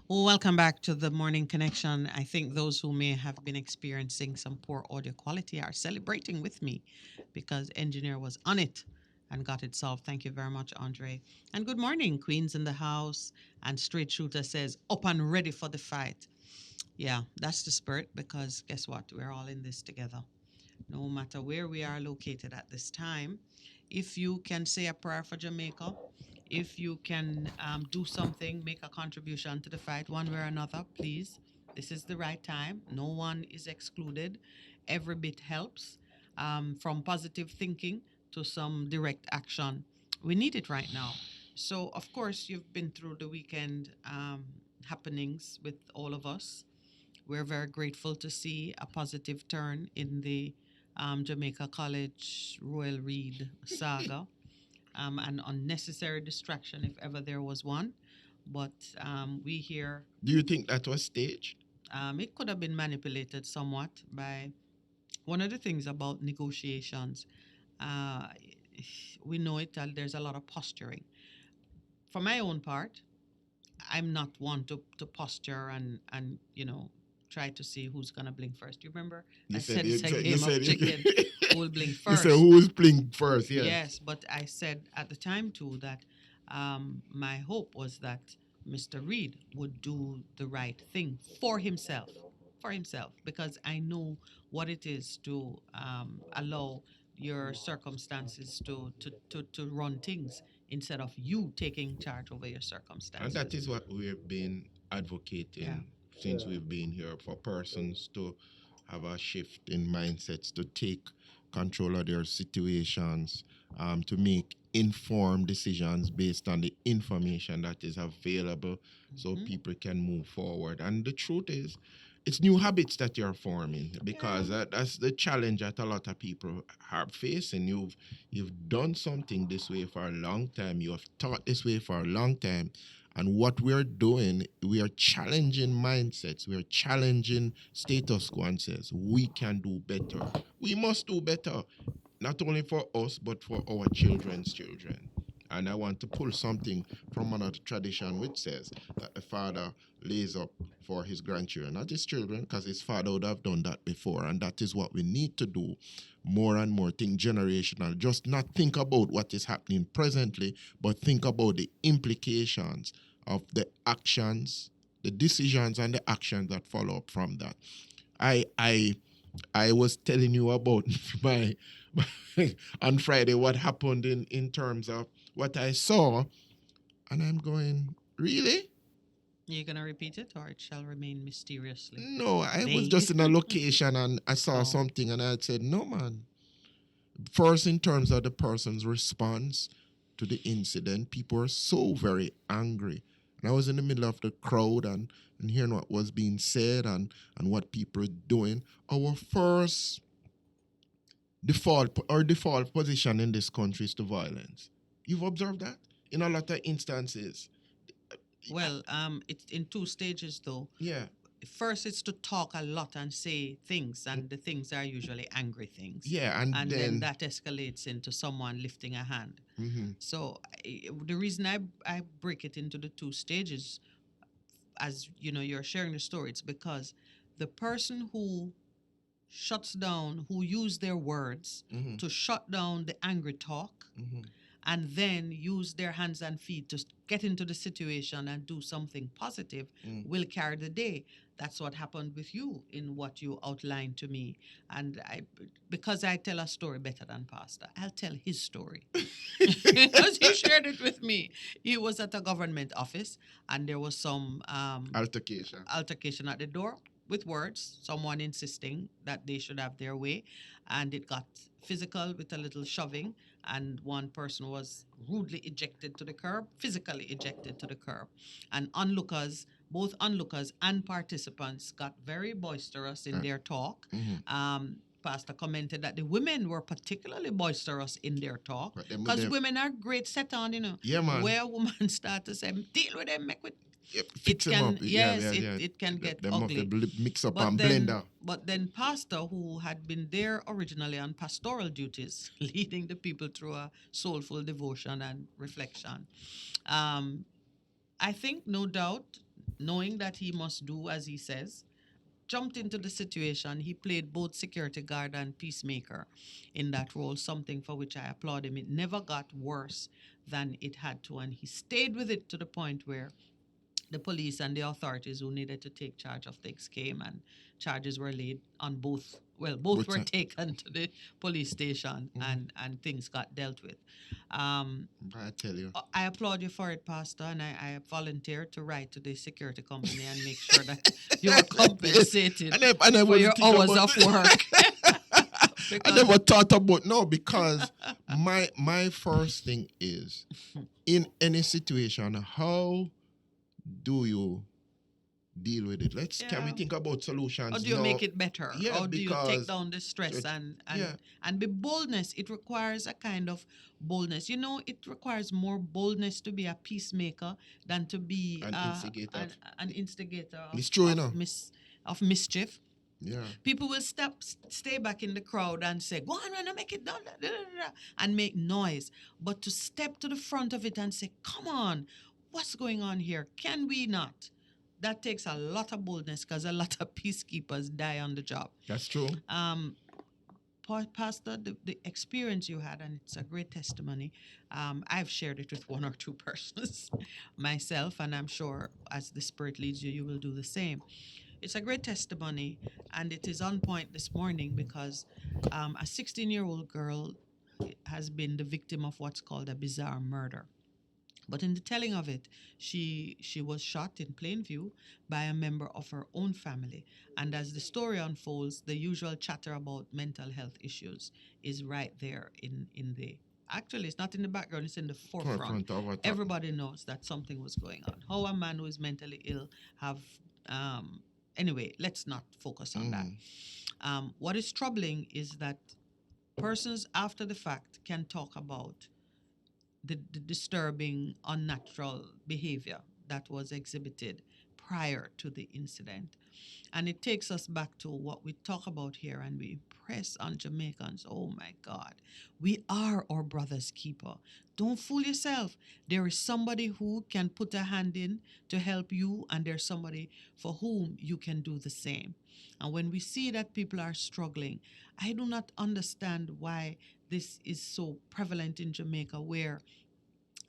Well, welcome back to the Morning Connection. I think those who may have been experiencing some poor audio quality are celebrating with me because engineer was on it and got it solved. Thank you very much, Andre. And good morning, Queens in the house. And Straight Shooter says, up and ready for the fight. Yeah, that's the spirit because guess what? We're all in this together. No matter where we are located at this time, if you can say a prayer for Jamaica, if you can do something, make a contribution to the fight one way or another, please. This is the right time. No one is excluded. Every bit helps, from positive thinking to some direct action. We need it right now. So, of course, you've been through the weekend happenings with all of us. We're very grateful to see a positive turn in the Jamaica College Royal Reed saga, an unnecessary distraction if ever there was one. But we hear Do you think that was staged? it could have been manipulated somewhat by one of the things about negotiations. Uh, we know it, there's a lot of posturing. For my own part, I'm not one to posture and try to see who's gonna blink first. You remember You I said said you it's a said you game of said chicken who will blink you said first. who was playing first? Yes. Yes, but I said at the time too that my hope was that Mr. Reed would do the right thing for himself, because I know what it is to allow your circumstances to run things instead of you taking charge over your And that circumstances. is what we've been Yeah. advocating since we've been here for persons to have a shift in mindsets, to take control of their situations, to make informed decisions based on the information that is available so Mhm. people can move forward. And the truth is, it's new habits that you're forming because that's the challenge that a lot of people are facing. You've done something this way for a long time. You have taught this way for a long time, and what we're doing, we are challenging mindsets, we are challenging status quo and says, we can do better. We must do better, not only for us, but for our children's children. And I want to pull something from another tradition which says that the father lays up for his grandchildren, not his children, because his father would have done that before. And that is what we need to do more and more, think generational. Just not think about what is happening presently, but think about the implications of the actions, the decisions and the actions that follow up from that. I I I was telling you about my, on Friday what happened in terms of what I saw, and I'm going, really? You're gonna repeat it, or it shall remain mysteriously No, I was vague. just in a location and I saw Oh. something and I said, no, man. First, in terms of the person's response to the incident, people were so very angry. And I was in the middle of the crowd and hearing what was being said and what people are doing. Our first default position in this country is to violence. You've observed that in a lot of instances. Well, it's in two stages though. Yeah. First, it's to talk a lot and say things, and the things are usually angry things. Yeah, and And then then that escalates into someone lifting a hand. mhm. So the reason I break it into the two stages, as you know, you're sharing the story, it's because the person who shuts down, who use their words Mhm. to shut down the angry talk, Mhm. and then use their hands and feet to get into the situation and do something positive will carry the day. That's what happened with you in what you outlined to me. And because I tell a story better than Pastor, I'll tell his story. Because he shared it with me. He was at a government office and there was some Altercation. altercation at the door with words, someone insisting that they should have their way. And it got physical with a little shoving, and one person was rudely ejected to the curb, physically ejected to the curb. And onlookers, both onlookers and participants, got very boisterous in their talk. Pastor commented that the women were particularly boisterous in their talk because women are great set on, Yeah, man. Where a woman start to say, deal with them, make with. Yep, it fix him up. can, Yeah, yes, yeah, yeah. it can get Them have to ugly. mix up But and then, blender. pastor who had been there originally on pastoral duties, leading the people through a soulful devotion and reflection. Um, I think, no doubt, knowing that he must do as he says, jumped into the situation. He played both security guard and peacemaker in that role, something for which I applaud him. It never got worse than it had to, and he stayed with it to the point where the police and the authorities who needed to take charge of things came, and charges were laid on both. Well, both But were taken to the police station, and things got dealt with. Um, I tell you. I applaud you for it, Pastor, and I volunteered to write to the security company and make sure that you are compensated I for wasn't your thinking hours about of work. I Because never thought about no because my first thing is in any situation, how do you deal with it? Can we yeah, think about how solutions do you now? make it better? Yeah, How do you take because down the stress and yeah, be boldness? It requires a kind of boldness. You know, it requires more boldness to be a peacemaker than to be an instigator. an instigator It's true, you of know. of mischief. Yeah. People will stay back in the crowd and say, "Go on, man, make it done," and make noise. But to step to the front of it and say, "Come on, what's going on here? Can we not?" That takes a lot of boldness because a lot of peacekeepers die on the job. That's true. Um, Pastor, the experience you had, and it's a great testimony. I've shared it with one or two persons myself, and I'm sure as the Spirit leads you, you will do the same. It's a great testimony, and it is on point this morning because a 16-year-old girl has been the victim of what's called a bizarre murder. But in the telling of it, she was shot in plain view by a member of her own family. And as the story unfolds, the usual chatter about mental health issues is right there in the actually it's not in the background, it's in the forefront. Forefront of a top. Everybody knows that something was going on. How a man who is mentally ill have anyway, let's not focus on that. What is troubling is that persons after the fact can talk about the disturbing, unnatural behavior that was exhibited prior to the incident. And it takes us back to what we talk about here and we impress on Jamaicans. Oh my God, we are our brother's keeper. Don't fool yourself. There is somebody who can put a hand in to help you, and there's somebody for whom you can do the same. And when we see that people are struggling, I do not understand why this is so prevalent in Jamaica, where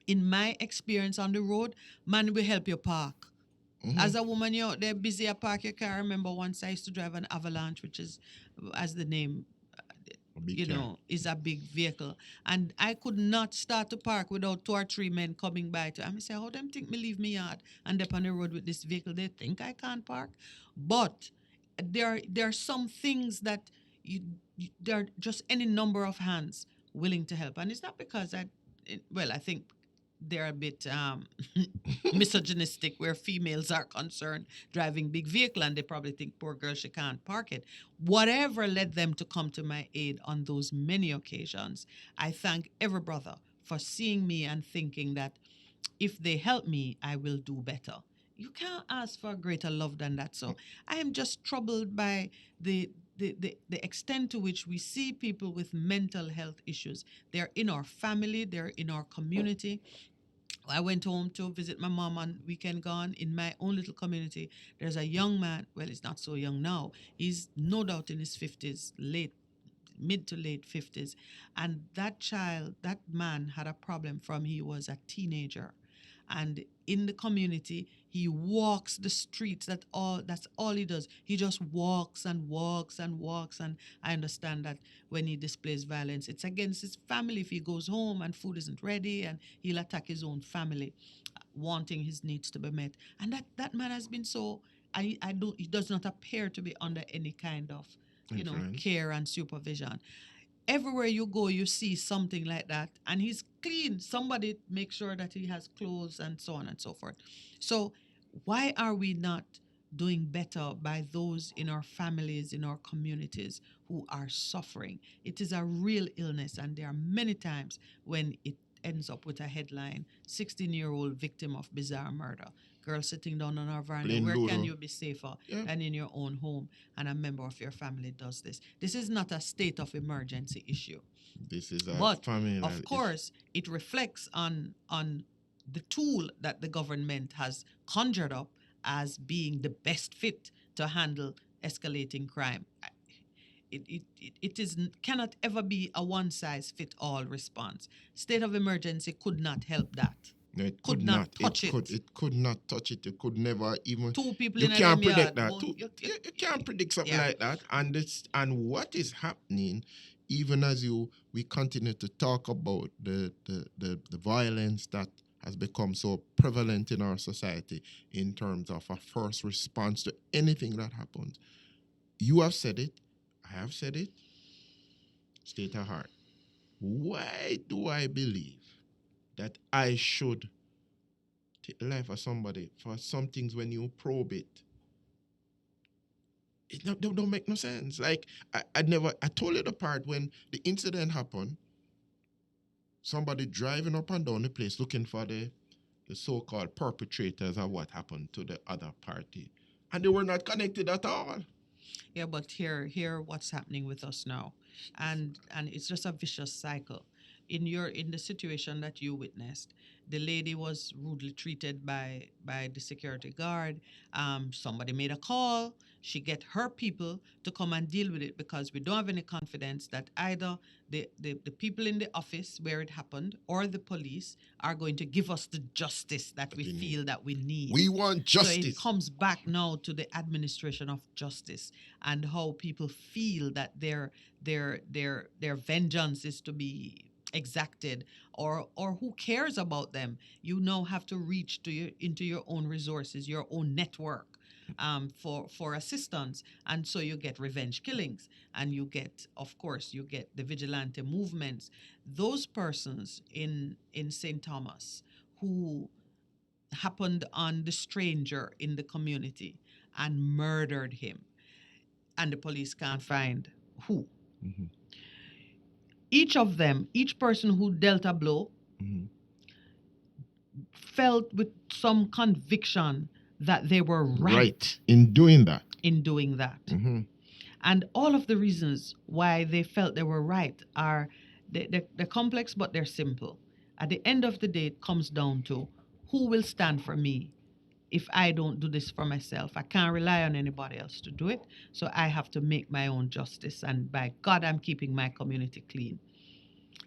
in my experience on the road, man will help you park. As a woman, you're out there busy at park your car. I remember once I used to drive an Avalanche, which is, as the name, A big car. is a big vehicle. And I could not start to park without two or three men coming by to. I say, how them think me leave me yard and up on the road with this vehicle? They think I can't park. But there are some things that there are just any number of hands willing to help. And it's not because I think they're a bit misogynistic where females are concerned driving big vehicle, and they probably think poor girl, she can't park it. Whatever led them to come to my aid on those many occasions, I thank every brother for seeing me and thinking that if they help me, I will do better. You can't ask for a greater love than that. So I am just troubled by the extent to which we see people with mental health issues. They're in our family, they're in our community. I went home to visit my mom on weekend gone. In my own little community, there's a young man. Well, he's not so young now. He's no doubt in his 50s, mid to late 50s. And that man had a problem from he was a teenager. And in the community, he walks the streets. That's all he does. He just walks and walks and walks. And I understand that when he displays violence, it's against his family. If he goes home and food isn't ready, and he'll attack his own family, wanting his needs to be met. And that man has been so, I don't he does not appear to be under any kind of Influence. care and supervision. Everywhere you go, you see something like that, and he's clean. Somebody makes sure that he has clothes and so on and so forth. So, why are we not doing better by those in our families, in our communities who are suffering? It is a real illness, and there are many times when ends up with a headline: 16-year-old victim of bizarre murder. Girl sitting down on our veranda. Playing Where can Ludo. you be safer Yeah. than in your own home? And a member of your family does this. This is not a state of emergency issue. This is a But family. of course, it reflects on the tool that the government has conjured up as being the best fit to handle escalating crime. It is cannot ever be a one size fit all response. State of emergency could not help that. No, it Could could not not. touch it. It could not touch it. It could never even. Two people You in a can't them predict yard. that. Both- You can't predict something Yeah. like that. And what is happening, even as we continue to talk about the violence that has become so prevalent in our society in terms of a first response to anything that happens. You have said it. I have said it. State of heart. Why do I believe that I should take the life of somebody for some things when you probe it? It don't make no sense. Like, I told you the part when the incident happened, somebody driving up and down the place looking for the so-called perpetrators of what happened to the other party. And they were not connected at all. Yeah, but here what's happening with us now. And it's just a vicious cycle. In the situation that you witnessed, the lady was rudely treated by the security guard. Somebody made a call. She get her people to come and deal with it, because we don't have any confidence that either the people in the office where it happened or the police are going to give us the justice that we we need. feel that we need. We want So justice. it comes back now to the administration of justice and how people feel that their vengeance is to be exacted, or who cares about them. You now have to reach into your own resources, your own network, for assistance, and so you get revenge killings, and you get, of course, you get the vigilante movements. Those persons in St. Thomas who happened on the stranger in the community and murdered him, and the police can't find who. Mhm. Each of them, each person who dealt a blow, Mhm. felt with some conviction that they were right in doing that. in doing that. Mhm. And all of the reasons why they felt they were right are they're complex, but they're simple. At the end of the day, it comes down to who will stand for me if I don't do this for myself. I can't rely on anybody else to do it. So I have to make my own justice. And by God, I'm keeping my community clean.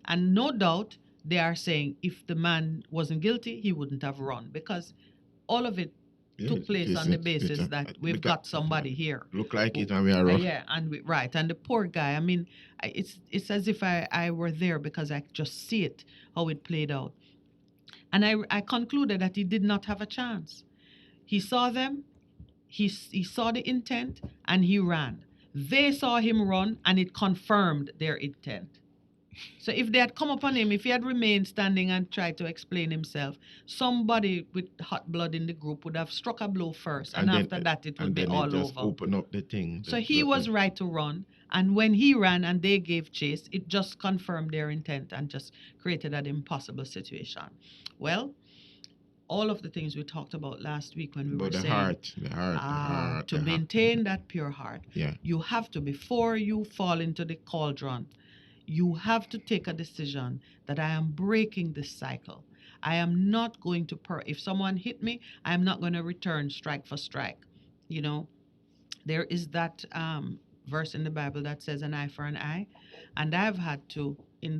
And no doubt they are saying if the man wasn't guilty, he wouldn't have run, because all of it took place on the basis that we've got somebody here. Look like it, and we are rough. Yeah, and right. And the poor guy, I mean, it's as if I were there, because I just see it, how it played out. And I concluded that he did not have a chance. He saw them, he saw the intent, and he ran. They saw him run, and it confirmed their intent. So if they had come upon him, if he had remained standing and tried to explain himself, somebody with hot blood in the group would have struck a blow first, and then- after that it would And be then all it just over. open up the thing. So he was right to run, and when he ran and they gave chase, it just confirmed their intent and just created an impossible situation. Well, all of the things we talked about last week when we were But the saying, heart, the heart. to maintain that pure heart, Yeah. you have to, before you fall into the cauldron, you have to take a decision that I am breaking this cycle. I am not going to, if someone hit me, I am not going to return strike for strike. You know, there is that verse in the Bible that says an eye for an eye. And I've had to, in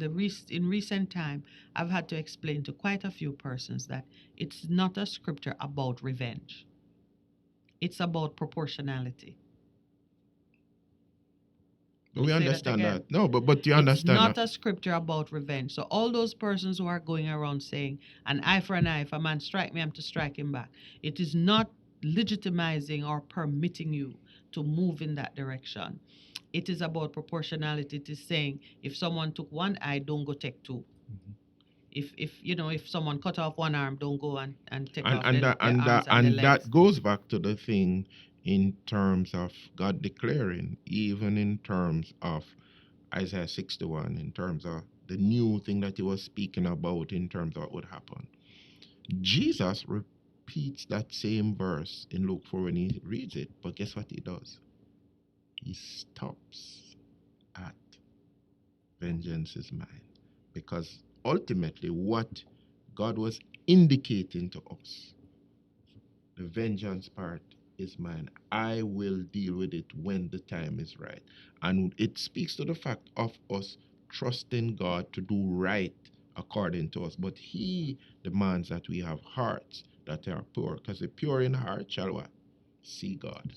recent time, I've had to explain to quite a few persons that it's not a scripture about revenge. It's about proportionality. But we Say that understand again. that. No, but you understand It's not that. a scripture about revenge. So all those persons who are going around saying an eye for an eye, if a man strike me, I'm to strike him back. It is not legitimizing or permitting you to move in that direction. It is about proportionality. It is saying if someone took one eye, don't go take two. If someone cut off one arm, don't go and take off the arms and the legs. That goes back to the thing in terms of God declaring, even in terms of Isaiah 61, in terms of the new thing that he was speaking about in terms of what would happen. Jesus repeats that same verse in Luke 4 when he reads it, but guess what he does? He stops at vengeance is mine. Because ultimately, what God was indicating to us, the vengeance part is mine. I will deal with it when the time is right. And it speaks to the fact of us trusting God to do right according to us. But He demands that we have hearts that are pure. Because the pure in heart shall what? See God.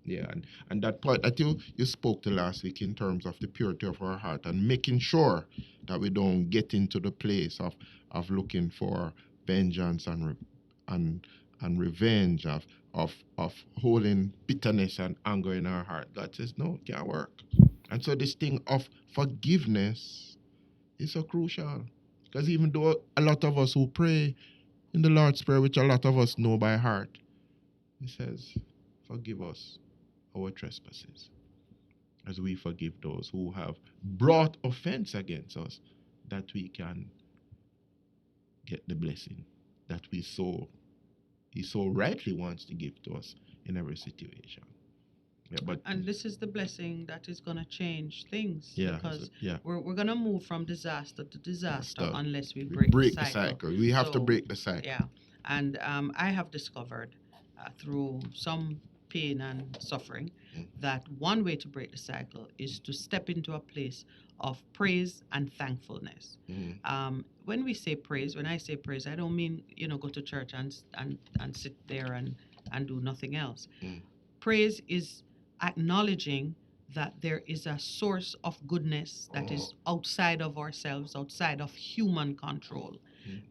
Yeah, and that point that you spoke to last week in terms of the purity of our heart and making sure that we don't get into the place of looking for vengeance and and revenge of holding bitterness and anger in our heart. God says no, it can't work. And so this thing of forgiveness is so crucial. Because even though a lot of us who pray in the Lord's Prayer, which a lot of us know by heart, He says, forgive us our trespasses, as we forgive those who have brought offense against us, that we can get the blessing that He so rightly wants to give to us in every situation. Yeah, but And this is the blessing that is going to change things, yeah, because yeah, we're going to move from disaster to disaster Stuff. unless we We break the break the cycle. cycle. We have to So, break the cycle. yeah. And I have discovered through some pain and suffering Mm. that one way to break the cycle is to step into a place of praise and thankfulness. When we say praise, when I say praise, I don't mean, go to church and sit there and do nothing else. Mm. Praise is acknowledging that there is a source of goodness that is outside of ourselves, outside of human control.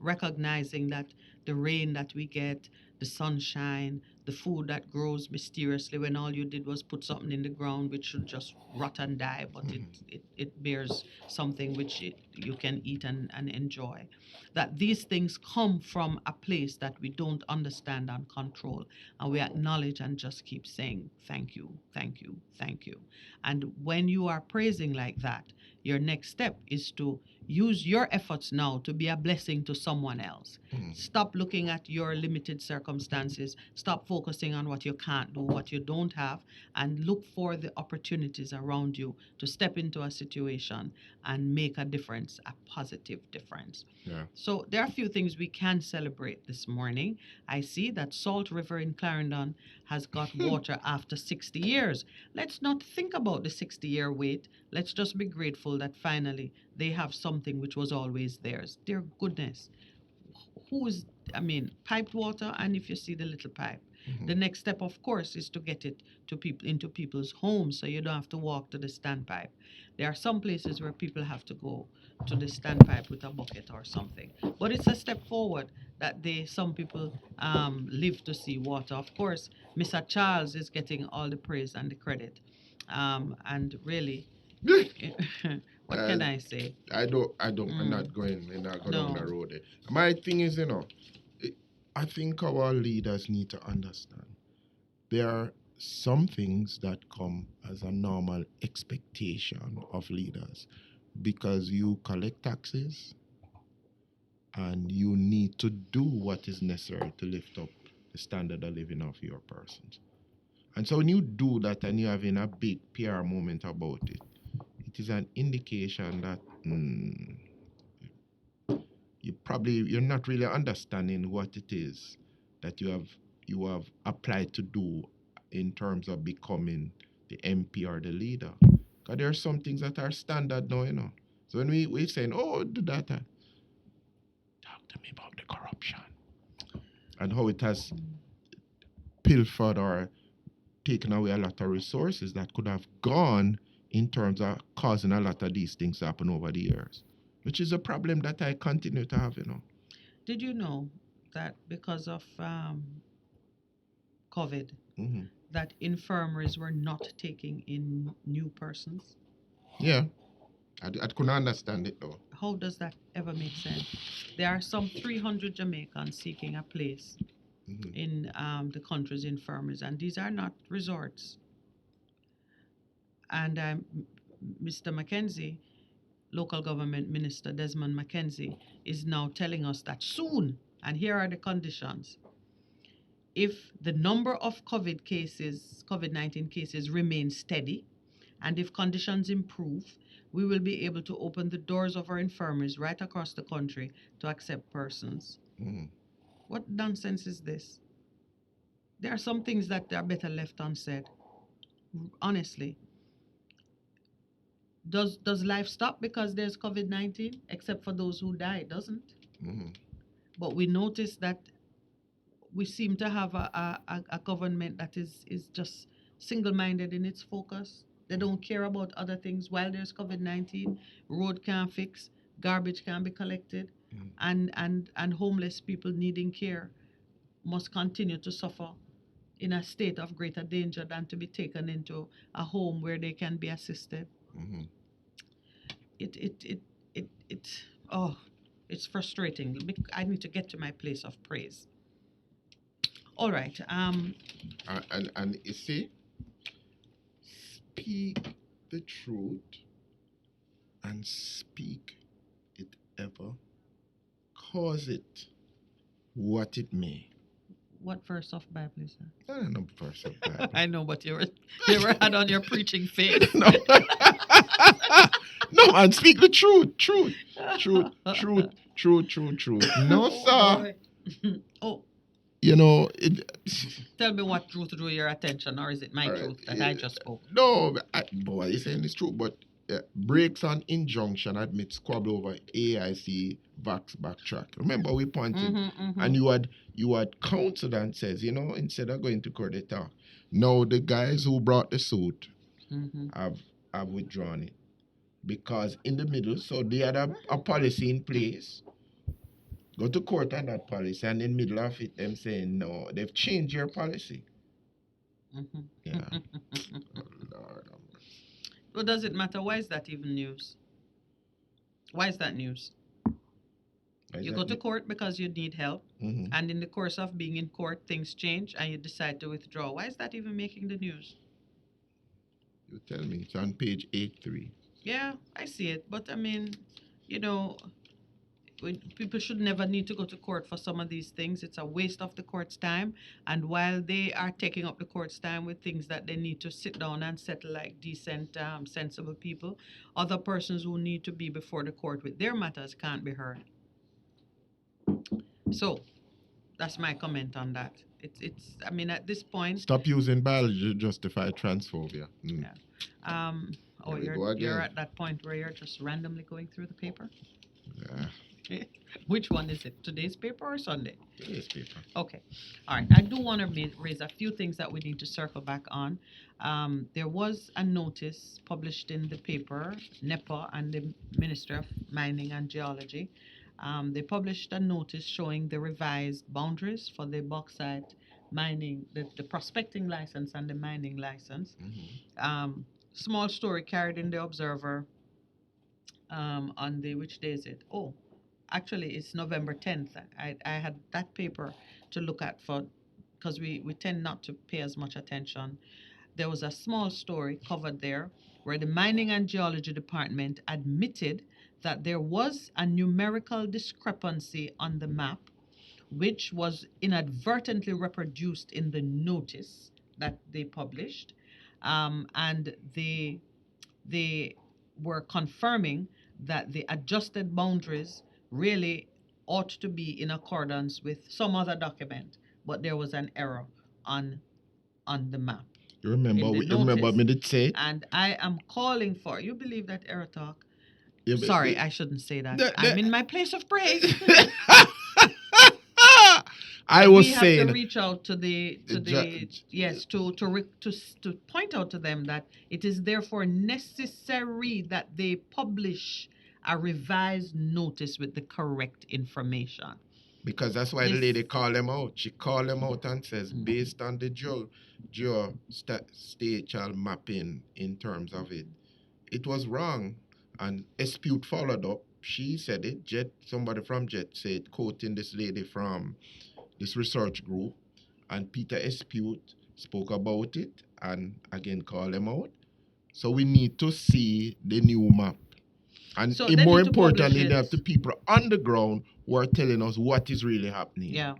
Recognizing that the rain that we get, the sunshine, the food that grows mysteriously when all you did was put something in the ground which should just rot and die, but it bears something which you can eat and enjoy. That these things come from a place that we don't understand and control. And we acknowledge and just keep saying, thank you, thank you, thank you. And when you are praising like that, your next step is to use your efforts now to be a blessing to someone else. Stop looking at your limited circumstances. Stop focusing on what you can't do, what you don't have, and look for the opportunities around you to step into a situation and make a difference, a positive difference. Yeah. So there are a few things we can celebrate this morning. I see that Salt River in Clarendon has got water after 60 years. Let's not think about the 60-year wait. Let's just be grateful that finally they have something which was always theirs. Dear goodness. Piped water, and if you see the little pipe. The next step, of course, is to get it to people into people's homes so you don't have to walk to the standpipe. There are some places where people have to go to the standpipe with a bucket or something. But it's a step forward that some people live to see water. Of course, Mr. Charles is getting all the praise and the credit. And really, what can I say? I'm not going down the road there. My thing is, I think our leaders need to understand there are some things that come as a normal expectation of leaders because you collect taxes and you need to do what is necessary to lift up the standard of living of your persons. And so when you do that and you're having a big PR moment about it, it is an indication that you're not really understanding what it is that you have applied to do in terms of becoming the MP or the leader. Because there are some things that are standard now. So when we're saying, oh, do that, talk to me about the corruption and how it has pilfered or taken away a lot of resources that could have gone in terms of causing a lot of these things to happen over the years, which is a problem that I continue to have. Did you know that because of COVID, that infirmaries were not taking in new persons? Yeah, I couldn't understand it though. How does that ever make sense? There are some 300 Jamaicans seeking a place in the country's infirmaries, and these are not resorts. And Mr. Mackenzie, Local Government Minister Desmond McKenzie is now telling us that soon, and here are the conditions, if the number of COVID-19 cases remain steady, and if conditions improve, we will be able to open the doors of our infirmaries right across the country to accept persons. Mhm. What nonsense is this? There are some things that are better left unsaid. Honestly, does life stop because there's COVID-19? Except for those who die, it doesn't. Mhm. But we notice that we seem to have a government that is just single-minded in its focus. They don't care about other things. While there's COVID-19, road can't fix, garbage can't be collected, Mhm. and homeless people needing care must continue to suffer in a state of greater danger than to be taken into a home where they can be assisted. Mhm. It it it it oh, it's frustrating. I need to get to my place of praise. All right. And you see, speak the truth and speak it ever, cause it what it may. What verse of Bible is that? I don't know verse of Bible. I know, but you were had on your preaching face. No. No, man, speak the truth. Truth. No, Oh, sir. boy. Oh, You know, tell me what truth drew your attention, or is it my all right, truth that I just spoke? no, boy, you're saying it's true, but breaks on injunction admit squabble over AIC Vax backtrack. Remember we pointed, and you had counseled and says, instead of going to court, they talk. No, the guys who brought the suit have withdrawn it because in the middle, so they had a policy in place. Go to court on that policy, and in the middle of it, them saying no, they've changed your policy. Yeah. Oh, Lord. Well, does it matter? Why is that even news? Why is that news? You go to court because you need help, and in the course of being in court, things change, and you decide to withdraw. Why is that even making the news? You tell me. It's on page 83. Yeah, I see it, but I mean, you know, people should never need to go to court for some of these things. It's a waste of the court's time. And while they are taking up the court's time with things that they need to sit down and settle like decent, sensible people, other persons who need to be before the court with their matters can't be heard. So that's my comment on that. It's. I mean, at this point. Stop using biology to justify transphobia. Yeah. Oh, you're at that point where you're just randomly going through the paper. Yeah. Which one is it? Today's paper or Sunday? Today's paper. Okay. All right. I do want to raise a few things that we need to circle back on. There was a notice published in the paper, NEPA and the Ministry of Mining and Geology. They published a notice showing the revised boundaries for the bauxite mining, the prospecting license and the mining license. Small story carried in the Observer on the, which day is it? Oh, actually, it's November 10th. I had that paper to look at because we tend not to pay as much attention. There was a small story covered there where the Mining and Geology Department admitted that there was a numerical discrepancy on the map, which was inadvertently reproduced in the notice that they published. And they were confirming that the adjusted boundaries really ought to be in accordance with some other document, but there was an error on the map. You remember me did say it? And I am calling for, you believe that error talk? Yeah, Sorry, I shouldn't say that. I'm in my place of praise. I was we saying have to reach out to the yes to point out to them that it is therefore necessary that they publish a revised notice with the correct information. Because that's why the lady called them out. She called them out and says, based on the geospatial mapping in terms of it, it was wrong. And Espute followed up. She said it. Somebody from JET said, quoting this lady from this research group, and Peter Espute spoke about it and again called them out. So we need to see the new map. And So they more need to publish importantly, they it. have the people on the ground who are telling us what is really happening. Yeah.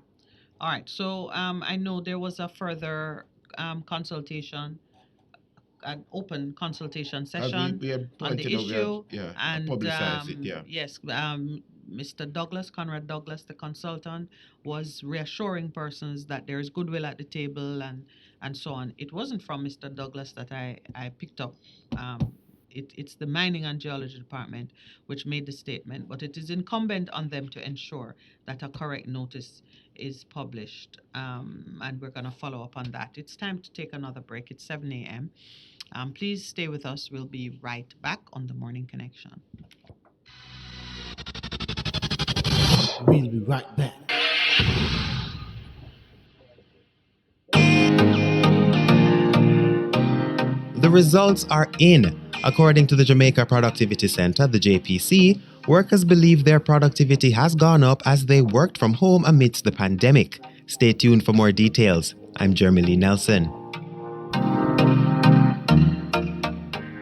All right. So I know there was a further consultation, an open consultation session We have on the pointed out, we have, issue, yeah, and publicized it, yeah. yes, Mr. Douglas, Conrad Douglas, the consultant, was reassuring persons that there is goodwill at the table and so on. It wasn't from Mr. Douglas that I picked up. It's the Mining and Geology Department which made the statement, but it is incumbent on them to ensure that a correct notice is published, and we're going to follow up on that. It's time to take another break. It's 7 a.m. Please stay with us. We'll be right back on the Morning Connection. We'll be right back. The results are in. According to the Jamaica Productivity Center, the JPC, workers believe their productivity has gone up as they worked from home amidst the pandemic. Stay tuned for more details. I'm Jeremy Lee Nelson.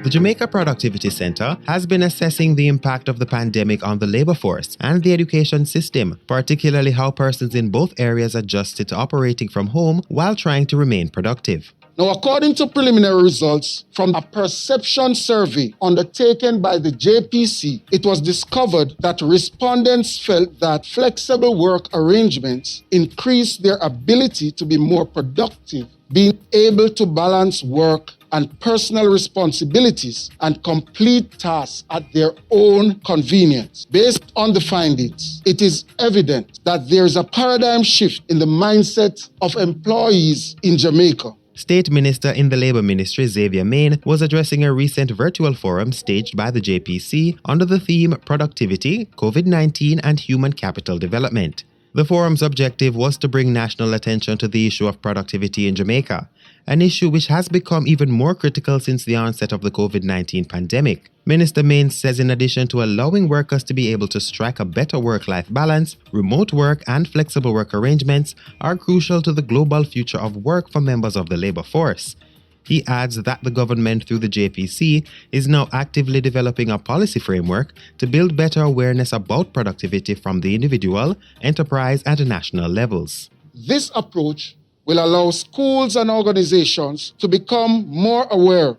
The Jamaica Productivity Center has been assessing the impact of the pandemic on the labor force and the education system, particularly how persons in both areas adjusted to operating from home while trying to remain productive. Now, according to preliminary results from a perception survey undertaken by the JPC, it was discovered that respondents felt that flexible work arrangements increased their ability to be more productive, being able to balance work and personal responsibilities and complete tasks at their own convenience. Based on the findings, it is evident that there is a paradigm shift in the mindset of employees in Jamaica. State Minister in the Labour Ministry, Xavier Main, was addressing a recent virtual forum staged by the JPC under the theme Productivity, COVID-19 and Human Capital Development. The forum's objective was to bring national attention to the issue of productivity in Jamaica, an issue which has become even more critical since the onset of the COVID-19 pandemic. Minister Main says in addition to allowing workers to be able to strike a better work-life balance, remote work and flexible work arrangements are crucial to the global future of work for members of the labor force. He adds that the government through the JPC is now actively developing a policy framework to build better awareness about productivity from the individual, enterprise and national levels. This approach will allow schools and organizations to become more aware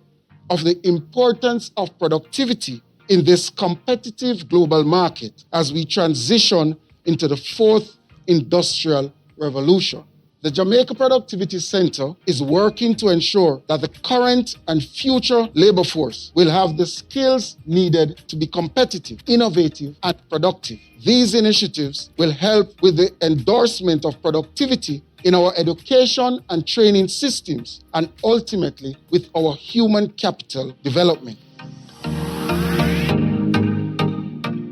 of the importance of productivity in this competitive global market as we transition into the fourth industrial revolution. The Jamaica Productivity Center is working to ensure that the current and future labor force will have the skills needed to be competitive, innovative, and productive. These initiatives will help with the endorsement of productivity in our education and training systems, and ultimately with our human capital development.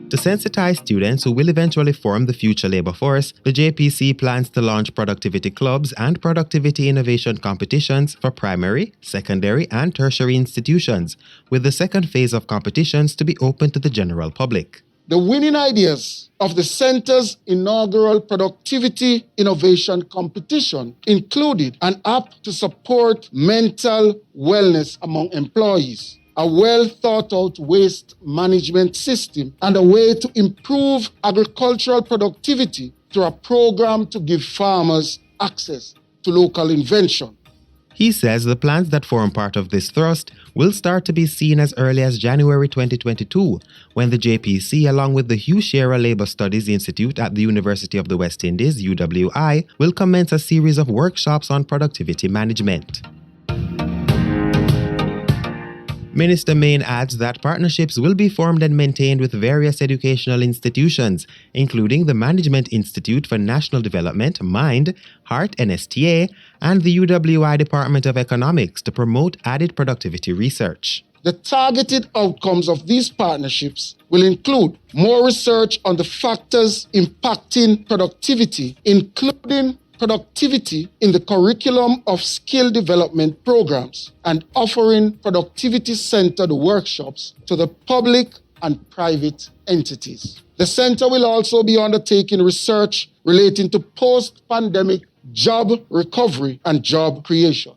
To sensitize students who will eventually form the future labor force, the JPC plans to launch productivity clubs and productivity innovation competitions for primary, secondary, and tertiary institutions, with the second phase of competitions to be open to the general public. The winning ideas of the Center's inaugural Productivity Innovation Competition included an app to support mental wellness among employees, a well-thought-out waste management system, and a way to improve agricultural productivity through a program to give farmers access to local invention. He says the plans that form part of this thrust will start to be seen as early as January 2022, when the JPC, along with the Hugh Shearer Labour Studies Institute at the University of the West Indies, UWI, will commence a series of workshops on productivity management. Minister Main adds that partnerships will be formed and maintained with various educational institutions, including the Management Institute for National Development, MIND, HEART NSTA, and the UWI Department of Economics to promote added productivity research. The targeted outcomes of these partnerships will include more research on the factors impacting productivity, including productivity in the curriculum of skill development programs, and offering productivity-centered workshops to the public and private entities. The center will also be undertaking research relating to post-pandemic job recovery and job creation.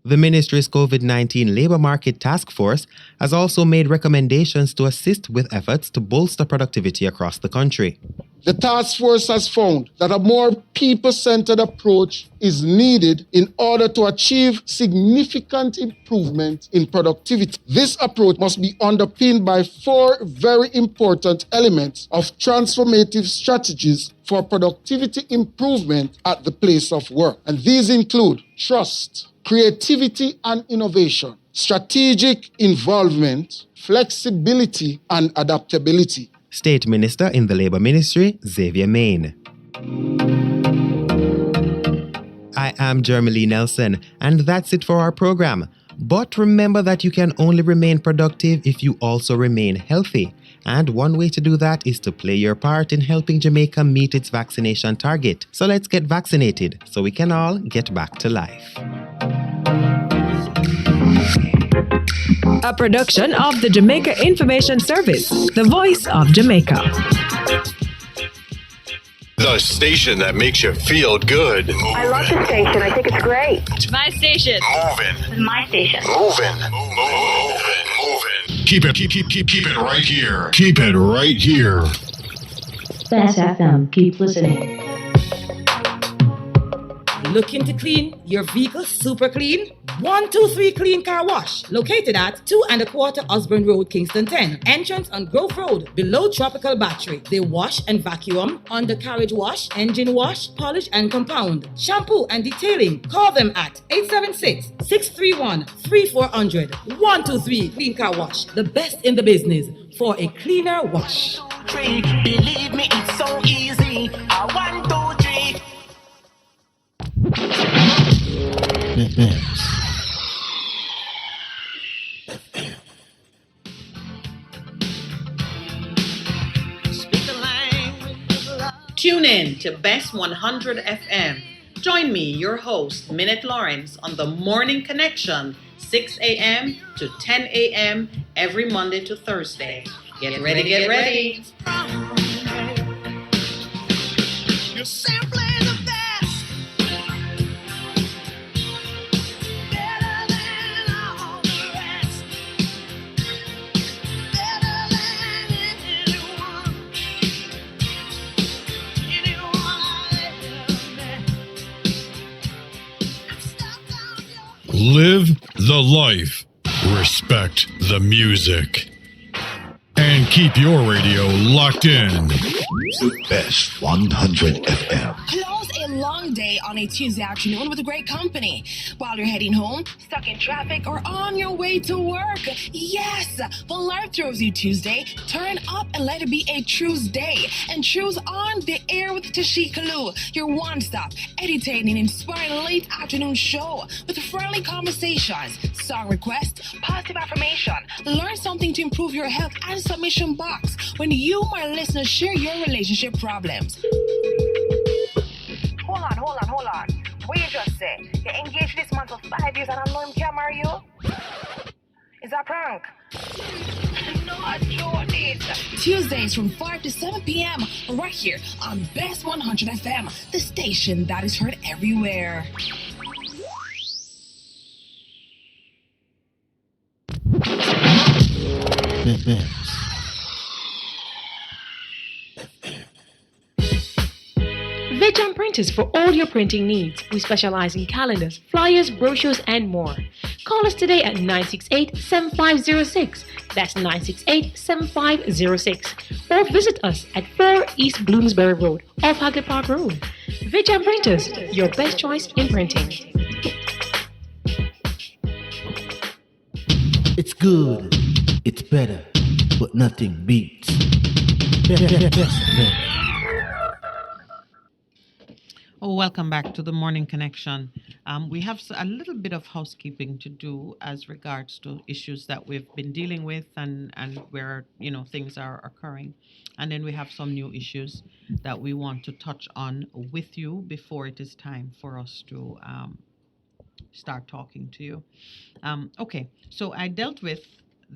The ministry's COVID-19 Labor Market Task Force has also made recommendations to assist with efforts to bolster productivity across the country. The task force has found that a more people-centered approach is needed in order to achieve significant improvement in productivity. This approach must be underpinned by 4 very important elements of transformative strategies for productivity improvement at the place of work. And these include trust, creativity and innovation, strategic involvement, flexibility and adaptability. State Minister in the Labour Ministry, Xavier Main. I am Jeremy Nelson, and that's it for our program. But remember that you can only remain productive if you also remain healthy. And one way to do that is to play your part in helping Jamaica meet its vaccination target. So let's get vaccinated so we can all get back to life. A production of the Jamaica Information Service, the voice of Jamaica. The station that makes you feel good. I love the station. I think it's great. My station. Moving. My station. Moving. Keep it right here. Keep it right here. Best FM. Keep listening. Looking to clean your vehicle super clean? 123 Clean Car Wash, located at 2 1/4 Osborne Road, Kingston 10. Entrance on Grove Road, below Tropical Battery. They wash and vacuum, undercarriage wash, engine wash, polish and compound, shampoo and detailing. Call them at 876-631-3400. 123 Clean Car Wash, the best in the business for a cleaner wash. Believe me, it's so easy. 1, 2, 3. Tune in to Best 100 FM. Join me, your host, Minute Lawrence, on the Morning Connection, 6 a.m. to 10 a.m. every Monday to Thursday. Get ready. You're simply the best. Better than all the rest. Better than anyone. Anyone I've ever met. I'm stuck on your Live the life. Respect the music. And keep your radio locked in. The Best 100 FM. Close a long day on a Tuesday afternoon with a great company. While you're heading home, stuck in traffic, or on your way to work. Yes, when life throws you Tuesday, turn up and let it be a Tuesday. And choose On the Air with Tashika Lou, your one-stop, entertaining, inspiring late afternoon show with friendly conversations, song requests, positive affirmation, learn something to improve your health, and submission box when you, my listeners, share your relationship problems. Hold on. What you just say? You're engaged this man for 5 years and I know him can't marry you? Is that prank? No, I don't need that. Tuesdays from 5 to 7 p.m. right here on Best 100 FM, the station that is heard everywhere. Vegam Printers for all your printing needs. We specialize in calendars, flyers, brochures, and more. Call us today at 968-7506. That's 968-7506. Or visit us at 4 East Bloomsbury Road, off Hagley Park Road. Vegam Printers, your best choice in printing. It's good, it's better, but nothing beats. Oh, welcome back to the Morning Connection. We have a little bit of housekeeping to do as regards to issues that we've been dealing with and where, things are occurring. And then we have some new issues that we want to touch on with you before it is time for us to start talking to you. Okay, so I dealt with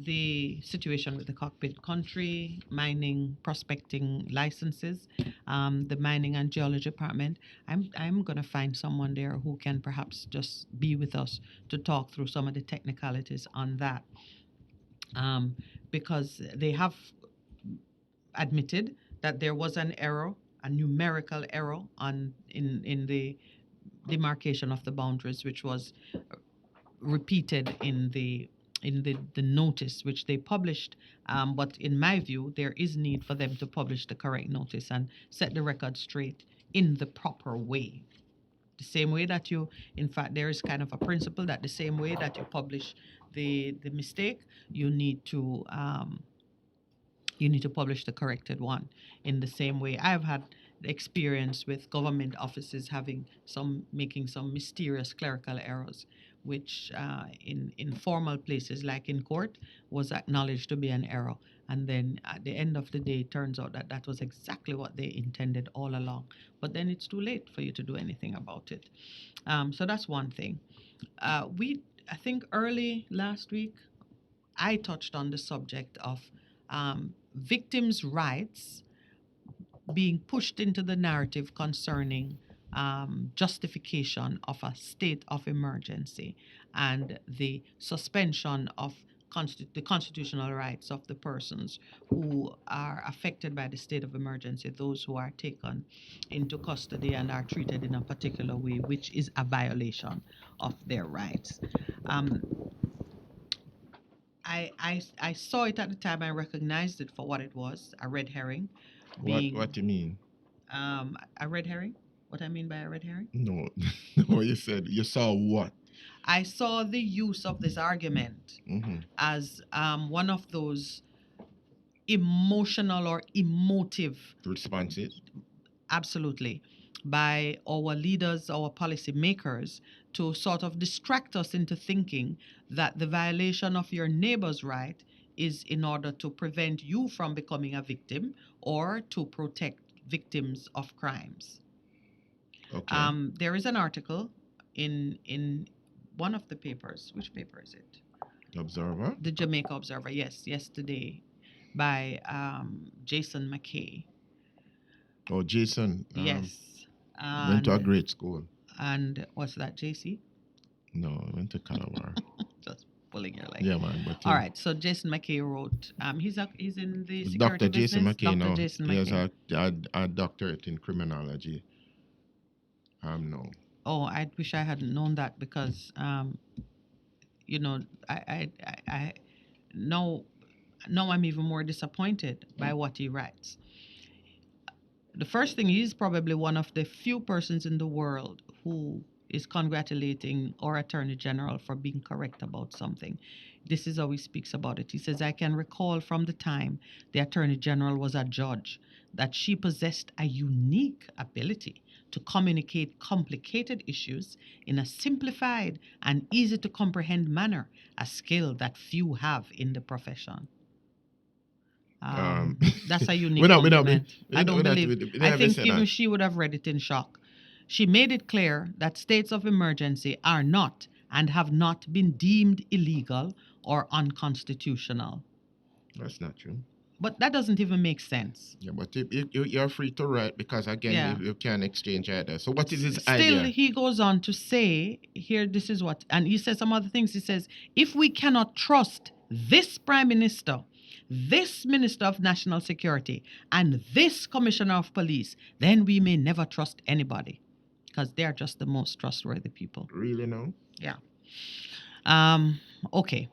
the situation with the Cockpit Country mining prospecting licenses, the mining and geology department. I'm going to find someone there who can perhaps just be with us to talk through some of the technicalities on that, because they have admitted that there was an error, a numerical error in the demarcation of the boundaries, which was repeated in the notice which they published. But in my view, there is need for them to publish the correct notice and set the record straight in the proper way. The same way that you, in fact, there is kind of a principle that the same way that you publish the mistake, you need to publish the corrected one in the same way. I've had experience with government offices making some mysterious clerical errors, which in formal places like in court was acknowledged to be an error. And then at the end of the day, it turns out that that was exactly what they intended all along. But then it's too late for you to do anything about it. So that's one thing. I think early last week, I touched on the subject of victims' rights being pushed into the narrative concerning justification of a state of emergency and the suspension of the constitutional rights of the persons who are affected by the state of emergency, those who are taken into custody and are treated in a particular way, which is a violation of their rights. I saw it at the time. I recognized it for what it was, a red herring. What do you mean? A red herring? What I mean by a red herring? No, no, you said you saw what? I saw the use of this argument as one of those emotional or emotive responses. Absolutely. By our leaders, our policy makers, to sort of distract us into thinking that the violation of your neighbor's right is in order to prevent you from becoming a victim or to protect victims of crimes. Okay. There is an article in one of the papers. Which paper is it? Observer? The Jamaica Observer, yes, yesterday, by Jason McKay. Oh, Jason. Yes. Went to a great school. And what's that, JC? No, I went to Calabar. Just pulling your leg. Yeah, man. But all right. So Jason McKay wrote. He's in the security Dr. business. Jason McKay. Dr. No, Jason he McKay. has a doctorate in criminology. No. Oh, I wish I hadn't known that because, you know, I now I'm even more disappointed by what he writes. The first thing, he's probably one of the few persons in the world who is congratulating our Attorney General for being correct about something. This is how he speaks about it. He says, I can recall from the time the Attorney General was a judge that she possessed a unique ability to communicate complicated issues in a simplified and easy to comprehend manner, a skill that few have in the profession. That's a unique compliment. I don't believe. I think even she would have read it in shock. She made it clear that states of emergency are not and have not been deemed illegal or unconstitutional. That's not true. But that doesn't even make sense. Yeah, but you're free to write because, again, you can't exchange either. So what is his idea? Still, he goes on to say, here, this is what, and he says some other things. He says, if we cannot trust this Prime Minister, this Minister of National Security, and this Commissioner of Police, then we may never trust anybody because they're just the most trustworthy people. Really, no? Yeah. Okay.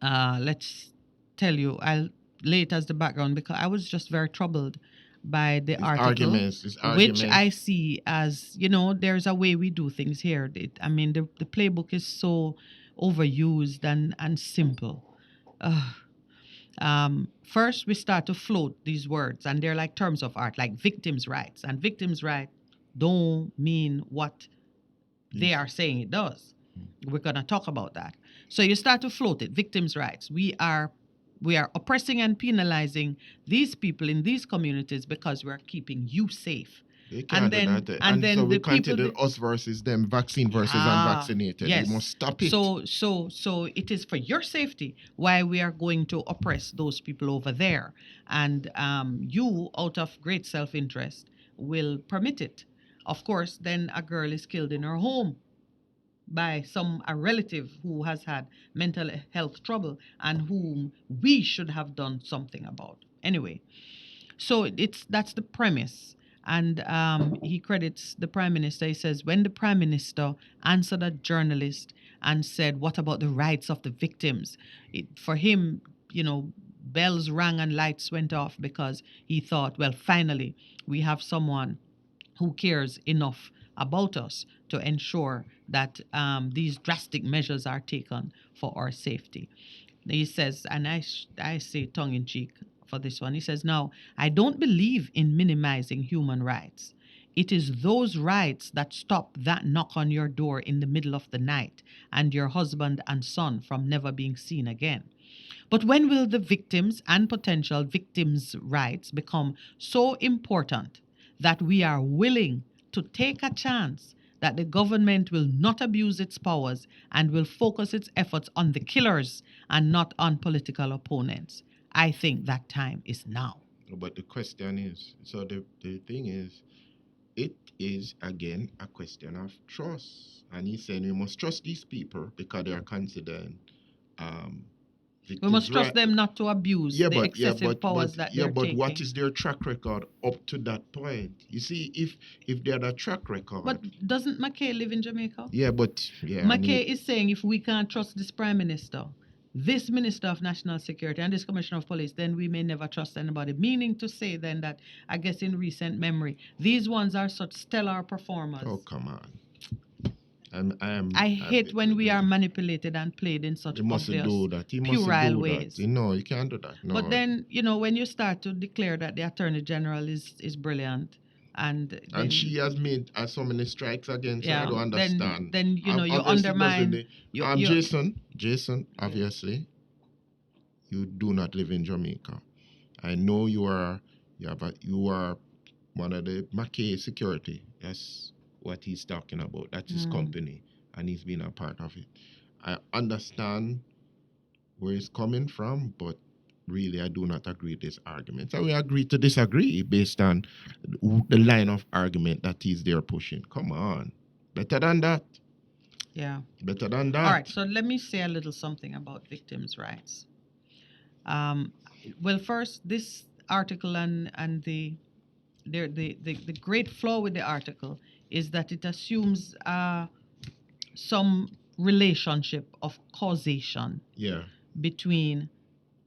Let's tell you, I'll lay it as the background because I was just very troubled by the article, which I see as, you know, there's a way we do things here. I mean, the playbook is so overused and simple. First, we start to float these words, and they're like terms of art, like victims' rights. And victims' rights don't mean what they are saying it does. We're going to talk about that. So you start to float it, victims' rights. We are oppressing and penalizing these people in these communities because we're keeping you safe. You can't do that. And then so we the people consider us versus them, vaccine versus unvaccinated. Yes. We must stop it. So it is for your safety why we are going to oppress those people over there. And you, out of great self-interest, will permit it. Of course, then a girl is killed in her home by a relative who has had mental health trouble and whom we should have done something about. Anyway, so that's the premise. And he credits the Prime Minister. He says, when the Prime Minister answered a journalist and said, what about the rights of the victims? For him, bells rang and lights went off, because he thought, well, finally, we have someone who cares enough about us to ensure that these drastic measures are taken for our safety. He says, and I say tongue-in-cheek for this one, he says, now, I don't believe in minimizing human rights. It is those rights that stop that knock on your door in the middle of the night and your husband and son from never being seen again. But when will the victims and potential victims' rights become so important that we are willing to take a chance that the government will not abuse its powers and will focus its efforts on the killers and not on political opponents? I think that time is now. But the question is, so the thing is, it is again a question of trust. And he's saying we must trust these people because they are considered we must trust them not to abuse the excessive powers that they're taking. What is their track record up to that point? You see, if they had a track record. But doesn't McKay live in Jamaica? McKay is saying if we can't trust this Prime Minister, this Minister of National Security, and this Commissioner of Police, then we may never trust anybody. Meaning to say then that, I guess in recent memory, these ones are such stellar performers. Oh, come on. I hate when we are manipulated and played in such obvious, puerile ways. No, you can't do that. No. But then, when you start to declare that the Attorney General is brilliant, and she has made so many strikes against her, I don't understand. Then you undermine. Jason, obviously, you do not live in Jamaica. I know you are one of the McKay security. That's what he's talking about. That's his company, and he's been a part of it. I understand where he's coming from, but really I do not agree with this argument. So we agree to disagree based on the line of argument that he's there pushing. Come on. Better than that. Yeah. Better than that. All right, so let me say a little something about victims' rights. Well, first, this article and the great flaw with the article is that it assumes some relationship of causation between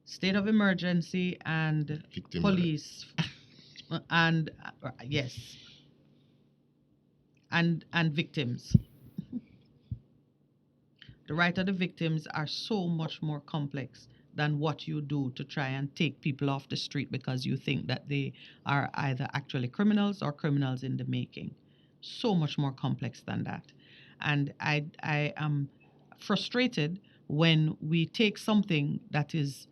state of emergency and police and and victims. The rights of the victims are so much more complex than what you do to try and take people off the street because you think that they are either actually criminals or criminals in the making. So much more complex than that. And I am frustrated when we take something that is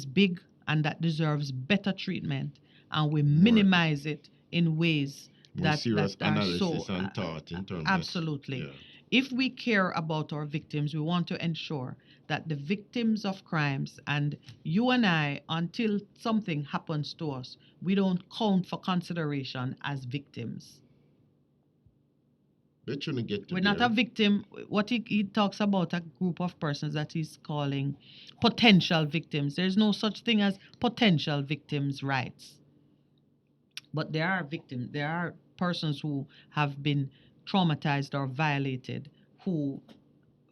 big and that deserves better treatment and we minimize it in ways that are so and thought in terms absolutely. If we care about our victims, we want to ensure that the victims of crimes and you and I, until something happens to us, we don't count for consideration as victims. We're not a victim. What he talks about a group of persons that he's calling potential victims. There's no such thing as potential victims' rights. But there are victims. There are persons who have been traumatized or violated, for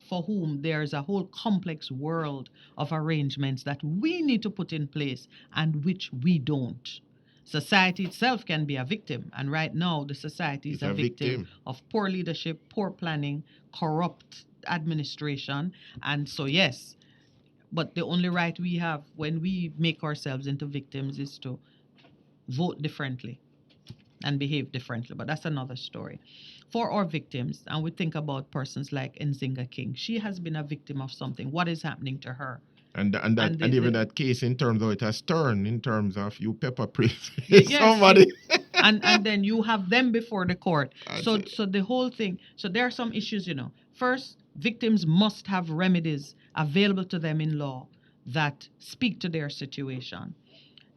whom there's a whole complex world of arrangements that we need to put in place and which we don't. Society itself can be a victim, and right now the society is a victim of poor leadership, poor planning, corrupt administration, and so yes, but the only right we have when we make ourselves into victims is to vote differently and behave differently, but that's another story. For our victims, and we think about persons like Nzinga King, she has been a victim of something. What is happening to her? And even that case in terms of it has turned in terms of you pepper spray yes, somebody. and then you have them before the court. That's So it. so the whole thing. So there are some issues, First, victims must have remedies available to them in law that speak to their situation.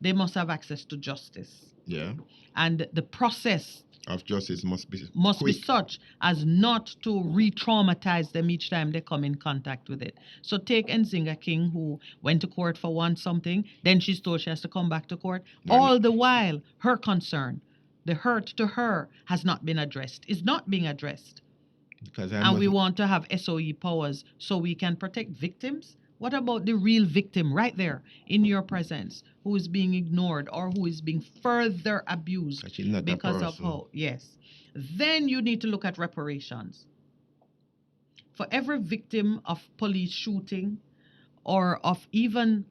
They must have access to justice. Yeah. And the process Of justice must be must quick. be such as not to re-traumatize them each time they come in contact with it. So take Nzinga King, who went to court for something, then she's told she has to come back to court. All the while, her concern, the hurt to her, has not been addressed, is not being addressed. Because And we want to have SOE powers so we can protect victims. What about the real victim right there in your presence who is being ignored or who is being further abused she's not that because of person. how? Yes. Then you need to look at reparations. For every victim of police shooting or of even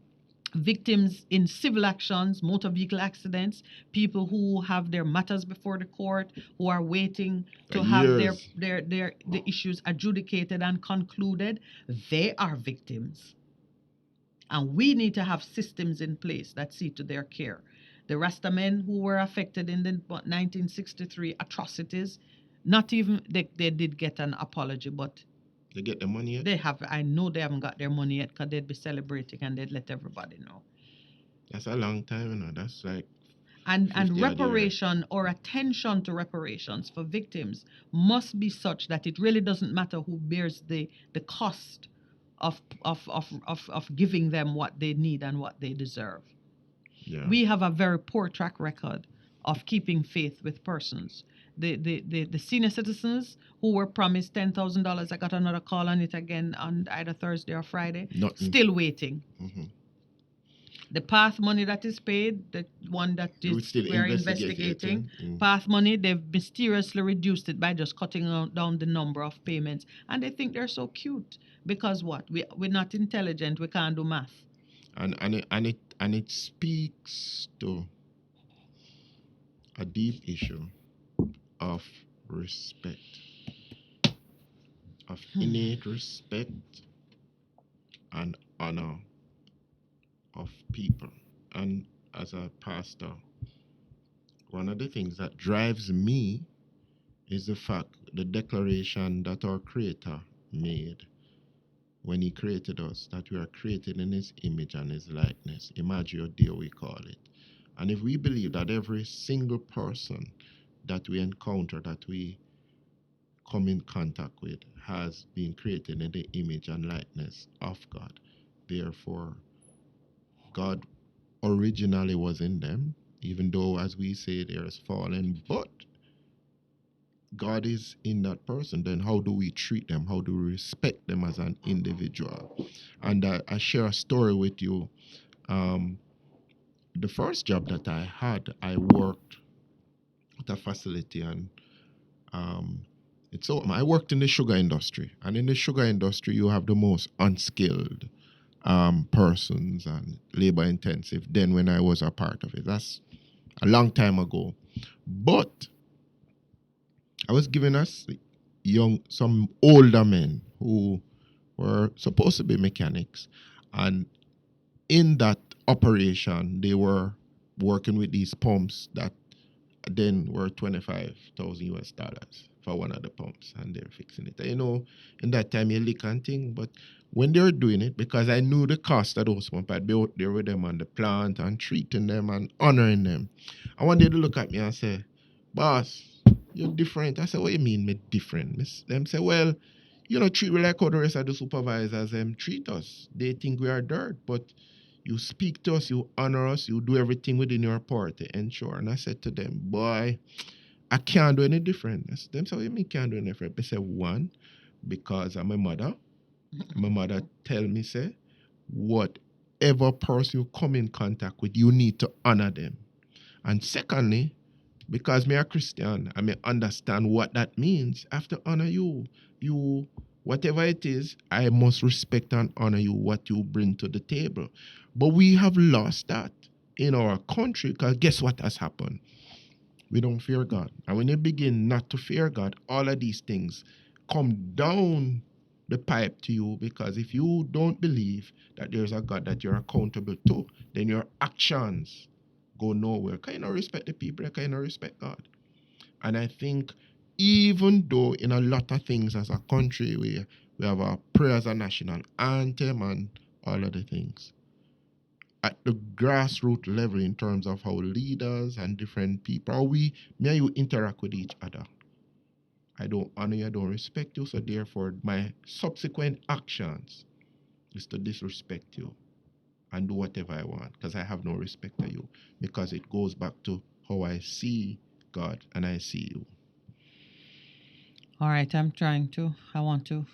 victims in civil actions, motor vehicle accidents, people who have their matters before the court, who are waiting to have the issues adjudicated and concluded, they are victims. And we need to have systems in place that see to their care. The Rasta men who were affected in the 1963 atrocities, not even, they did get an apology, but they get the money yet? I know they haven't got their money yet because they'd be celebrating and they'd let everybody know. That's a long time, That's like And 50 odd years. reparation or attention to reparations for victims must be such that it really doesn't matter who bears the cost of giving them what they need and what they deserve. Yeah. We have a very poor track record of keeping faith with persons. The senior citizens who were promised $10,000, I got another call on it again on either Thursday or Friday. Nothing. Still waiting. Mm-hmm. The path money that is paid, the one that we're investigating, path money, they've mysteriously reduced it by just cutting down the number of payments. And they think they're so cute. Because what? We're not intelligent, we can't do math. And it speaks to a deep issue of respect, of innate respect and honor of people. And as a pastor, one of the things that drives me is the declaration that our Creator made when He created us, that we are created in His image and His likeness. Imago Dei, we call it. And if we believe that every single person that we encounter, that we come in contact with, has been created in the image and likeness of God, therefore, God originally was in them, even though, as we say, there is fallen, but God is in that person. Then how do we treat them? How do we respect them as an individual? And I share a story with you. The first job that I had, I worked at a facility, and I worked in the sugar industry. And in the sugar industry, you have the most unskilled persons and labor intensive then when I was a part of it. That's a long time ago. But I was given us some older men who were supposed to be mechanics. And in that operation, they were working with these pumps that then were $25,000 for one of the pumps, and they're fixing it. In that time you lick and thing, but when they were doing it, because I knew the cost of those pumps, I'd be out there with them on the plant and treating them and honoring them. And one day they look at me and say, "Boss, you're different." I said, "What do you mean me different?" Them say, "Well, treat me like how the rest of the supervisors treat us. They think we are dirt, but you speak to us, you honor us, you do everything within your power to ensure." And I said to them, "Boy, I can't do any different." Them say, "What do you mean can't do any different?" They say, "One, because I'm a mother. My mother tell me, say, whatever person you come in contact with, you need to honor them. And secondly, because me a Christian, I may understand what that means. I have to honor you. You, whatever it is, I must respect and honor you, what you bring to the table." But we have lost that in our country, because guess what has happened? We don't fear God. And when you begin not to fear God, all of these things come down the pipe to you, because if you don't believe that there's a God that you're accountable to, then your actions go nowhere. Kind of respect the people, I kind of respect God. And I think even though in a lot of things as a country, we have a prayer as a national anthem and all of the things, at the grassroots level in terms of how leaders and different people, how me and you interact with each other. I don't honor you, I don't respect you, so therefore my subsequent actions is to disrespect you and do whatever I want because I have no respect for you, because it goes back to how I see God and I see you. All right, I want to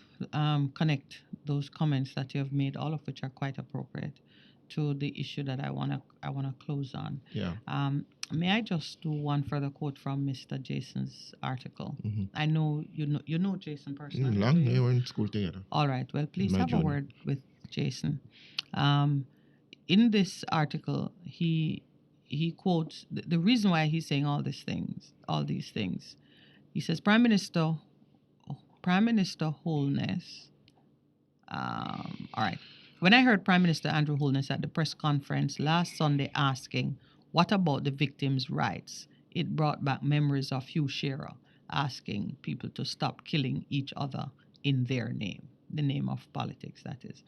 connect those comments that you have made, all of which are quite appropriate, to the issue that I wanna close on. Yeah. May I just do one further quote from Mr. Jason's article? Mm-hmm. I know you know Jason personally. Long, do we you? were in school together. All right. Well, please My have junior. a word with Jason. In this article, he quotes the reason why he's saying all these things. He says, Prime Minister Holness. All right. When I heard Prime Minister Andrew Holness at the press conference last Sunday asking, "What about the victims' rights?" it brought back memories of Hugh Shearer asking people to stop killing each other in their name, the name of politics, that is.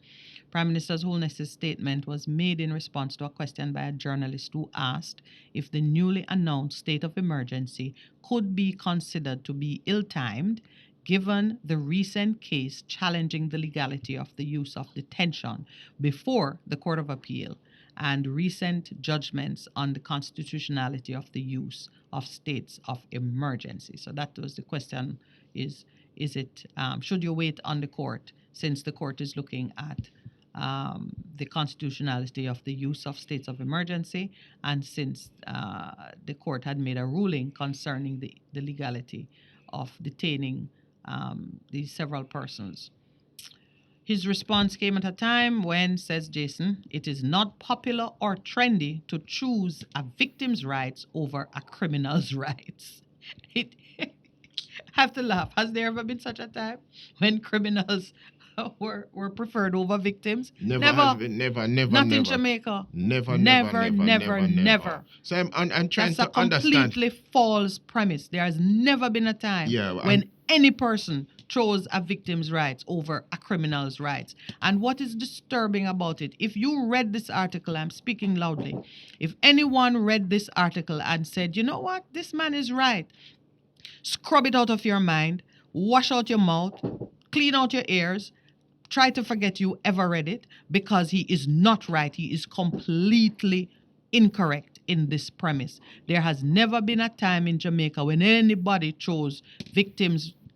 Prime Minister Holness's statement was made in response to a question by a journalist who asked if the newly announced state of emergency could be considered to be ill-timed given the recent case challenging the legality of the use of detention before the Court of Appeal and recent judgments on the constitutionality of the use of states of emergency. So that was the question, is it, should you wait on the court since the court is looking at the constitutionality of the use of states of emergency, and since the court had made a ruling concerning the legality of detaining these several persons. His response came at a time when, says Jason, it is not popular or trendy to choose a victim's rights over a criminal's rights. I have to laugh. Has there ever been such a time when criminals were preferred over victims? Never. Not Never. in Jamaica. Never. Never. So I'm trying That's to a understand. completely false premise. There has never been a time when any person chose a victim's rights over a criminal's rights. And what is disturbing about it, if you read this article, I'm speaking loudly, if anyone read this article and said, you know what, this man is right, scrub it out of your mind, wash out your mouth, clean out your ears, try to forget you ever read it, because he is not right. He is completely incorrect in this premise. There has never been a time in Jamaica when anybody chose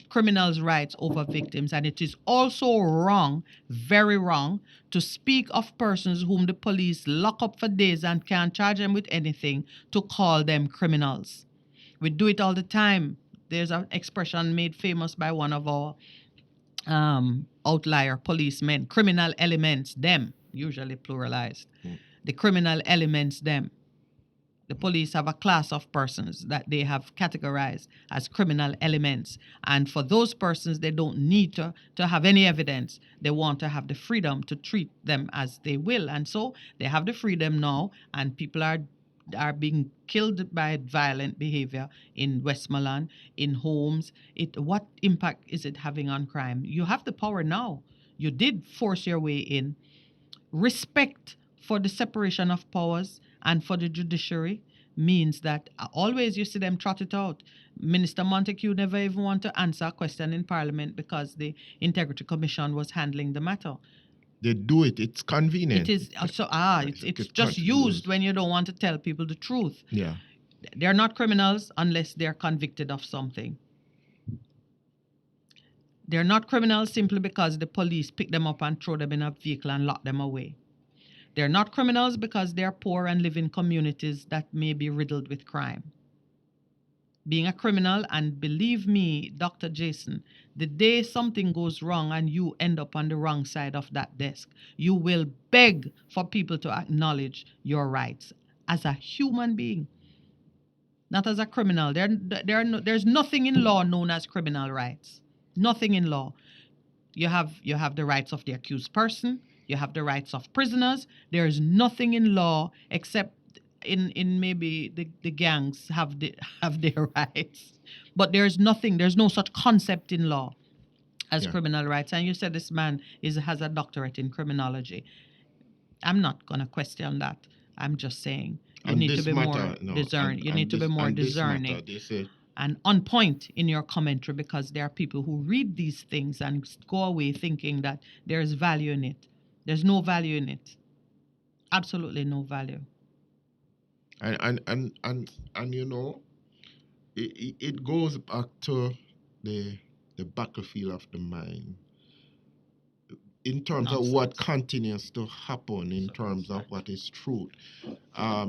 criminals' rights over victims. And it is also wrong, very wrong, to speak of persons whom the police lock up for days and can't charge them with anything to call them criminals. We do it all the time. There's an expression made famous by one of our outlier policemen, criminal elements, them, usually pluralized. The criminal elements, them. The police have a class of persons that they have categorized as criminal elements. And for those persons, they don't need to have any evidence. They want to have the freedom to treat them as they will. And so they have the freedom now, and people are being killed by violent behavior in Westmoreland, in homes. What impact is it having on crime? You have the power now. You did force your way in. Respect for the separation of powers and for the judiciary means that always you see them trot it out. Minister Montague never even want to answer a question in Parliament because the Integrity Commission was handling the matter. They do it. It's convenient. It is it's just used when you don't want to tell people the truth. Yeah. They're not criminals unless they're convicted of something. They're not criminals simply because the police pick them up and throw them in a vehicle and lock them away. They're not criminals because they're poor and live in communities that may be riddled with crime. Being a criminal, and believe me, Dr. Jason, the day something goes wrong and you end up on the wrong side of that desk, you will beg for people to acknowledge your rights as a human being, not as a criminal. There's nothing in law known as criminal rights. Nothing in law. You have the rights of the accused person. You have the rights of prisoners. There is nothing in law except in maybe the gangs have their rights, but there's no such concept in law as criminal rights. And you said this man has a doctorate in criminology. I'm not gonna question that. I'm just saying you need to be more discerning. You need to be more discerning and on point in your commentary, because there are people who read these things and go away thinking that there is value in it. There's no value in it. Absolutely no value. And you know, it goes back to the battlefield of the mind in terms of what continues to happen, in terms of what is truth.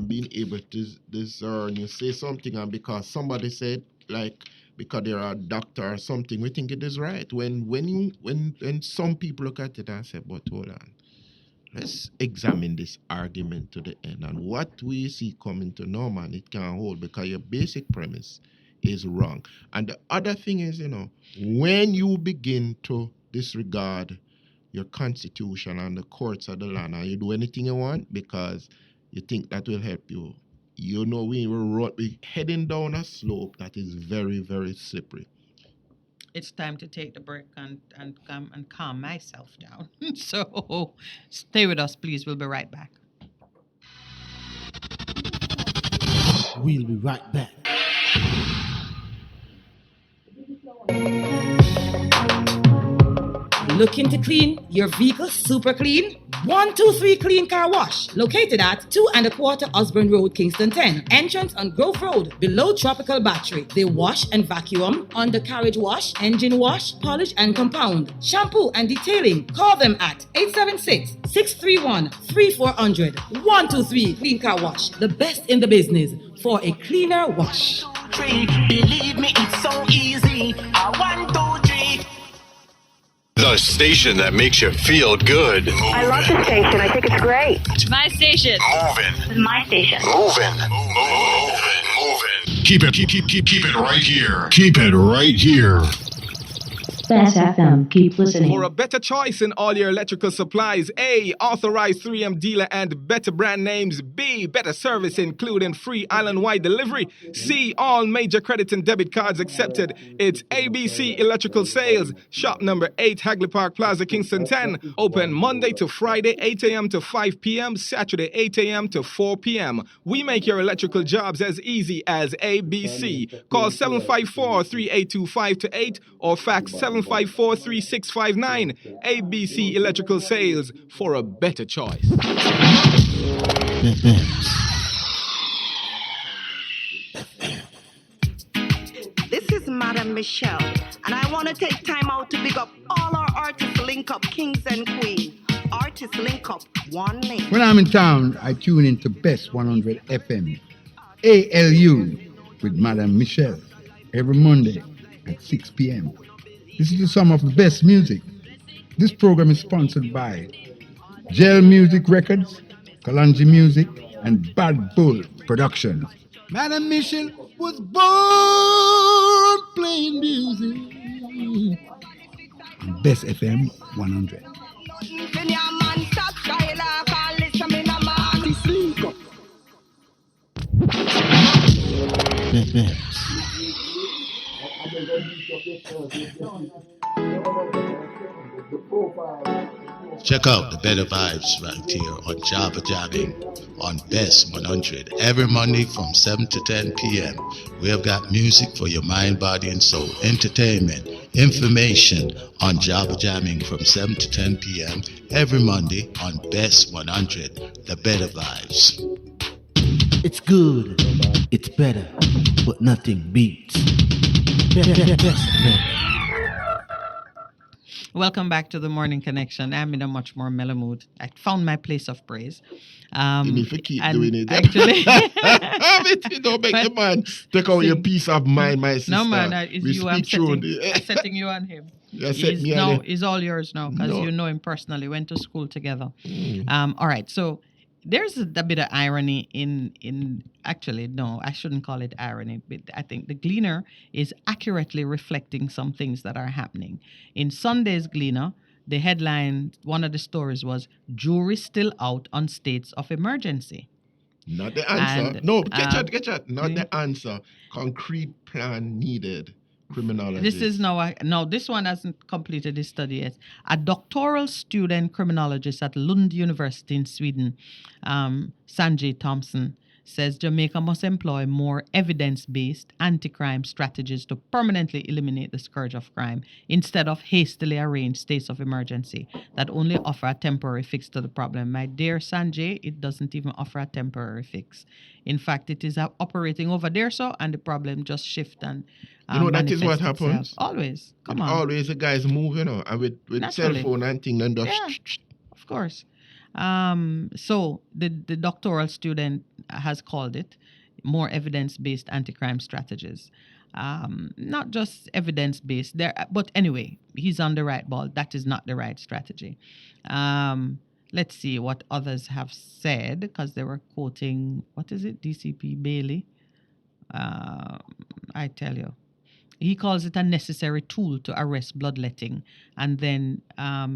Being able to discern, you say something, and because somebody said, like, because they're a doctor or something, we think it is right. When some people look at it and say, but hold on, let's examine this argument to the end. And what we see coming to no man, it can't hold, because your basic premise is wrong. And the other thing is, you know, when you begin to disregard your constitution and the courts of the land, and you do anything you want because you think that will help you, you know, we're heading down a slope that is very, very slippery. It's time to take the break and come and calm myself down. So stay with us, please. We'll be right back. We'll be right back. Looking to clean your vehicle super clean? 123 Clean Car Wash, located at 2 1/4 Osborne Road, Kingston 10. Entrance on Grove Road, below Tropical Battery. They wash and vacuum, undercarriage wash, engine wash, polish and compound, shampoo and detailing. Call them at 876-631-3400. 123 Clean Car Wash, the best in the business for a cleaner wash. Believe me, it's so easy. 1, 2, 3. The station that makes you feel good. I love the station. I think it's great. It's my station. Moving. It's my station. Moving. Keep it right here. Keep it right here. Bass FM. Keep listening. For a better choice in all your electrical supplies, A, authorized 3M dealer and better brand names. B, better service including free island-wide delivery. C, all major credit and debit cards accepted. It's ABC Electrical Sales. Shop number 8, Hagley Park Plaza, Kingston 10. Open Monday to Friday, 8 a.m. to 5 p.m. Saturday, 8 a.m. to 4 p.m. We make your electrical jobs as easy as ABC. Call 754-382-528 or fax 754-3659. ABC Electrical Sales, for a better choice. This is Madam Michelle, and I want to take time out to big up all our artists link up, kings and queens. Artists link up, one name. When I'm in town, I tune into Best 100 FM, ALU, with Madam Michelle, every Monday at 6 p.m. Listen to some of the best music. This program is sponsored by Gel Music Records, Kalanji Music, and Bad Bull Productions. Madam Michelle was born playing music. Best FM 100. Check out the Better Vibes right here on Java Jamming on Best 100 every Monday from 7 to 10 p.m. We have got music for your mind, body, and soul, entertainment, information on Java Jamming from 7 to 10 p.m. every Monday on Best 100, the Better Vibes. It's good, it's better, but nothing beats. Welcome back to the Morning Connection. I'm in a much more mellow mood. I found my place of praise. You need to keep doing it. Actually, don't make the man take out your peace of mind, my sister. No, man, it's you. I'm setting you on him. He's all yours now because you know him personally. Went to school together. All right, so there's a bit of irony in actually, no, I shouldn't call it irony, but I think the Gleaner is accurately reflecting some things that are happening. In Sunday's Gleaner, the headline, one of the stories was, jury still out on states of emergency. Not the answer. And, No, get that. Not yeah. the answer. Concrete plan needed. Criminology. This is no, this one hasn't completed his study yet. A doctoral student criminologist at Lund University in Sweden, Sanjay Thompson, says Jamaica must employ more evidence-based anti-crime strategies to permanently eliminate the scourge of crime instead of hastily arranged states of emergency that only offer a temporary fix to the problem. My dear Sanjay, it doesn't even offer a temporary fix. In fact, it is operating over there, and the problem just shifts and that is what manifests happens. itself. Always. Come on. Always the guys move, and with cell Naturally. phone and thing, then just Of course. So the doctoral student has called it more evidence-based anti-crime strategies. Not just evidence-based there, but anyway, he's on the right ball. That is not the right strategy. Let's see what others have said, because they were quoting, what is it, DCP Bailey. I tell you. He calls it a necessary tool to arrest bloodletting. And then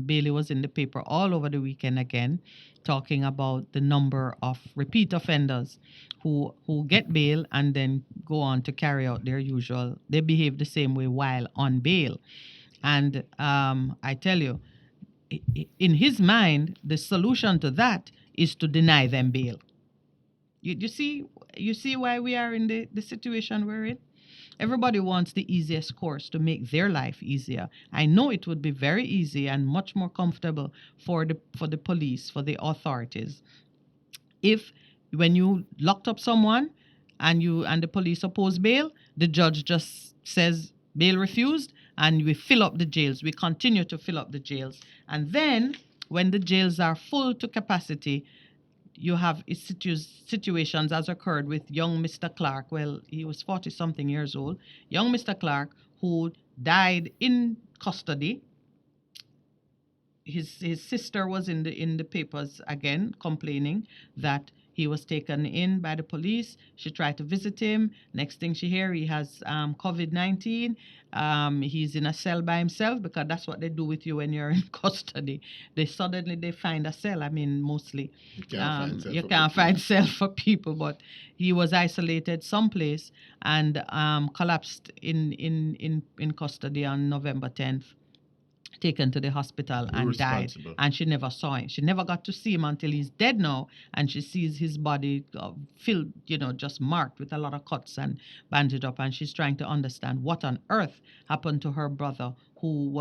Bailey was in the paper all over the weekend again, talking about the number of repeat offenders who get bail and then go on to carry out their usual. They behave the same way while on bail. And I tell you, in his mind, the solution to that is to deny them bail. You see why we are in the situation we're in? Everybody wants the easiest course to make their life easier. I know it would be very easy and much more comfortable for the police, for the authorities, if when you locked up someone and the police oppose bail, the judge just says bail refused, and we fill up the jails. We continue to fill up the jails. And then when the jails are full to capacity, you have situations as occurred with young Mr. Clark. Well, he was 40-something years old. Young Mr. Clark, who died in custody. His sister was in the papers again, complaining that he was taken in by the police. She tried to visit him. Next thing she hear, he has COVID-19. He's in a cell by himself, because that's what they do with you when you're in custody. They find a cell. I mean, mostly you can't find cell for people, but he was isolated someplace and collapsed in custody on November 10th. Taken to the hospital and died, and she never saw him. She never got to see him until he's dead now, and she sees his body filled, just marked with a lot of cuts and bandaged up, and she's trying to understand what on earth happened to her brother, who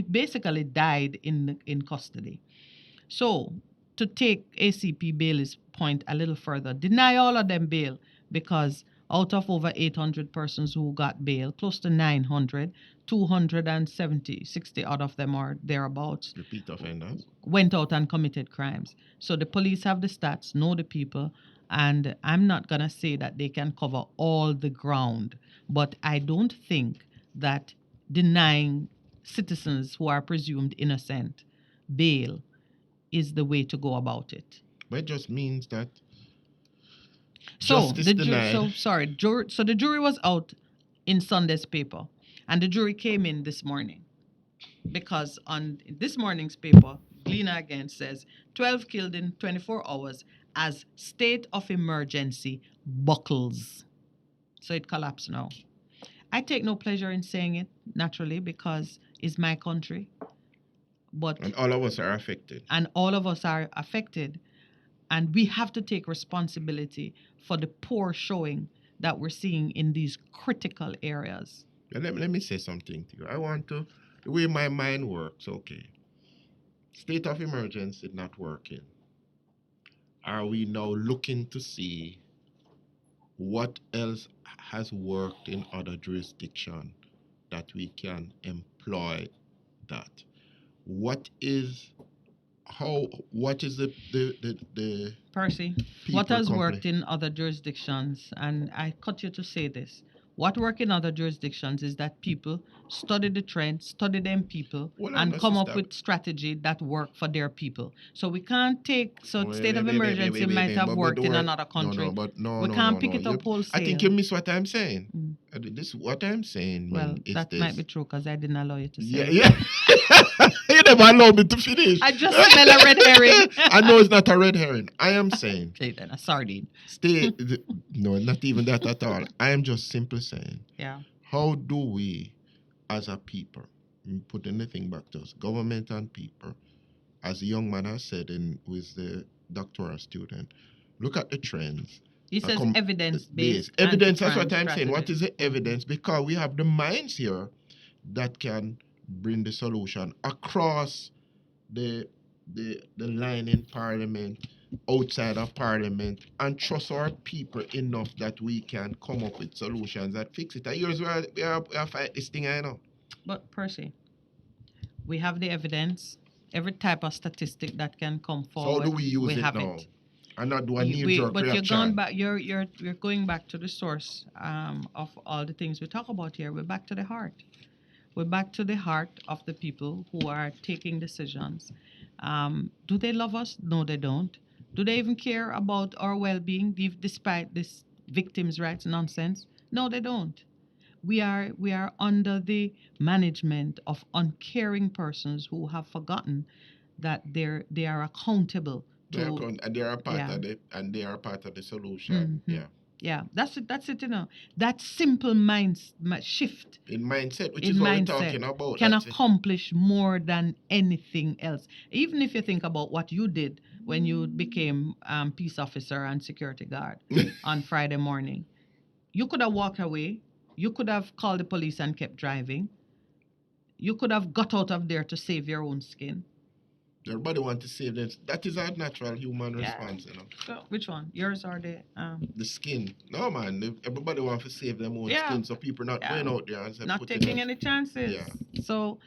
basically died in custody. So, to take ACP Bailey's point a little further, deny all of them bail, because out of over 800 persons who got bail, close to 900, 60 out of them or thereabouts, repeat offenders, went out and committed crimes. So the police have the stats, know the people, and I'm not going to say that they can cover all the ground, but I don't think that denying citizens who are presumed innocent bail is the way to go about it. But it just means that So the jury was out in Sunday's paper, and the jury came in this morning, because on this morning's paper, Gleaner again says 12 killed in 24 hours as state of emergency buckles. So it collapsed now. I take no pleasure in saying it, naturally, because it's my country. And all of us are affected. And we have to take responsibility for the poor showing that we're seeing in these critical areas. Let me say something to you. The way my mind works, okay. State of emergency not working. Are we now looking to see what else has worked in other jurisdictions that we can employ that? What is the Percy, what has worked in other jurisdictions, and I cut you to say this, what work in other jurisdictions is that people study the trends, study them people, and come up with strategy that work for their people. So we can't take, state of emergency might have worked in another country. We can't pick it up wholesale. I think you miss what I'm saying. This what I'm saying. Well, man, is that this. might be true because I didn't allow you to say Yeah, it. yeah. You never allow me to finish. I just smell a red herring. I know it's not a red herring. I am saying. Okay, then a sardine. No, not even that at all. I am just simply saying. Yeah. How do we, as a people, put anything back to us, government and people, as a young man has said who is the doctoral student, look at the trends. He says evidence-based. Evidence, that's what anti-crime I'm saying. What strategy. is the evidence? Because we have the minds here that can bring the solution across the line in Parliament, outside of Parliament, and trust our people enough that we can come up with solutions that fix it. And here's where we are fight this thing, I know. But Percy, we have the evidence. Every type of statistic that can come So forward, how do we use it have now? it. And not do a knee-jerk But reaction. you're going back. You're going back to the source of all the things we talk about here. We're back to the heart. We're back to the heart of the people who are taking decisions. Do they love us? No, they don't. Do they even care about our well-being, despite this victims' rights nonsense? No, they don't. We are under the management of uncaring persons who have forgotten that they are accountable. And they are part Yeah. of they are part of the solution. Mhm. Yeah. Yeah, that's it, you know. That simple shift In mindset, which in is what we're mindset talking about. can That's it. accomplish more than anything else. Even if you think about what you did when you became peace officer and security guard on Friday morning, you could have walked away. You could have called the police and kept driving. You could have got out of there to save your own skin. Everybody wants to save them. That is our natural human response, you know. So, which one? Yours or the The skin. No, man. Everybody wants to save their own Yeah. skin, so people not Yeah. going out there and say, not putting taking them- any chances. Yeah. So,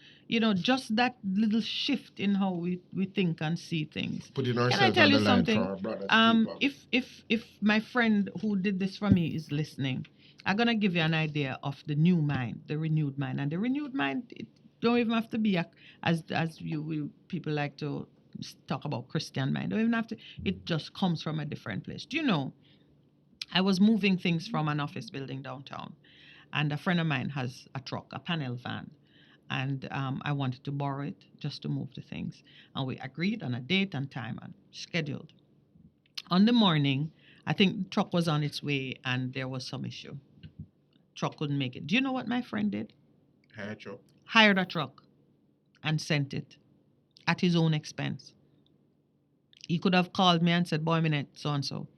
just that little shift in how we think and see things. Putting Can I ourselves tell on you the line something? for our brothers. If my friend who did this for me is listening, I'm gonna give you an idea of the new mind, the renewed mind, and the renewed mind. It don't even have to be as people like to talk about Christian mind. Don't even have to. It just comes from a different place. Do you know? I was moving things from an office building downtown, and a friend of mine has a truck, a panel van, and I wanted to borrow it just to move the things. And we agreed on a date and time and scheduled. On the morning, I think the truck was on its way and there was some issue. Truck couldn't make it. Do you know what my friend did? Hire truck. Hired a truck and sent it at his own expense. He could have called me and said, boy, minute, so-and-so.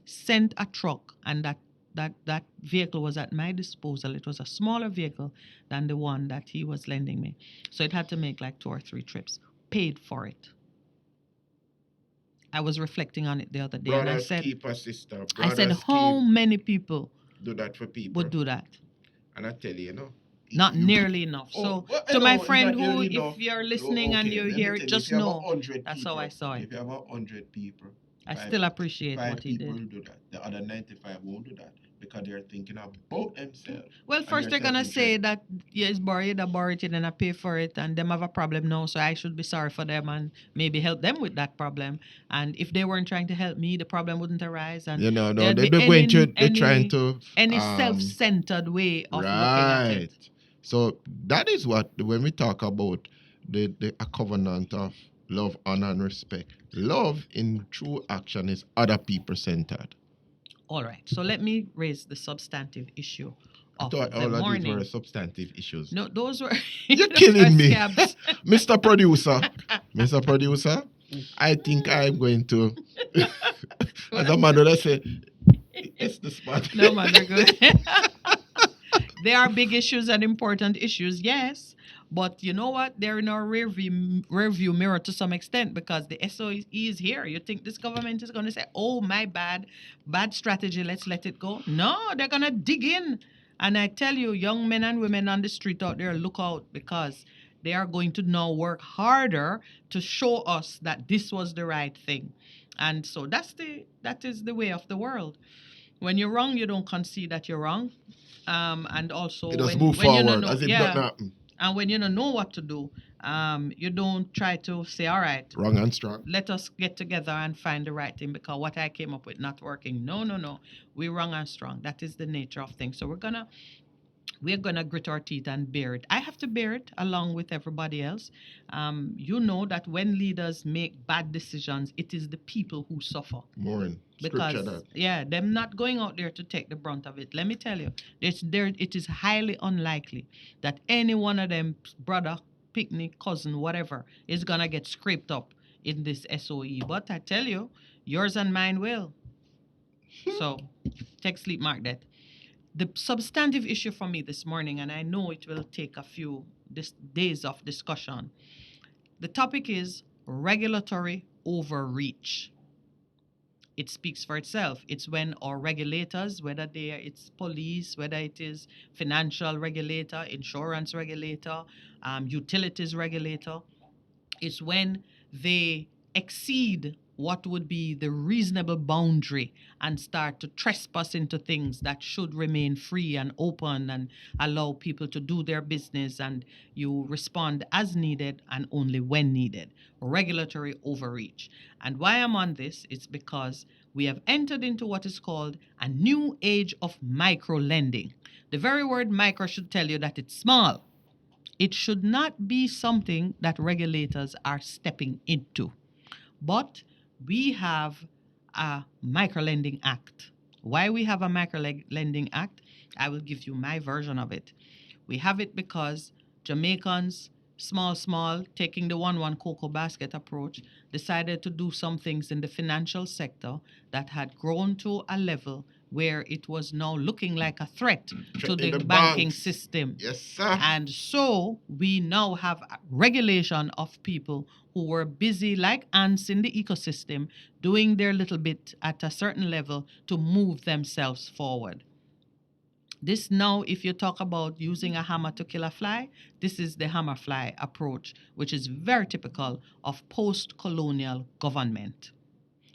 Sent a truck, and that vehicle was at my disposal. It was a smaller vehicle than the one that he was lending me. So it had to make like 2 or 3 trips. Paid for it. I was reflecting on it the other day, and I Brothers said, keep a sister. I said, Brothers how many people do that for people? would do that? And I tell you, Not nearly enough. Oh, So, well, I to know my it's friend not who, nearly if enough. you're listening and Okay, you let me hear tell it, you, just if you have know 100 that's people, how I saw it. If you have 100 people, I still appreciate five what he people did. will do that. The other 95 won't do that because they're thinking about themselves. Well, and first they're they're gonna say self-interested. that yes, borrow it and I pay for it, and them have a problem now, so I should be sorry for them and maybe help them with that problem. And if they weren't trying to help me, the problem wouldn't arise. And No, there'd they're be going to, they're any- trying to. any self-centered way of looking at it. Right. So that is what, when we talk about a covenant of love, honor, and respect, love in true action is other people centered. All right. So let me raise the substantive issue I of thought the all of these morning. were substantive issues. No, those were. You're killing me. Scabs. Mr. Producer. Mr. Producer, I think I'm going to, as a man, let's say, it's the spot. No, man, we're good. There are big issues and important issues, yes. But you know what? They're in our rear view mirror to some extent because the SOE is here. You think this government is going to say, oh, my bad strategy, let's let it go? No, they're going to dig in. And I tell you, young men and women on the street out there, look out, because they are going to now work harder to show us that this was the right thing. And so that is the way of the world. When you're wrong, you don't concede that you're wrong. And also, You just when, move when you forward know, as if yeah, nothing happened. And when you don't know what to do, you don't try to say, all right, Wrong and strong. let us get together and find the right thing because what I came up with not working. No. We're wrong and strong. That is the nature of things. So we're gonna grit our teeth and bear it. I have to bear it along with everybody else. You know that when leaders make bad decisions, it is the people who suffer. More in Because scripture that. yeah, them not going out there to take the brunt of it. Let me tell you, it is highly unlikely that any one of them brother, picnic, cousin, whatever, is gonna get scraped up in this SOE. But I tell you, yours and mine will. So take sleep, mark that. The substantive issue for me this morning, and I know it will take a few days of discussion. The topic is regulatory overreach. It speaks for itself. It's when our regulators, whether it's police, whether it is financial regulator, insurance regulator, utilities regulator, it's when they exceed what would be the reasonable boundary and start to trespass into things that should remain free and open and allow people to do their business, and you respond as needed and only when needed. Regulatory overreach. And why I'm on this, it's because we have entered into what is called a new age of micro lending. The very word micro should tell you that it's small. It should not be something that regulators are stepping into. But we have a microlending act. Why we have a microlending act? I will give you my version of it. We have it because Jamaicans, small, taking the 1-1 cocoa basket approach, decided to do some things in the financial sector that had grown to a level where it was now looking like a threat to the banking system. Yes, sir. And so we now have a regulation of people who were busy like ants in the ecosystem, doing their little bit at a certain level to move themselves forward. This now, if you talk about using a hammer to kill a fly, this is the hammer fly approach, which is very typical of post-colonial government.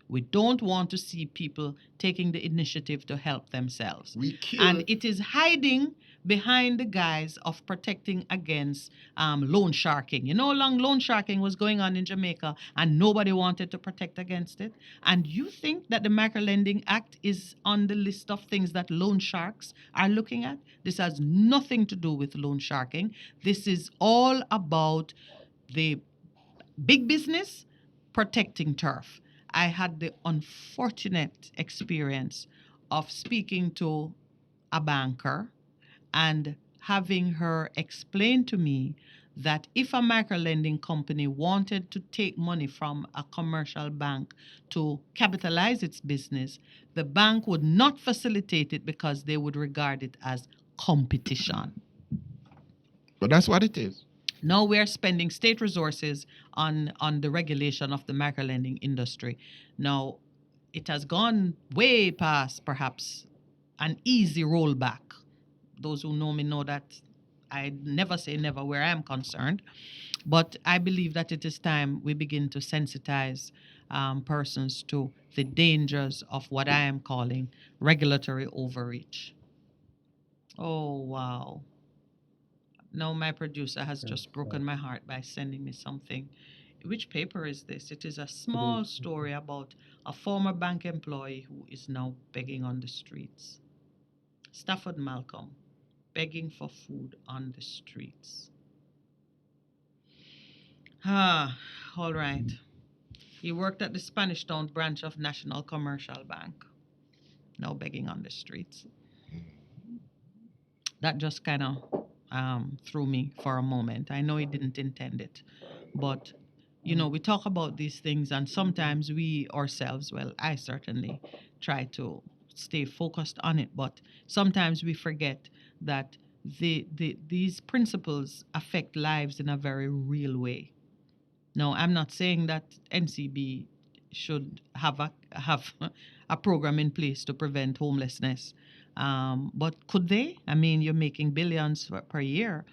We don't want to see people taking the initiative to help themselves. And it is hiding behind the guise of protecting against loan sharking. You know how long loan sharking was going on in Jamaica and nobody wanted to protect against it? And you think that the Microlending Act is on the list of things that loan sharks are looking at? This has nothing to do with loan sharking. This is all about the big business protecting turf. I had the unfortunate experience of speaking to a banker and having her explain to me that if a microlending company wanted to take money from a commercial bank to capitalize its business, the bank would not facilitate it because they would regard it as competition. But that's what it is. Now we're spending state resources on the regulation of the microlending industry. Now, it has gone way past perhaps an easy rollback. Those who know me know that I never say never where I'm concerned. But I believe that it is time we begin to sensitize persons to the dangers of what I am calling regulatory overreach. Oh, wow. Now my producer has just broken my heart by sending me something. Which paper is this? It is a small story about a former bank employee who is now begging on the streets. Stafford Malcolm, begging for food on the streets. All right. He worked at the Spanish Town branch of National Commercial Bank. Now begging on the streets. That just kind of threw me for a moment. I know he didn't intend it, but you know, we talk about these things and sometimes we ourselves, well, I certainly try to stay focused on it, but sometimes we forget that these principles affect lives in a very real way. Now, I'm not saying that NCB should have a program in place to prevent homelessness. But could they? I mean, you're making billions per year.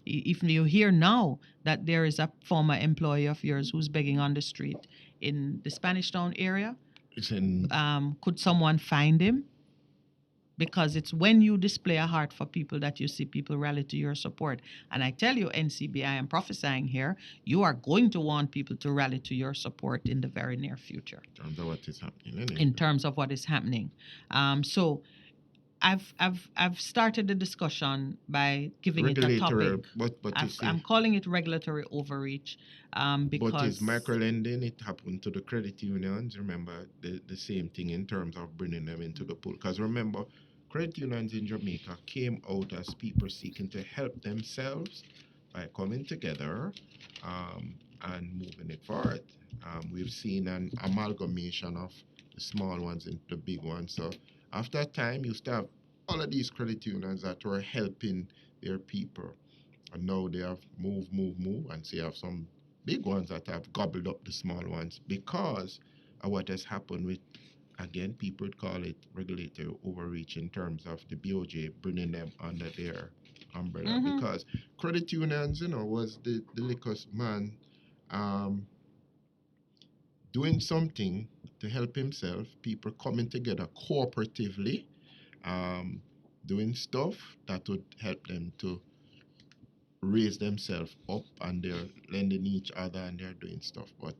If you hear now that there is a former employee of yours who's begging on the street in the Spanish Town area, could someone find him? because it's when you display a heart for people that you see people rally to your support. And I tell you, NCB, I am prophesying here, you are going to want people to rally to your support in the very near future. In terms of what is happening, isn't it? In terms of what is happening. So I've started the discussion by giving it a Regulatory, topic. but you see, I'm calling it regulatory overreach because... but is microlending, it happened to the credit unions. Remember, the same thing in terms of bringing them into the pool. Because remember, credit unions in Jamaica came out as people seeking to help themselves by coming together and moving it forward. We've seen an amalgamation of the small ones into the big ones. So after a time, you used to have all of these credit unions that were helping their people. And now they have moved, and so you have some big ones that have gobbled up the small ones because of what has happened with, again, people would call it regulatory overreach in terms of the BOJ bringing them under their umbrella. Because credit unions, was the liquor man doing something to help himself, people coming together cooperatively, doing stuff that would help them to raise themselves up, and they're lending each other and they're doing stuff. But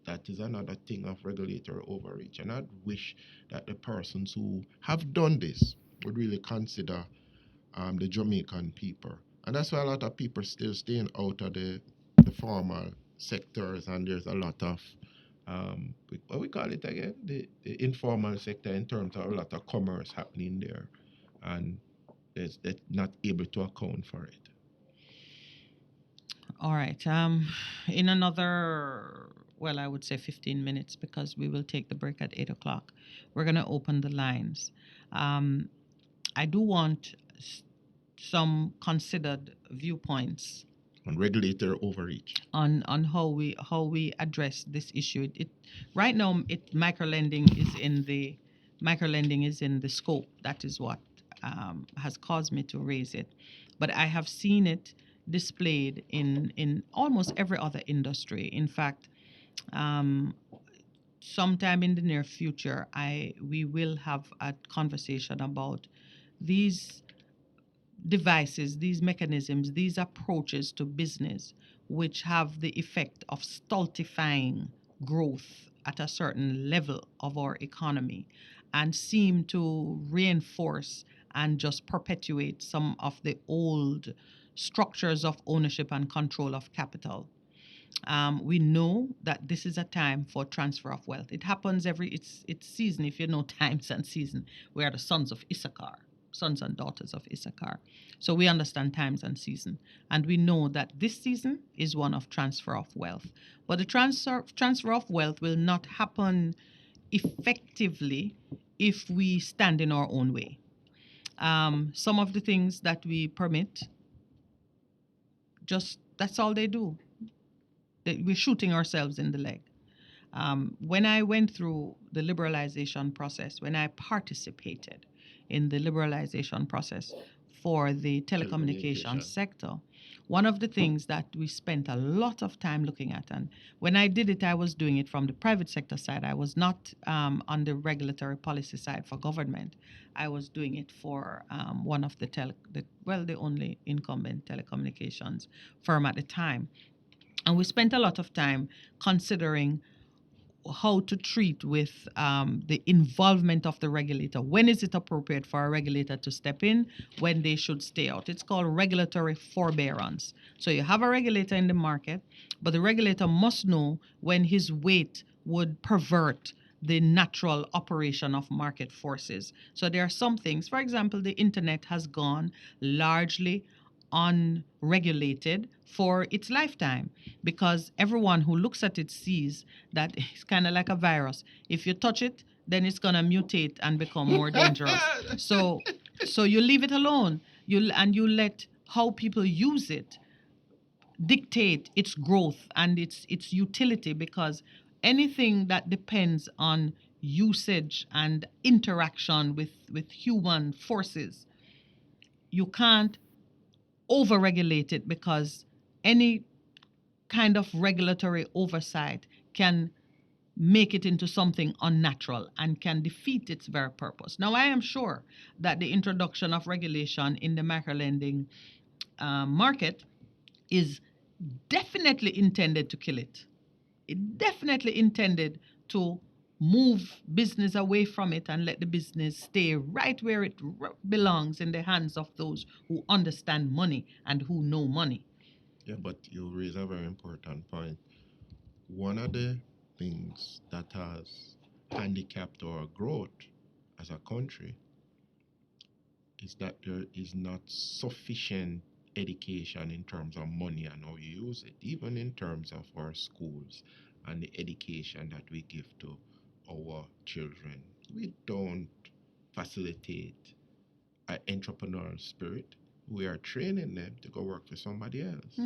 that is another thing of regulatory overreach. And I'd wish that the persons who have done this would really consider the Jamaican people. And that's why a lot of people still staying out of the formal sectors, and there's a lot of what we call it again, the informal sector, in terms of a lot of commerce happening there, and they're not able to account for it. All right. In another, well, I would say 15 minutes, because we will take the break at 8 o'clock, we're going to open the lines. I do want some considered viewpoints on regulatory overreach, on how we address this issue. Right now, microlending is in the scope. That is what has caused me to raise it. But I have seen it displayed in almost every other industry. In fact, sometime in the near future, we will have a conversation about these devices, these mechanisms, these approaches to business, which have the effect of stultifying growth at a certain level of our economy and seem to reinforce and just perpetuate some of the old structures of ownership and control of capital. We know that this is a time for transfer of wealth. It happens it's season. If you know times and season, we are the sons of Issachar, sons and daughters of Issachar. So we understand times and season. And we know that this season is one of transfer of wealth. But the transfer of wealth will not happen effectively if we stand in our own way. Some of the things that we permit, that's all they do. We're shooting ourselves in the leg. When I went through the liberalization process, when I participated in the liberalization process for the telecommunications sector, one of the things that we spent a lot of time looking at, and when I did it, I was doing it from the private sector side. I was not on the regulatory policy side for government. I was doing it for one of the only incumbent telecommunications firm at the time. And we spent a lot of time considering how to treat with the involvement of the regulator. When is it appropriate for a regulator to step in? When they should stay out? It's called regulatory forbearance. So you have a regulator in the market, but the regulator must know when his weight would pervert the natural operation of market forces. So there are some things, for example, the internet has gone largely unregulated for its lifetime, because everyone who looks at it sees that it's kind of like a virus. If you touch it, then it's going to mutate and become more dangerous. So you leave it alone. You let how people use it dictate its growth and its utility, because anything that depends on usage and interaction with human forces, you can't overregulate it, because any kind of regulatory oversight can make it into something unnatural and can defeat its very purpose. Now, I am sure that the introduction of regulation in the microlending market is definitely intended to kill it. It definitely intended to move business away from it and let the business stay right where it belongs, in the hands of those who understand money and who know money. Yeah, but you raise a very important point. One of the things that has handicapped our growth as a country is that there is not sufficient education in terms of money and how you use it, even in terms of our schools and the education that we give to our children. We don't facilitate an entrepreneurial spirit. We are training them to go work for somebody else.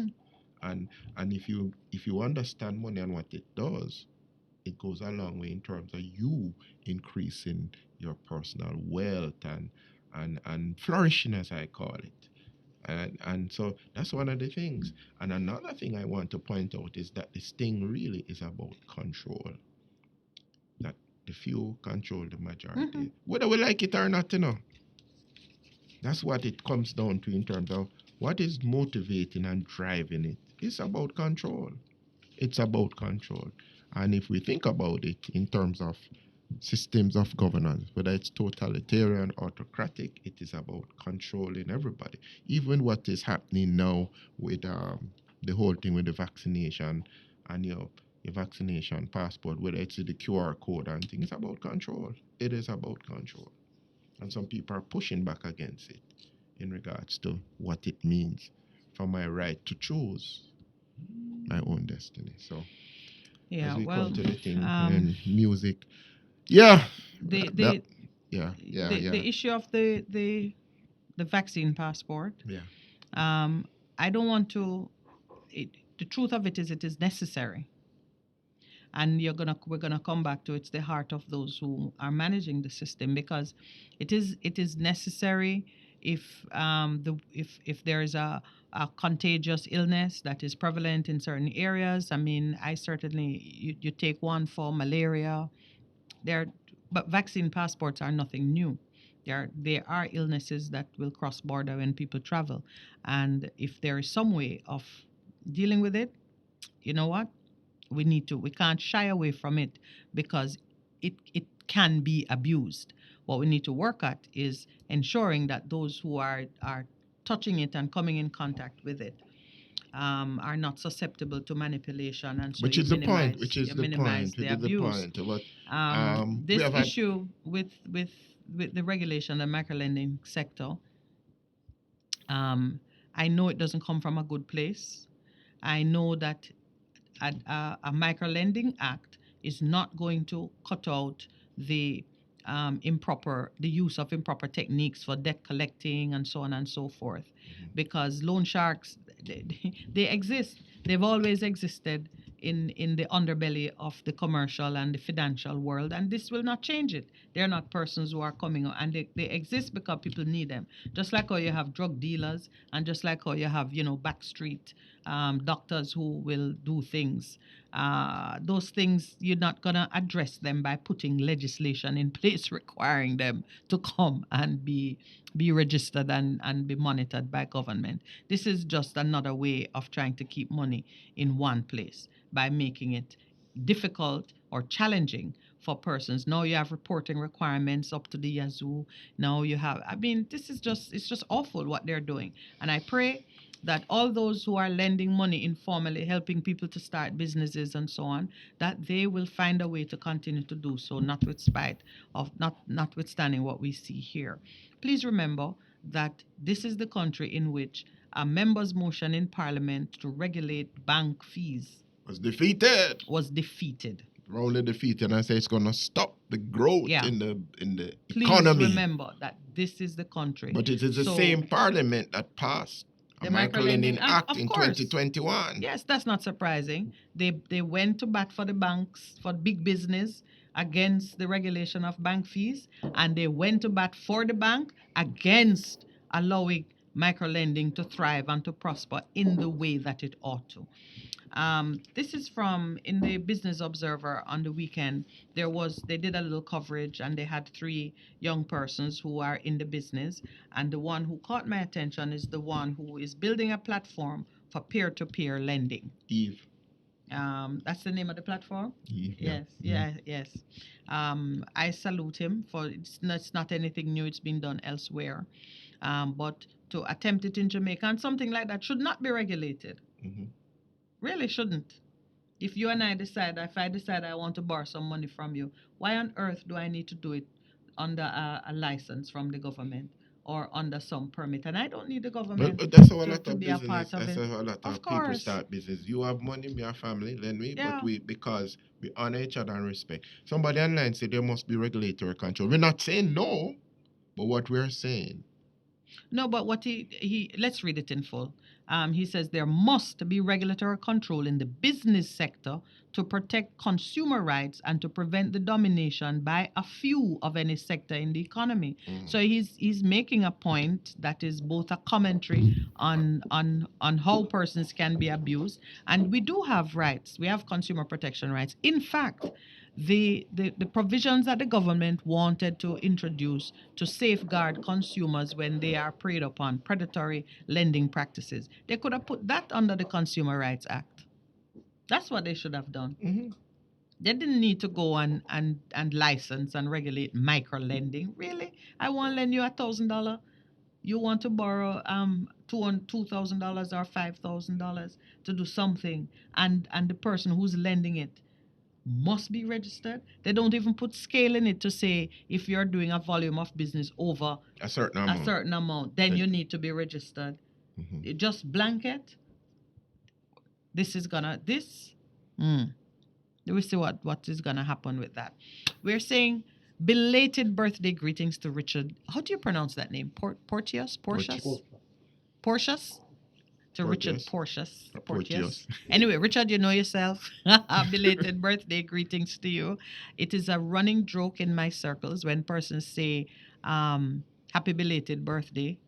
And if you understand money and what it does, it goes a long way in terms of you increasing your personal wealth and flourishing, as I call it. And so that's one of the things. And another thing I want to point out is that this thing really is about control. That the few control the majority. Whether we like it or not, That's what it comes down to in terms of what is motivating and driving it. It's about control. It's about control. And if we think about it in terms of systems of governance, whether it's totalitarian, autocratic, it is about controlling everybody. Even what is happening now with the whole thing with the vaccination and your vaccination passport, whether it's the QR code and things, it's about control. It is about control. And some people are pushing back against it in regards to what it means for my right to choose my own destiny. So yeah, as we well, come to the thing and music, the issue of the vaccine passport. Yeah. I don't want to. The truth of it is necessary, and we're gonna come back to it's the heart of those who are managing the system, because it is necessary if there is a contagious illness that is prevalent in certain areas. I mean, I certainly you take one for malaria. But vaccine passports are nothing new. There are illnesses that will cross border when people travel, and if there is some way of dealing with it, you know what? We can't shy away from it, because it can be abused. What we need to work at is ensuring that those who are touching it and coming in contact with it are not susceptible to manipulation, and so Which is the point. This issue with the regulation and microlending sector, I know it doesn't come from a good place. I know that a microlending act is not going to cut out the use of improper techniques for debt collecting and so on and so forth, because loan sharks, they exist. They've always existed in the underbelly of the commercial and the financial world, and this will not change it. They're not persons who are coming out, and they exist because people need them. Just like how you have drug dealers, and just like how you have, backstreet doctors who will do things. Those things, you're not going to address them by putting legislation in place requiring them to come and be registered and be monitored by government. This is just another way of trying to keep money in one place by making it difficult or challenging for persons. Now you have reporting requirements up to the yazoo. Now you have, it's just awful what they're doing. And I pray that all those who are lending money informally, helping people to start businesses and so on, that they will find a way to continue to do so, notwithstanding what we see here. Please remember that this is the country in which a member's motion in Parliament to regulate bank fees was defeated. Roundly defeated, and I say it's going to stop the growth in the economy. Please remember that this is the country. But it is the same Parliament that passed the Microlending Act in 2021. Yes, that's not surprising. They went to bat for the banks, for big business, against the regulation of bank fees, and they went to bat for the bank against allowing microlending to thrive and to prosper in the way that it ought to. This is from in the Business Observer on the weekend. They did a little coverage and they had 3 young persons who are in the business, and the one who caught my attention is the one who is building a platform for peer-to-peer lending. Eve. That's the name of the platform? Eve. Yes. I salute him for it's not anything new. It's been done elsewhere, but to attempt it in Jamaica and something like that should not be regulated. Really shouldn't. If you and I decide, if I decide I want to borrow some money from you, why on earth do I need to do it under a license from the government or under some permit? And I don't need the government But that's how a lot to of be a business. part of That's it. how a lot of people course. start business. You have money, me have family, lend me, Yeah. but because we honor each other and respect. Somebody online said there must be regulatory control. We're not saying no, but what we're saying. No, but what he let's read it in full. He says there must be regulatory control in the business sector to protect consumer rights and to prevent the domination by a few of any sector in the economy. So he's making a point that is both a commentary on how persons can be abused, and we do have rights. We have consumer protection rights. In fact, the provisions that the government wanted to introduce to safeguard consumers when they are preyed upon predatory lending practices, they could have put that under the Consumer Rights Act. That's what they should have done. They didn't need to go and license and regulate micro lending. Really? I want to lend you $1,000. You want to borrow $2,000 or $5,000 to do something, and the person who's lending it must be registered. They don't even put scale in it to say if you're doing a volume of business over a certain amount, then you need to be registered. It just blanket. We see what is gonna happen with that. We're saying belated birthday greetings to Richard. How do you pronounce that name? Porteous? To Richard Porteous. Anyway, Richard, you know yourself. Belated birthday greetings to you. It is a running joke in my circles when persons say happy belated birthday.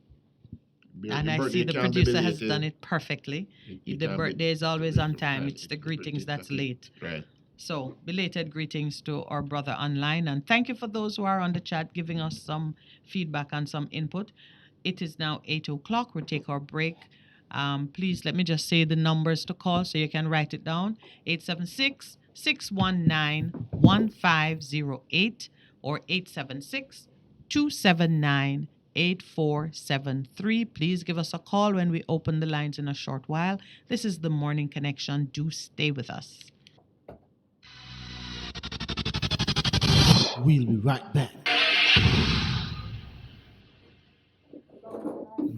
And I see the producer has done it perfectly. The birthday is always on time. It's the greetings that's late. Right. So, belated greetings to our brother online. And thank you for those who are on the chat giving us some feedback and some input. It is now 8 o'clock. We'll take our break. Please let me just say the numbers to call so you can write it down. 876-619-1508 or 876-279-8473. Please give us a call when we open the lines in a short while. This is the Morning Connection. Do stay with us. We'll be right back.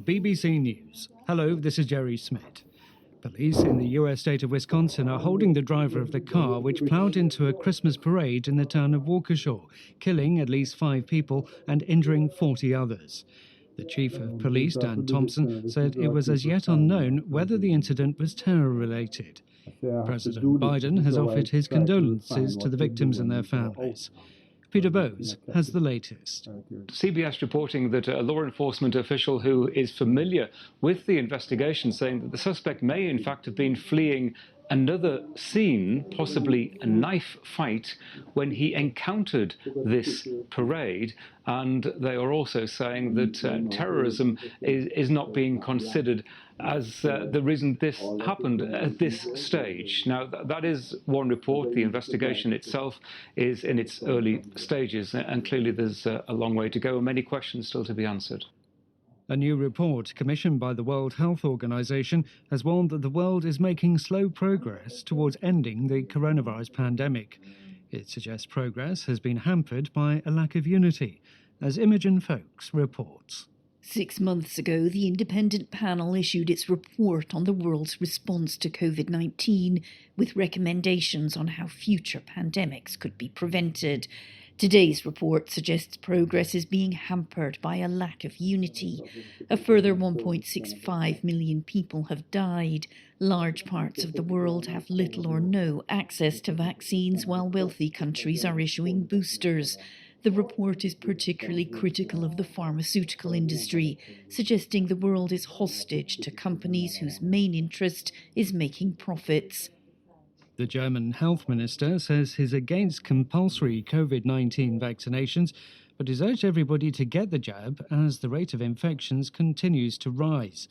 BBC News. Hello, this is Jerry Smith. Police in the US state of Wisconsin are holding the driver of the car which plowed into a Christmas parade in the town of Waukesha, killing at least 5 people and injuring 40 others. The chief of police, Dan Thompson, said it was as yet unknown whether the incident was terror-related. President Biden has offered his condolences to the victims and their families. Peter Bowes has the latest. CBS reporting that a law enforcement official who is familiar with the investigation saying that the suspect may in fact have been fleeing another scene, possibly a knife fight, when he encountered this parade. And they are also saying that terrorism is not being considered as the reason this happened at this stage. Now, that is one report. The investigation itself is in its early stages, and clearly there's a long way to go and many questions still to be answered. A new report commissioned by the World Health Organization has warned that the world is making slow progress towards ending the coronavirus pandemic. It suggests progress has been hampered by a lack of unity, as Imogen Folks reports. 6 months ago, the independent panel issued its report on the world's response to COVID-19 with recommendations on how future pandemics could be prevented. Today's report suggests progress is being hampered by a lack of unity. A further 1.65 million people have died. Large parts of the world have little or no access to vaccines, while wealthy countries are issuing boosters. The report is particularly critical of the pharmaceutical industry, suggesting the world is hostage to companies whose main interest is making profits. The German health minister says he's against compulsory COVID-19 vaccinations, but has urged everybody to get the jab as the rate of infections continues to rise.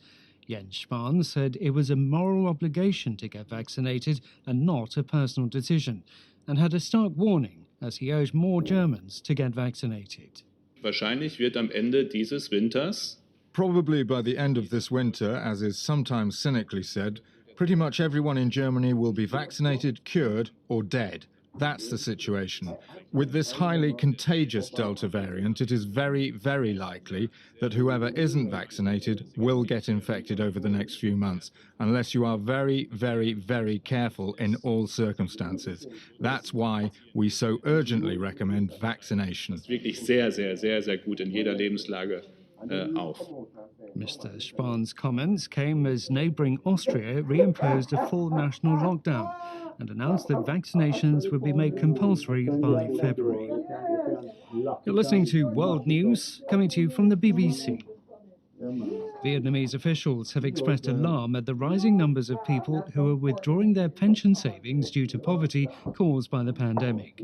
Jens Spahn said it was a moral obligation to get vaccinated and not a personal decision, and had a stark warning as he urged more Germans to get vaccinated. Wahrscheinlich wird am Ende dieses Winters, probably by the end of this winter, as is sometimes cynically said, pretty much everyone in Germany will be vaccinated, cured, or dead. That's the situation. With this highly contagious Delta variant, it is very, very likely that whoever isn't vaccinated will get infected over the next few months, unless you are very, very, very careful in all circumstances. That's why we so urgently recommend vaccination. Das wirklich sehr, sehr, sehr, sehr gut in jeder Lebenslage auf. Mr. Spahn's comments came as neighbouring Austria reimposed a full national lockdown and announced that vaccinations would be made compulsory by February. You're listening to World News, coming to you from the BBC. Vietnamese officials have expressed alarm at the rising numbers of people who are withdrawing their pension savings due to poverty caused by the pandemic.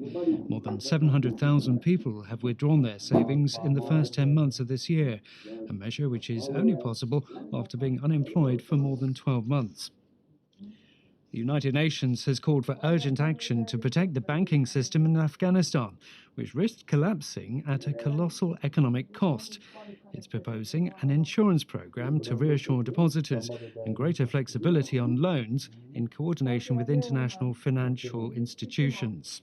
More than 700,000 people have withdrawn their savings in the first 10 months of this year, a measure which is only possible after being unemployed for more than 12 months. The United Nations has called for urgent action to protect the banking system in Afghanistan, which risks collapsing at a colossal economic cost. It's proposing an insurance program to reassure depositors and greater flexibility on loans in coordination with international financial institutions.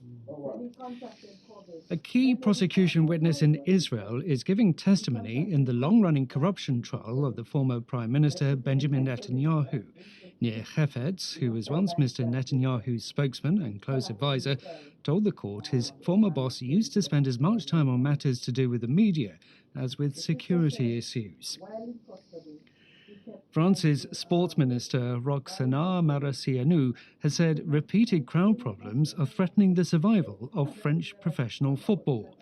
A key prosecution witness in Israel is giving testimony in the long-running corruption trial of the former Prime Minister Benjamin Netanyahu. Nir Hefetz, who was once Mr. Netanyahu's spokesman and close advisor, told the court his former boss used to spend as much time on matters to do with the media as with security issues. France's sports minister Roxana Maracianu has said repeated crowd problems are threatening the survival of French professional football.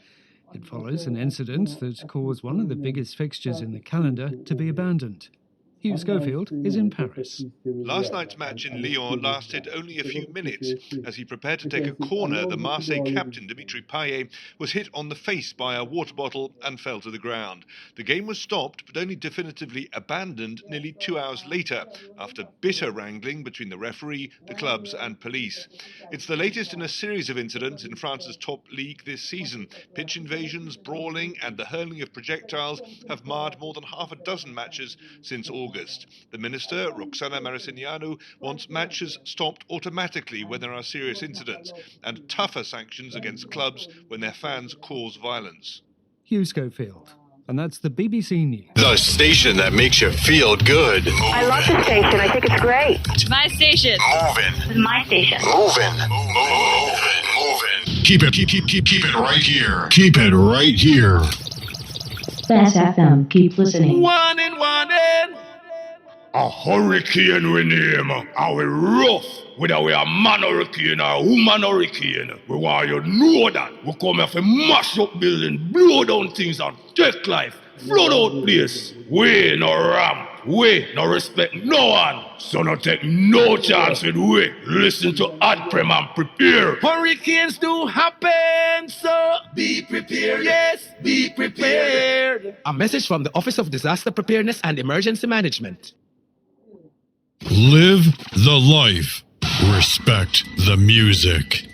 It follows an incident that caused one of the biggest fixtures in the calendar to be abandoned. Hugh Schofield is in Paris. Last night's match in Lyon lasted only a few minutes. As he prepared to take a corner, the Marseille captain, Dimitri Payet, was hit on the face by a water bottle and fell to the ground. The game was stopped, but only definitively abandoned nearly 2 hours later, after bitter wrangling between the referee, the clubs and police. It's the latest in a series of incidents in France's top league this season. Pitch invasions, brawling and the hurling of projectiles have marred more than half a dozen matches since August. The minister, Roxana Maracianu, wants matches stopped automatically when there are serious incidents and tougher sanctions against clubs when their fans cause violence. Hugh Schofield. And that's the BBC News. The station that makes you feel good. I love the station. I think it's great. My station. Moving. My station. Moving. Keep it right here. Keep it right here. Bass FM, keep listening. One in. A hurricane we name. Are we rough? Whether we are man hurricane or woman hurricane. We want you to know that. We come here to mash up building, blow down things and take life. Flood out place. We no ramp. We no respect no one. So no take no chance with we. Listen to Adprem and prepare. Hurricanes do happen, so be prepared. Yes, be prepared. A message from the Office of Disaster Preparedness and Emergency Management. Live the life. Respect the music.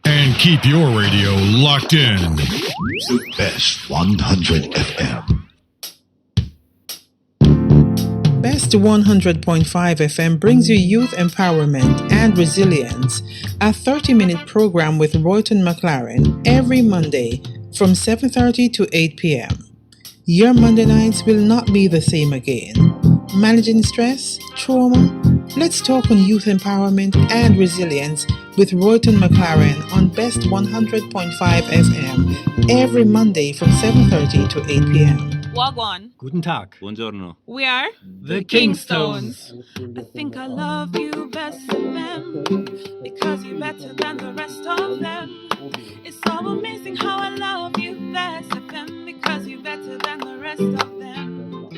And keep your radio locked in. The best 100 FM. Best 100.5 FM brings you youth empowerment and resilience, a 30-minute program with Royton McLaren every Monday from 7:30 to 8 p.m. Your Monday nights will not be the same again. Managing stress, trauma? Let's talk on youth empowerment and resilience with Royton McLaren on Best 100.5 FM every Monday from 7:30 to 8 p.m. Wagwan. Guten Tag. Buongiorno. We are The Kingstones. I think I love you best of them because you're better than the rest of them. It's so amazing how I love you best of them because you're better than the rest of them.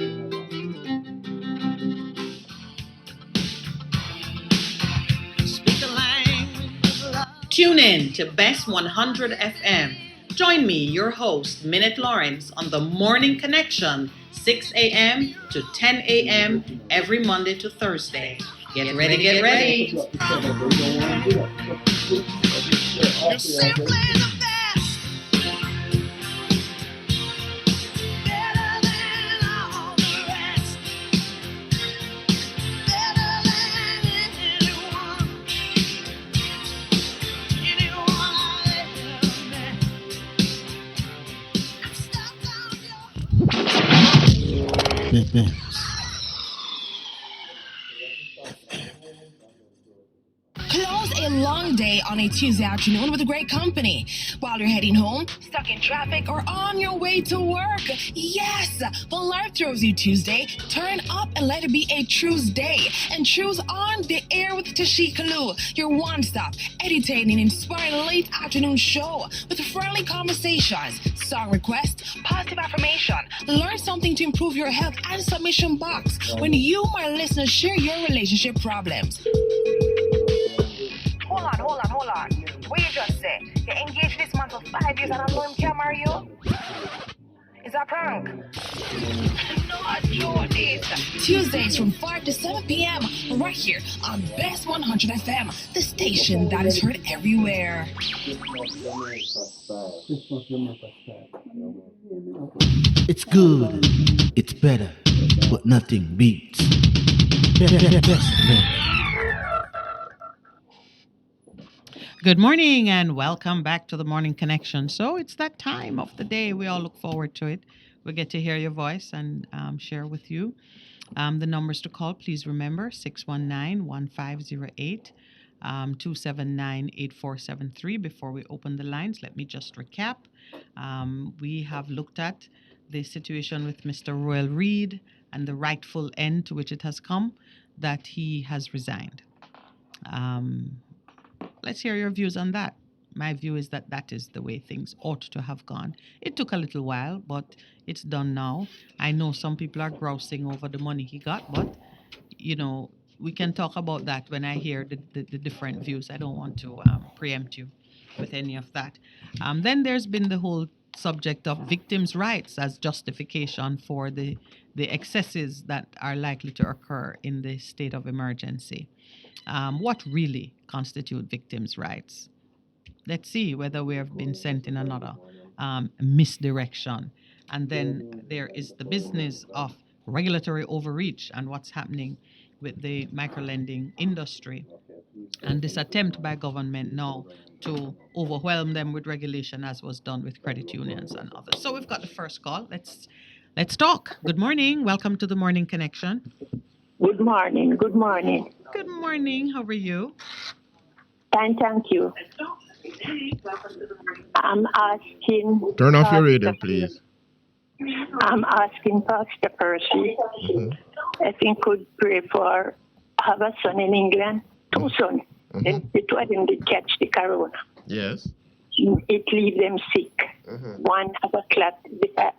Speak the language of love. Tune in to Best 100 FM. Join me, your host, Minute Lawrence, on the Morning Connection, 6 a.m. to 10 a.m. every Monday to Thursday. Get ready, get ready. You're simply the best. Better than all the rest. Better than anyone. Anyone I ever met. I'm stuck on your... Close a long day on a Tuesday afternoon with a great company. While you're heading home, stuck in traffic, or on your way to work. Yes! When life throws you Tuesday, turn up and let it be a Tuesday. And choose On the Air with Tashika Lu, your one-stop, entertaining, inspiring late afternoon show with friendly conversations, song requests, positive affirmation, learn something to improve your health, and submission box when you, my listeners, share your relationship problems. Hold on. What you just said? You're engaged this month for 5 years and I know him can't marry you? Is that prank? No, I do this. Tuesdays from 5 to 7 p.m. right here on Best 100 FM, the station that is heard everywhere. It's good, it's better, but nothing beats. Best friend. Good morning and welcome back to the Morning Connection. So it's that time of the day. We all look forward to it. We get to hear your voice and share with you. The numbers to call, please remember, 619-1508, 279-8473. Before we open the lines, let me just recap. We have looked at the situation with Mr. Royal Reid and the rightful end to which it has come, that he has resigned. Let's hear your views on that. My view is that that is the way things ought to have gone. It took a little while, but it's done now. I know some people are grousing over the money he got, but, you know, we can talk about that when I hear the different views. I don't want to preempt you with any of that. Then there's been the whole subject of victims' rights as justification for the excesses that are likely to occur in the state of emergency. What really constitute victims' rights? Let's see whether we have been sent in another misdirection. And then there is the business of regulatory overreach and what's happening with the microlending industry and this attempt by government now to overwhelm them with regulation, as was done with credit unions and others. So we've got the first call. Let's talk. Good morning. Welcome to the Morning Connection. Good morning. Good morning. How are you? Fine, thank you. I'm asking... Turn off your radio, please. I'm asking Pastor Percy if he could pray for... I have a son in England, two sons. The two of them did catch the corona. Yes. It leaves them sick. One have a clot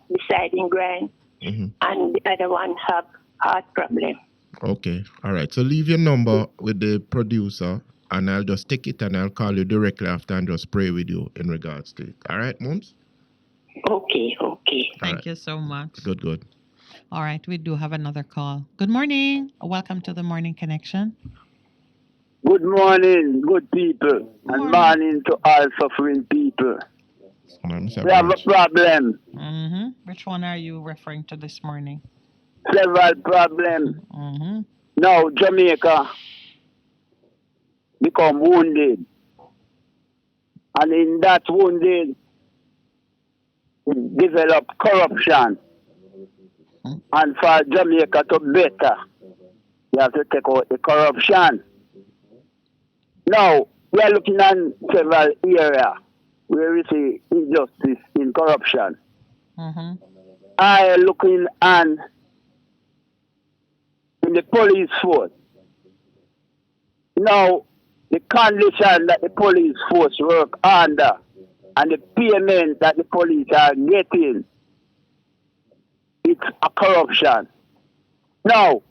beside him grind, and the other one have heart problem. Okay. All right. So leave your number with the producer, and I'll just take it and I'll call you directly after and just pray with you in regards to it. All right, Mums? Okay. Thank you so much. Good. All right. We do have another call. Good morning. Welcome to the Morning Connection. Good morning, good people, and morning to all suffering people. We have a problem. Which one are you referring to this morning? Several problems. Now Jamaica become wounded. And in that wounded, develop corruption. And for Jamaica to better, you have to take out the corruption. Now, we are looking at several areas where we see injustice in corruption. I looking on in the police force. Now, the condition that the police force work under and the payment that the police are getting, it's a corruption. Now,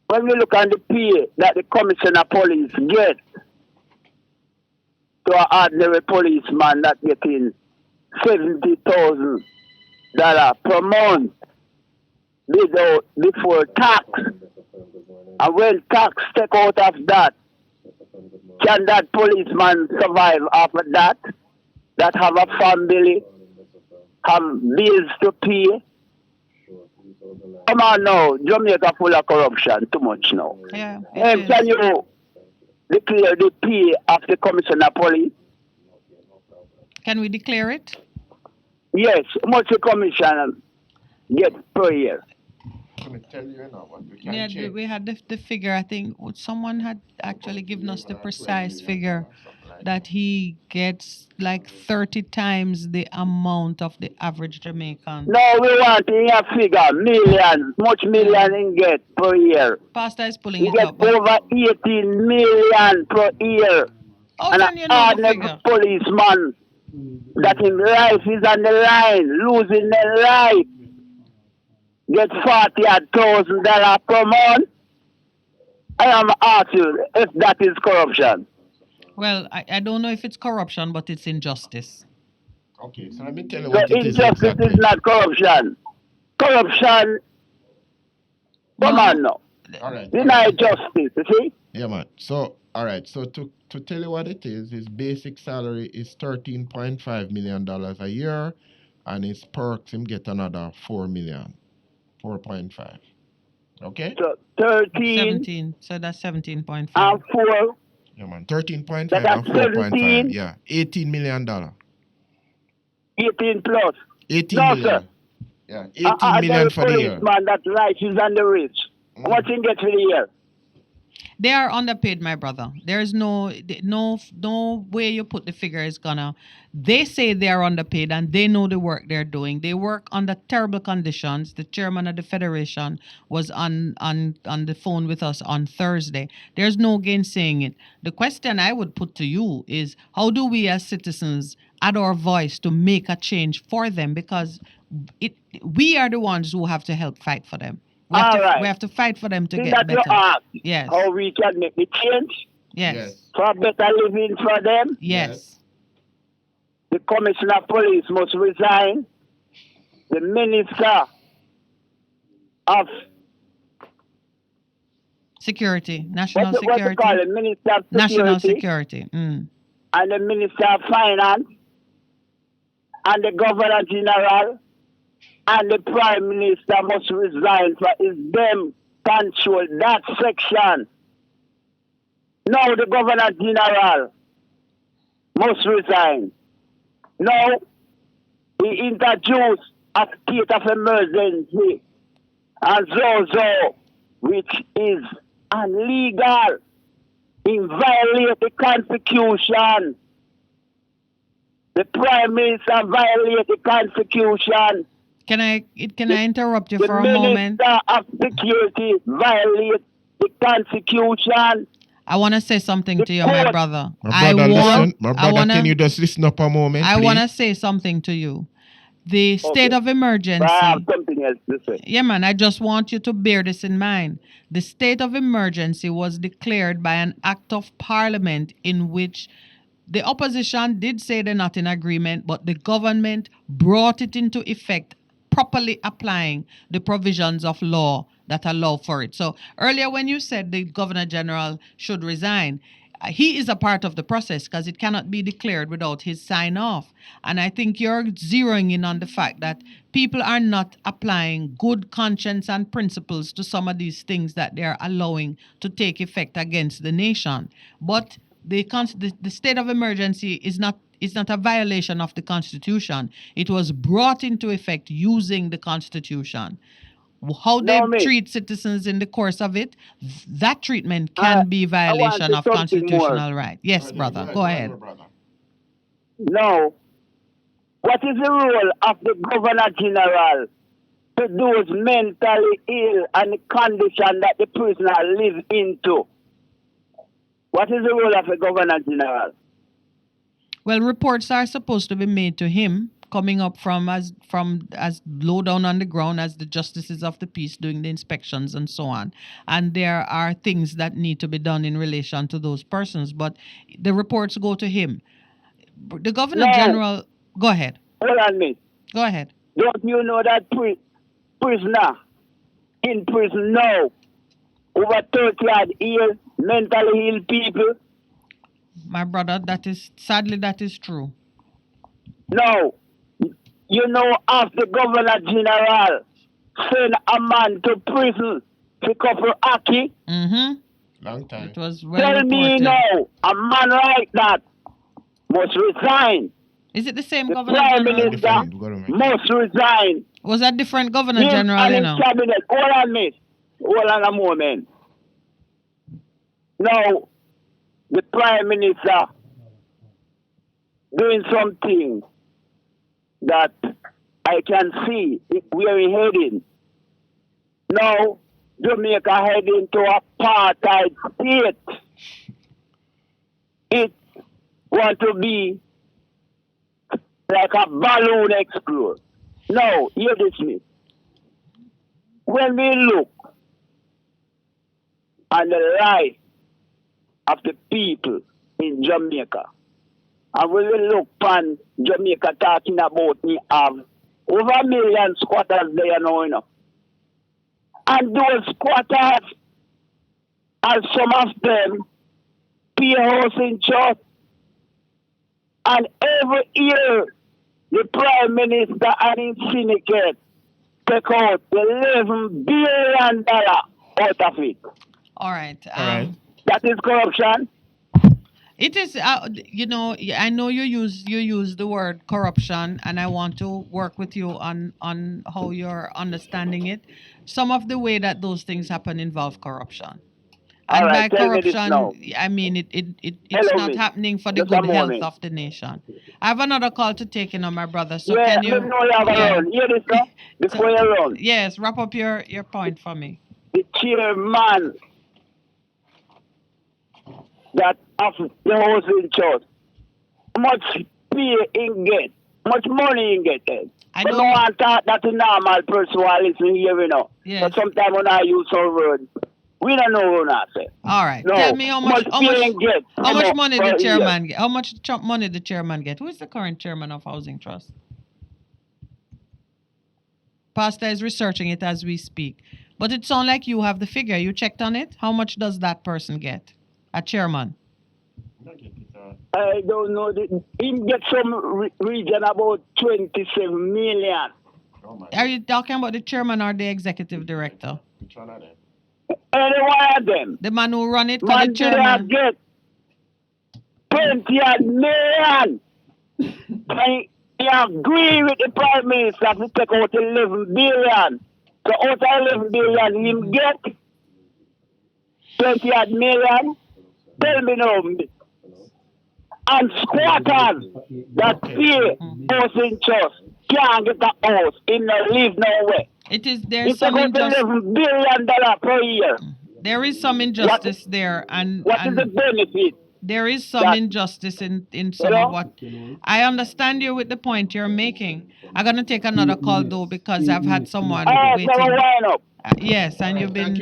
when we look at the pay that the commissioner of police get to an ordinary policeman that getting $70,000 per month before tax. And when tax take out of that, can that policeman survive after that? That have a family, have bills to pay? Come on now, Jamaica full of corruption, too much now. Yeah. Can you declare the pay of the commissioner of police? Can we declare it? Yes, how much the commissioner get per year? Yeah, we had the figure. I think someone had actually given us the precise figure that he gets like 30 times the amount of the average Jamaican. No, we want a figure, millions, much million he get per year. Pastor is pulling He it get up. over 18 million per year. How And can you know the an figure? policeman that his life is on the line, losing their life, get $40,000 per month. I am asking you if that is corruption. Well, I don't know if it's corruption, but it's injustice. Okay, so let me tell you So what it is injustice exactly. is not corruption. Corruption, come on now. All right. Deny justice, you see? Yeah, man. So, all right. So to tell you what it is, his basic salary is $13.5 million a year, and his perks him get another 4 million, 4.5. Okay. So 13 17. So that's 17.5. and 4. Yeah, man. 13.5 That's and 4.5. 17. Yeah, $18 million. 18 plus. 18 No, million. sir. Yeah, 18 million for the year. policeman that life is on the rich. How much he get for the year? They are underpaid, my brother. There's no way you put the figure is gonna. They say they are underpaid and they know the work they're doing. They work under terrible conditions. The chairman of the federation was on the phone with us on Thursday. There's no gainsaying it. The question I would put to you is, how do we as citizens add our voice to make a change for them? Because we are the ones who have to help fight for them. We have to fight for them to Think get that you better. ask Yes. how we can make the change Yes. for better living for them. Yes. The commissioner of police must resign. The minister of Security, national what security. you call it? Minister of National Security security. Mm. and the minister of finance and the governor general and the prime minister must resign for is them control that section. Now the governor general must resign. Now he introduced a state of emergency and so which is illegal. He violates the constitution. The prime minister violates the constitution. Can I interrupt you for a moment? The minister of security violates the constitution. I want to say something to you, my brother. My brother, listen. My brother, can you just listen up a moment, I please? want to say something to you. The state of emergency. I have something else to say. Yeah, man, I just want you to bear this in mind. The state of emergency was declared by an act of parliament in which the opposition did say they're not in agreement, but the government brought it into effect, properly applying the provisions of law that allow for it. So earlier when you said the Governor General should resign, he is a part of the process because it cannot be declared without his sign off. And I think you're zeroing in on the fact that people are not applying good conscience and principles to some of these things that they're allowing to take effect against the nation. But the state of emergency is not a violation of the Constitution. It was brought into effect using the Constitution. How they treat citizens in the course of it, that treatment can be violation of constitutional right. Yes, brother. Go ahead. No, What is the role of the Governor General to those mentally ill and the condition that the prisoner lives into? What is the role of the Governor General? Well, reports are supposed to be made to him, coming up from as low down on the ground as the justices of the peace doing the inspections and so on. And there are things that need to be done in relation to those persons, but the reports go to him. The Governor General, go ahead. Hold on, miss. Go ahead. Don't you know that prisoner in prison now, over 30 odd years, mentally ill people? My brother, sadly that is true. No. You know, after Governor General send a man to prison to couple Aki. Mm-hmm. Long time. It was well Tell reported. me now, a man like that must resign. Is it the same The Governor Prime General? Minister must resign. Was that different Governor Him General, and you his know? cabinet. Hold on, miss. Hold on a moment. Now, the Prime Minister doing something that I can see where we're heading. Now, Jamaica heading to a apartheid state. It want to be like a balloon explode. Now, hear this, me. When we look at the life of the people in Jamaica, and when we look on Jamaica talking about we have over 1 million squatters there now, you know. And those squatters, and some of them pay house in church. And every year, the Prime Minister and his syndicate take out $11 billion out of it. All right. That is corruption. It is, I know you use the word corruption, and I want to work with you on how you're understanding it. Some of the way that those things happen involve corruption. And by corruption, I mean it's not happening for the good health of the nation. I have another call to take in on my brother. So Yeah, can you? let me know you have a run. Hear this, sir? Before you run. Yes, wrap up your point for me. The chairman that of the house in church, much pay in get, much money in get. I don't want to talk that the normal person who listen here, you know. Yes. But sometimes when I use some word, we don't know what I say. All right. No, Tell me how much pay in get. how much money the per chairman year. get? How much money the chairman get? Who is the current chairman of Housing Trust? Pastor is researching it as we speak. But it sounds like you have the figure. You checked on it? How much does that person get? A chairman? I don't know. He get some region about 27 million. Are you talking about the chairman or the executive director? Any one of them. The man who run it? 'Cause Man, the chairman. get 20 million. And he agree with the Prime Minister to take out 11 billion. So out of 11 billion, him get 20 million. Tell me now. And squatters that pay house in trust can't get a house in the live nowhere. There's some injustice. $11 billion per year. There is some injustice there, and What is the benefit? There is some injustice in some of what I understand you with the point you're making. I'm gonna take another call though because I've had someone waiting. Yes, and you've been.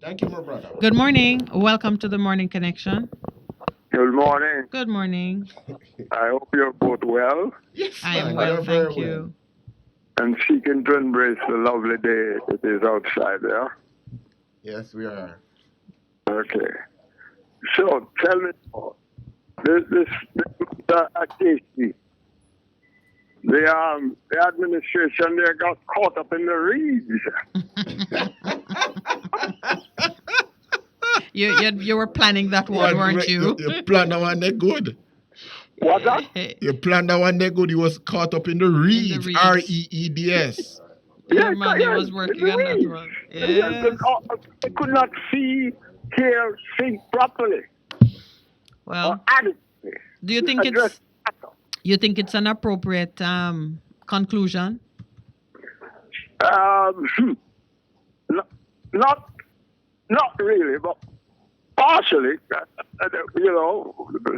Thank you, my brother. Good morning. Welcome to the Morning Connection. Good morning. Good morning. I hope you're both well. Yes, I am well, thank you. And seeking to embrace the lovely day it is outside there. Yes, we are. Okay. So tell me, this Akechi, the administration there got caught up in the reeds. You were planning that one, weren't you? You planned that one, they good. What's that? You planned that one, they good. He was caught up in the reeds. REEDS. Your man was working on that one. Yes. I could not see, hear, think properly. Well, do you think You think it's an appropriate conclusion? Not really, but partially.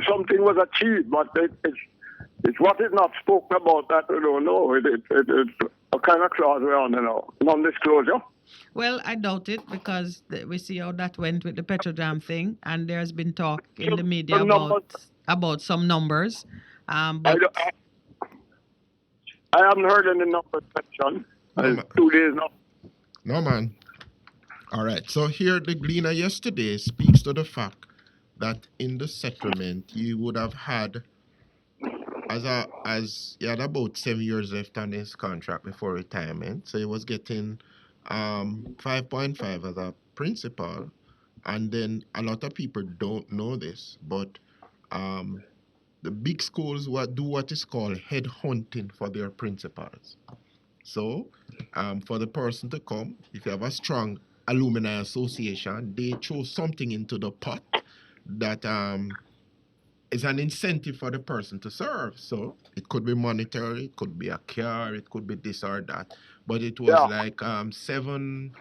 Something was achieved, but it's what is not spoken about that we don't know. It's a kind of clause we're on, non-disclosure. Well, I doubt it because we see how that went with the Petrodam thing, and there's been talk in the media about some numbers. But I haven't heard any numbers mentioned. 2 days now. No, man. All right. So here, the Gleaner yesterday speaks to the fact that in the settlement, you would have had, as he had about 7 years left on his contract before retirement. So he was getting 5.5 as a principal. And then a lot of people don't know this, but the big schools do what is called head hunting for their principals. So for the person to come, if you have a strong alumni association, they throw something into the pot that is an incentive for the person to serve. So it could be monetary, it could be a car, it could be this or that. But it was like 7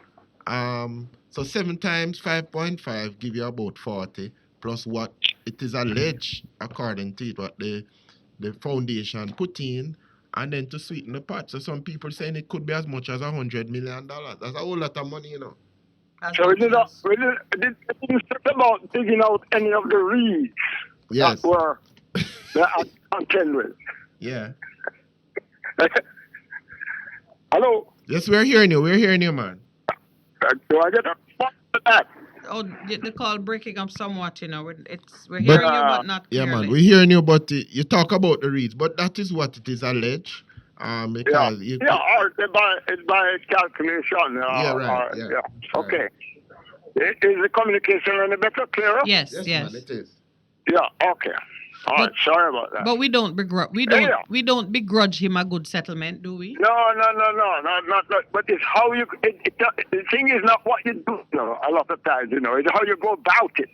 times 5.5 give you about 40, plus what it is alleged, according to it, what the foundation put in, and then to sweeten the pot. So some people saying it could be as much as $100 million. That's a whole lot of money, So it didn't talk about digging out any of the reeds that were contend with. Yeah. Hello? Yes, we're hearing you. We're hearing you, man. Do I get a spot for that? Oh, the call breaking up somewhat, we're hearing you, but not yeah, clearly. man, we're hearing you, but you talk about the reads, but that is what it is alleged. Because it's by calculation. Okay. Is the communication any better, clearer? Yes. Man, it is. Yeah. Okay. All right. Sorry about that. But we don't begrudge him a good settlement, do we? No, not. But it's how you. The thing is not what you do. A lot of times, it's how you go about it.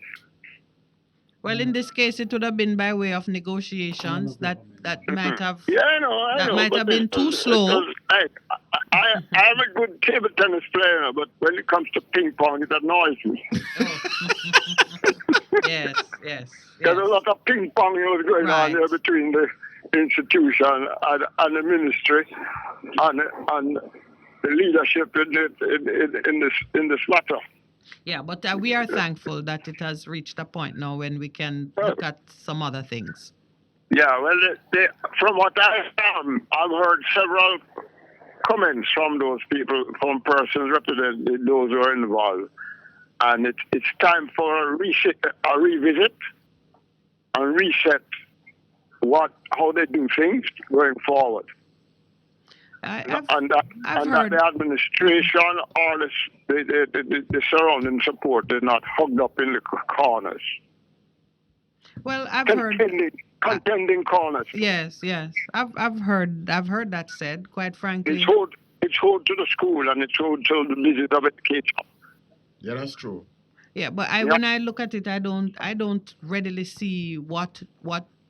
Well, in this case, it would have been by way of negotiations that might have. I know. Might have been too slow. I'm a good table tennis player, but when it comes to ping pong, it annoys me. Yes. There's a lot of ping pong going on there between the institution and the ministry and the leadership in this matter. Yeah, but we are thankful that it has reached a point now when we can look at some other things. Yeah, well, from what I've heard several comments from those people, from persons representing those who are involved, and it's time for a revisit and reset how they do things going forward. And that the administration or the surrounding support is not hugged up in the corners. Well, I've heard contending corners. Yes. I've heard that said. Quite frankly, it's hold to the school and it's hold to the visit of education. Yeah, that's true. Yeah, but when I look at it, I don't readily see what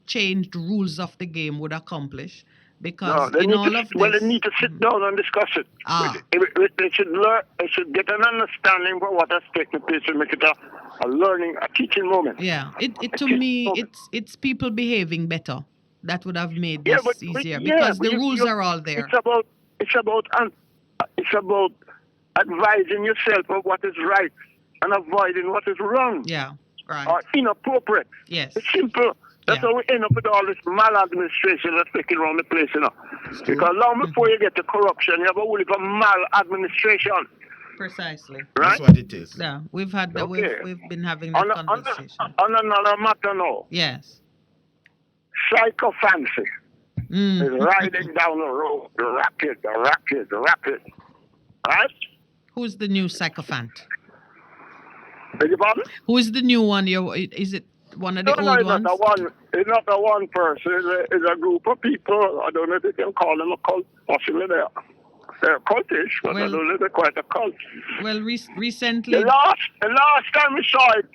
changed rules of the game would accomplish. Because they need to sit down and discuss it. They should get an understanding of what has taken place and make it a learning, a teaching moment. Yeah, it's people behaving better that would have made this easier because the rules are all there. It's about advising yourself of what is right and avoiding what is wrong. Yeah, right. Or inappropriate. Yes, it's simple. That's how we end up with all this maladministration that's taking around the place, Because long before you get to corruption, you have a whole heap of maladministration. Precisely. Right? That's what it is. Yeah, we've had that. We've been having that conversation. On another matter now. Yes. Psychophancy is riding down the road, rapid. Right? Who's the new sycophant? Beg your pardon? Who is the new one? Is it one of the old ones? It's not a one person. It's a group of people. I don't know if you can call them a cult. Possibly they're cultish, but I don't know if they're quite a cult. Well, recently... The last time we saw it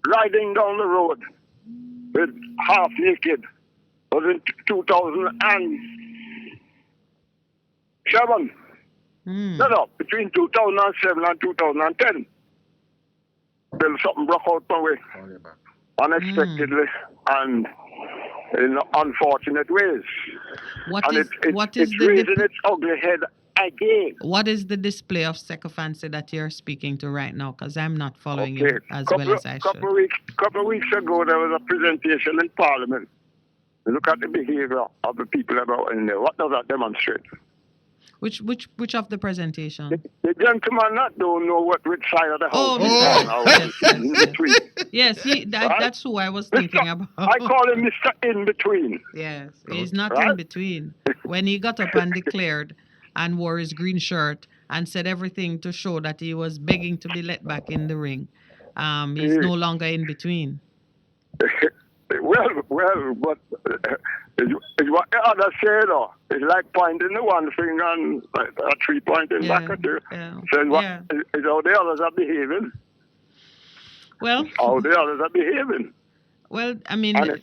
riding down the road with half naked Was in 2007. No, between 2007 and 2010. Till something broke out my way. Unexpectedly and in unfortunate ways. It's raising its ugly head again. What is the display of sycophancy that you're speaking to right now? Because I'm not following you as well as I should. Couple of weeks ago, there was a presentation in Parliament. Look at the behavior of the people about in there. What does that demonstrate? Which of the presentation? The gentleman not don't know which side of the house Yes, that's who I was thinking about. I call him Mr. In Between. Yes, he's not in between. When he got up and declared and wore his green shirt and said everything to show that he was begging to be let back in the ring, he's no longer in between. Well, but it's what the other said, though. It's like pointing the one finger and a three pointing back at you. Says it's how the others are behaving. Well, how the others are behaving. Well, I mean, and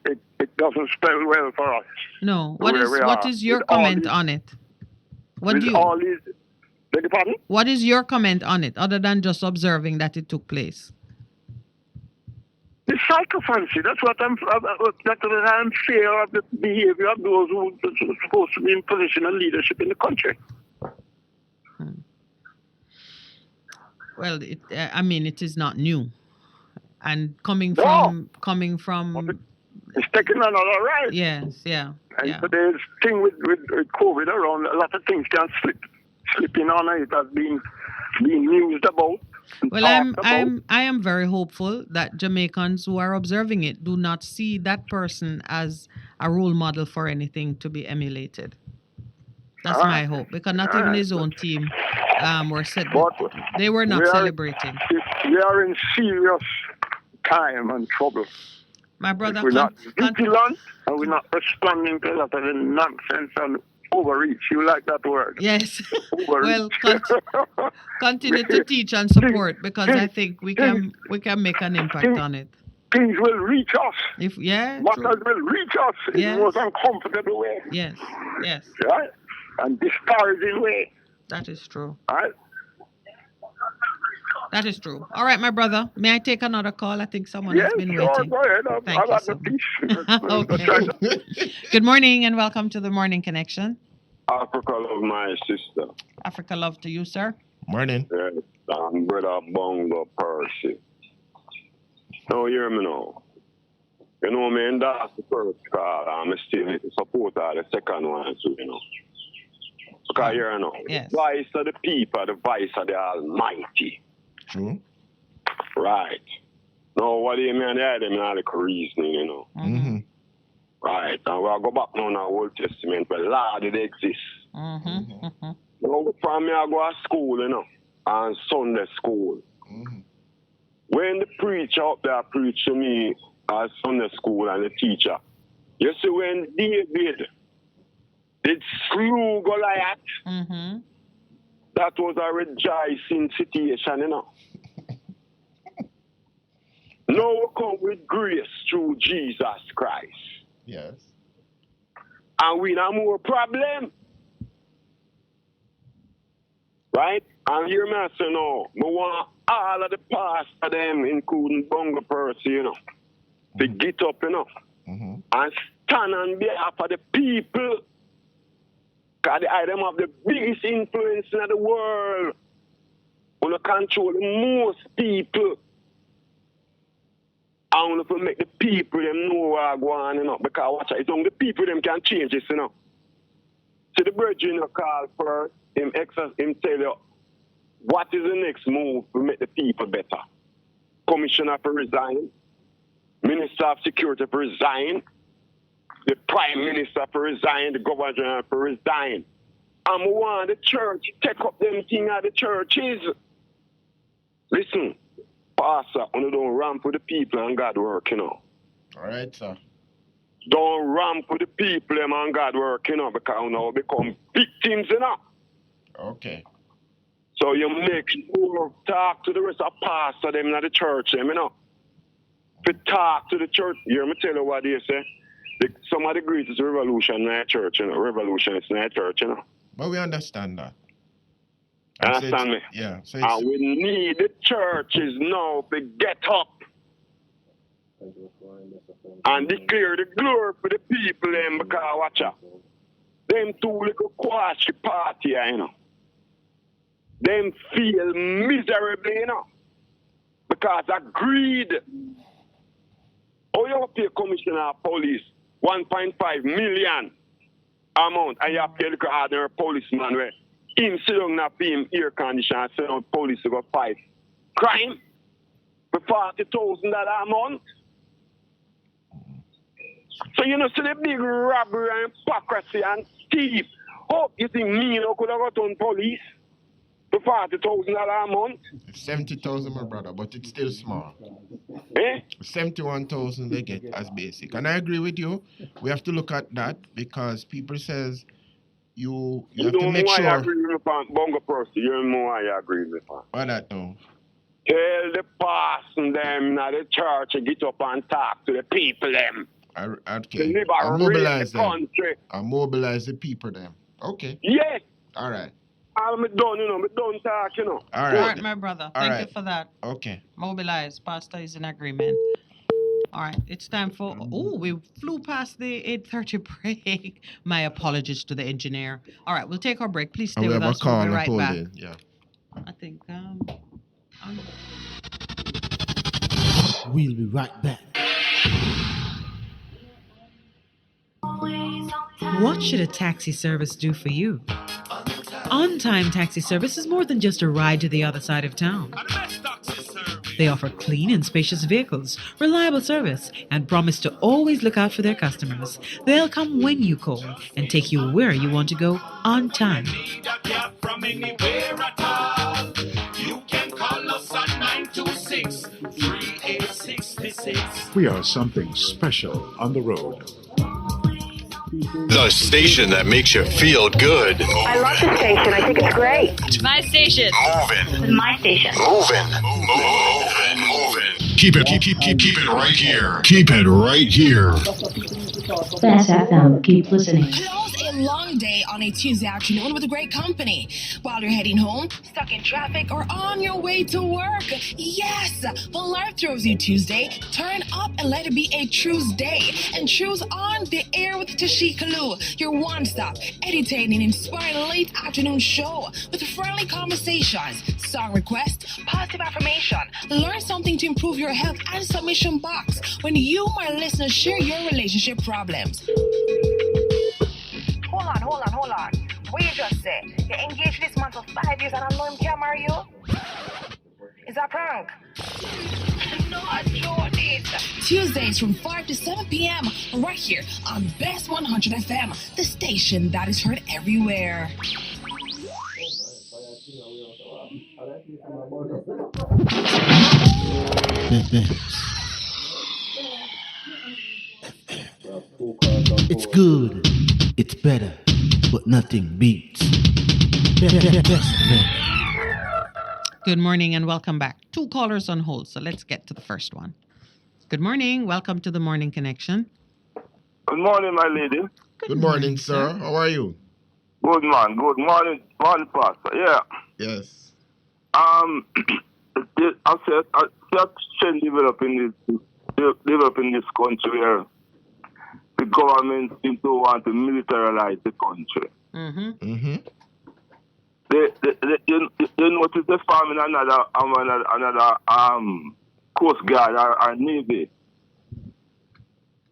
it doesn't spell well for us. No. What is your comment on it? What is your comment on it, other than just observing that it took place? The sycophancy, that's what I'm fear of the behavior of those who are supposed to be in position of leadership in the country. Well, it is not new. And coming from it's taking another ride. Yes, yeah. And today's thing with COVID around, a lot of things can slip in on it has been used about. Well, I am very hopeful that Jamaicans who are observing it do not see that person as a role model for anything to be emulated. That's my hope, because not even his own team they were not celebrating. We are in serious time and trouble. My brother, if we're not vigilant and we're not responding to a lot of the nonsense and overreach. You like that word? Yes. Overreach. Well, continue to teach and support, because I think we can make an impact on it. Things will reach us. Matters will reach us in the most uncomfortable way. Yes. Right? And discouraging way. That is true. Right? That is true. All right, my brother. May I take another call? I think someone has been waiting. Go ahead. Thank you so much. Okay. Good morning and welcome to the Morning Connection. Africa love my sister. Africa love to you, sir. Morning. Yes, brother Bongo Percy. Now hear me now. You know me, and that's the first call. I'm still need to support the second one too, you know. Because you know, yes. Voice of the people, the voice of the Almighty. True. Right. Now, what do you mean? They mean all the reasoning, you know. Mm-hmm. Right. Now, we'll go back now in the Old Testament, but law did exist. Mm-hmm. Now, from me, I go to school, you know, and Sunday school. Mm-hmm. When the preacher up there preached to me at Sunday school and the teacher, you see when David did slew Goliath, mm-hmm. that was a rejoicing situation, you know. Now we come with grace through Jesus Christ. Yes. And we have more problem. Right? And hear me say no. We want all of the pastor them, including Bongo Percy, you know, to get up, you know, and stand on behalf of the people. Because them have the biggest influence in the world. We control the most people. And we make the people them know what are going on, you know. Because watch out, it's only the people them can change this, you know. So the brethren you call for him tell you what is the next move to make the people better. Commissioner for resign, Minister of Security for resign, the Prime Minister for resign, the Governor General for resign. And we want the church to take up them things at the churches. Listen, Pastor, you don't ramp with the people and God work, you know. All right, sir. Don't ramp with the people and God work, you know, because you know become victims, you know. Okay. So you make sure talk to the rest of pastor them in the church, them, you know. If you talk to the church, hear me tell you what they say. Some of the greatest revolution in our church, revolution is in our church, But we understand that. Understand me? Yeah. So and we need the churches now to get up and declare the glory for the people them because watch out. Them two little quashy party, Them feel miserably, because of greed. Oh, you pay commissioner of police 1.5 million amount, and you have to pay the ordinary policeman where him sit down and pay him air conditioner and send out police to go fight crime for $40,000 a month. So see the big robbery and hypocrisy and thief. Oh, you think me could have got on police for $40,000 a month? 70,000, my brother, but it's still small. 71,000 they get as basic, and I agree with you. We have to look at that because people says you have to make sure. I agree with me, Bongo Percy. You know why I agree with me. Why that no? Tell the pastor them at the church and get up and talk to the people them. Okay. I mobilize the them. country. I mobilize the people them. Okay. Yes. All right. I'm done, I'm done talk, All All right. right, my brother. Thank you for that. Okay. Mobilize. Pastor is in agreement. All right, it's time for. Oh, we flew past the 8:30 break. My apologies to the engineer. All right, we'll take our break. Please stay And we with have a us. We'll call be right pulled back. in. Yeah. I think. We'll be right back. What should a taxi service do for you? On-Time Taxi Service is more than just a ride to the other side of town. They offer clean and spacious vehicles, reliable service, and promise to always look out for their customers. They'll come when you call and take you where you want to go on time. From anywhere at all. You can call us at 926-3866. We are something special on the road. The station that makes you feel good. I love the station. I think it's great. My station. Moving. My station. Moving. Keep it right here. Keep it right here. Fast FM. Keep listening. Close a long day on a Tuesday afternoon with a great company. While you're heading home, stuck in traffic, or on your way to work. Yes, when life throws you Tuesday, turn up and let it be a True's day. And True's on the air with Tashika Lu, your one-stop, entertaining, inspiring late afternoon show with friendly conversations, song requests, positive affirmation, learn something to improve your health, and submission box when you, my listeners, share your relationship problems. Hold on. What you just say? You're engaged this man for 5 years and I know him can't marry you? Is that prank? No, Jordan. Tuesdays from 5 to 7 p.m. right here on Best 100 FM, the station that is heard everywhere. It's good, it's better, but nothing beats. Best. Good morning and welcome back. 2 callers on hold, so let's get to the first one. Good morning. Welcome to the Morning Connection. Good morning, my lady. Good morning, sir. How are you? Good man. Good morning, Pastor. Yeah. Yes. I see a trend developing this country where the government seems to want to militarize the country. They notice they farming another Coast Guard or Navy.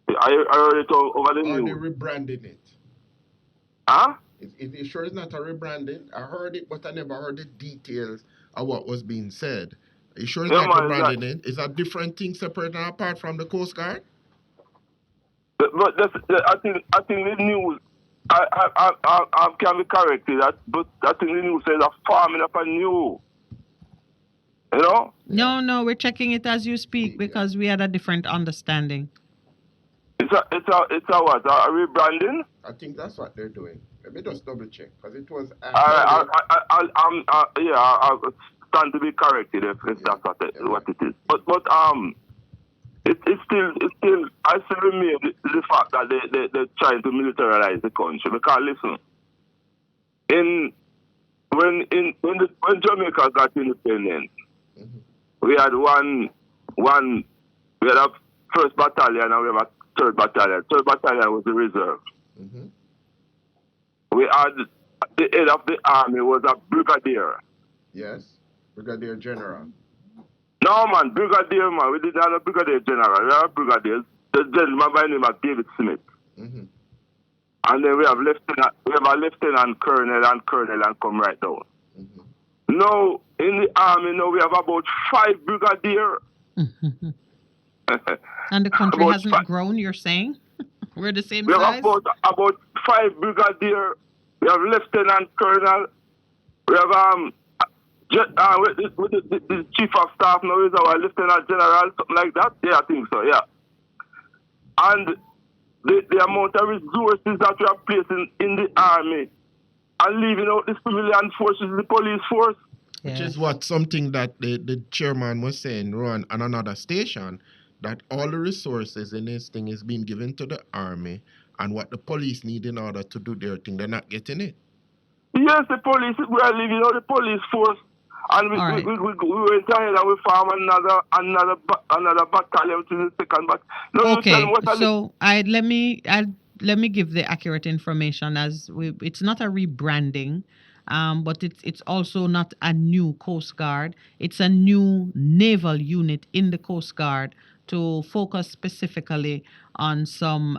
I heard it over the news. Are they rebranding it? Huh? It sure is not a rebranding. I heard it, but I never heard the details of what was being said. You sure it's not rebranding it? Is that different thing separate and apart from the Coast Guard? But I think the news I can be corrected. But I think the news says a farming up a new. You know? No, we're checking it as you speak because we had a different understanding. It's a what? A rebranding? I think that's what they're doing. Let me just double check because it was. I'll stand to be corrected if that's what it is. But it's I still remain the fact that they're trying to militarize the country. Because listen, when Jamaica got independent, we had we had a first battalion and we have a third battalion. Third battalion was the reserve. We had the head of the army was a brigadier. Yes, brigadier general. No, man, brigadier, man. We didn't have a brigadier general. We have a brigadier. The gentleman by the name of David Smith. And then we have a lieutenant colonel and come right down. Now, in the army, now we have about 5 brigadier. And the country hasn't grown, you're saying? We're the same size? We have about 5 brigadier. We have lieutenant colonel. We have with the chief of staff now is our lieutenant general, something like that. Yeah, I think so, yeah. And the amount of resources that we are placing in the army and leaving out the civilian forces, the police force. Which is something that the chairman was saying, Ron, on another station, that all the resources in this thing is being given to the army, and what the police need in order to do their thing, they're not getting it. Yes, the police, we are leaving out the police force, and we went ahead and we form another battalion, which is the second battalion. Okay, so let me give the accurate information. It's not a rebranding. But it's also not a new Coast Guard. It's a new naval unit in the Coast Guard to focus specifically on some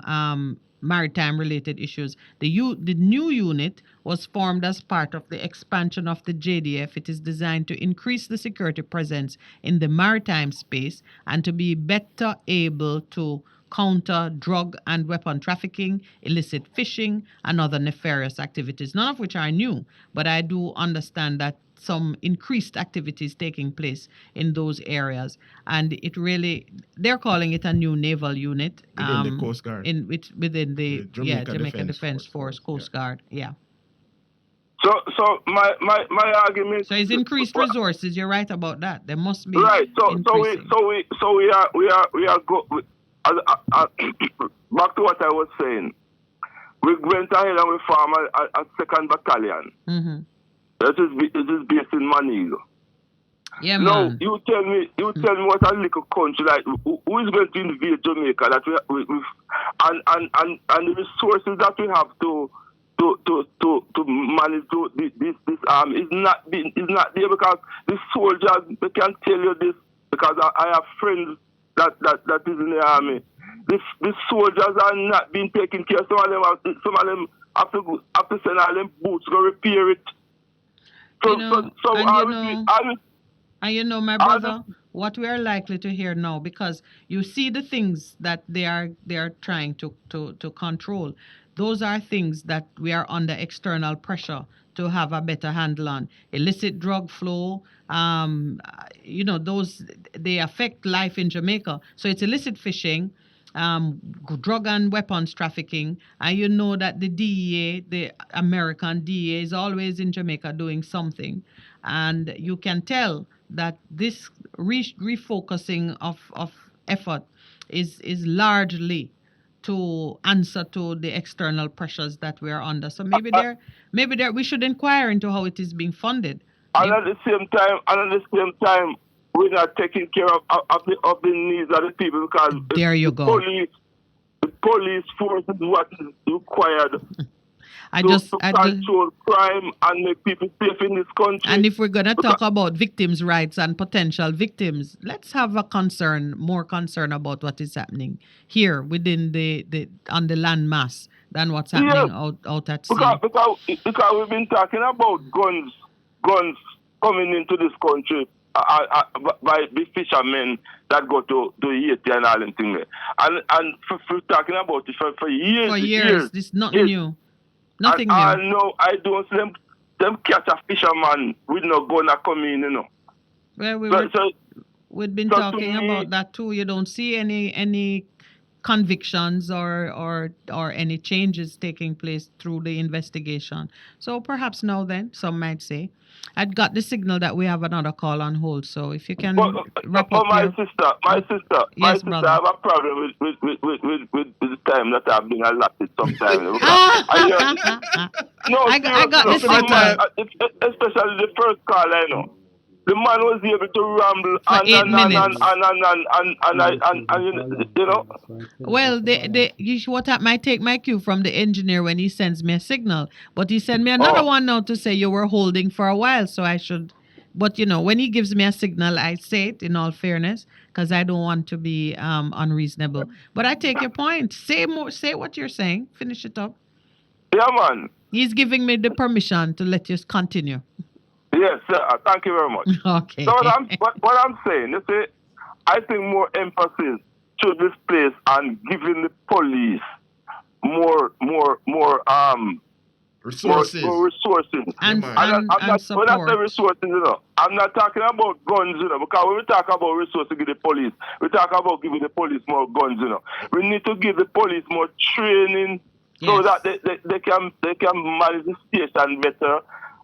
maritime-related issues. The new unit was formed as part of the expansion of the JDF. It is designed to increase the security presence in the maritime space and to be better able to counter drug and weapon trafficking, illicit fishing, and other nefarious activities, none of which are new, but I do understand that some increased activities taking place in those areas. And they're calling it a new naval unit. Within the Coast Guard. Within the Jamaica Defense Force, Coast Guard, yeah. So my argument. So it's increased resources. You're right about that. There must be right. So we are back to what I was saying. We went ahead and we formed a second battalion. This is based in Manigo. Yeah, now, man. you tell me what a little country like who is going to invade Jamaica that we and the resources that we have to manage this arm is not there, because the soldiers, they can tell you this, because I have friends that is in the army. The soldiers are not being taken care of. Some of them have to send all them boots to go repair it. My brother, what we are likely to hear now, because you see the things that they are trying to control. Those are things that we are under external pressure to have a better handle on. Illicit drug flow, those, they affect life in Jamaica. So it's illicit fishing, drug and weapons trafficking, and you know that the DEA, the American DEA, is always in Jamaica doing something. And you can tell that this refocusing of effort is largely to answer to the external pressures that we are under. So maybe we should inquire into how it is being funded. And at the same time, we're not taking care of the needs of the people, because the police force is what is required to control crime and make people safe in this country. And if we're going to talk about victims' rights and potential victims, let's have more concern about what is happening here within on the land mass than what's happening out at sea. Because we've been talking about guns coming into this country by the fishermen that go to Haiti and all them things. And for talking about it for years. For years. This is nothing new. Nothing new. No, I don't see them catch a fisherman with no gun coming in, Well, we've been talking about that too. You don't see any convictions or any changes taking place through the investigation. So perhaps now then, some might say. I'd got the signal that we have another call on hold. So if you can wrap up my your... sister, Yes, I brother. have a problem with the time that I've been allotted sometimes. No, I got the signal. Especially the first call, I know. The man was able to ramble For 8 minutes. and you know. Well, what I might take my cue from the engineer when he sends me a signal, but he sent me another one now to say you were holding for a while, so I should. But when he gives me a signal, I say it in all fairness because I don't want to be unreasonable. But I take your point. Say more. Say what you're saying. Finish it up. Yeah, man. He's giving me the permission to let you continue. Yes, sir. Thank you very much. Okay. So what I'm saying, you see, I think more emphasis should be placed on giving the police more resources. More resources. And support. When I say resources, I'm not talking about guns, because when we talk about resources to give the police, we talk about giving the police more guns, We need to give the police more training so that they can manage the station better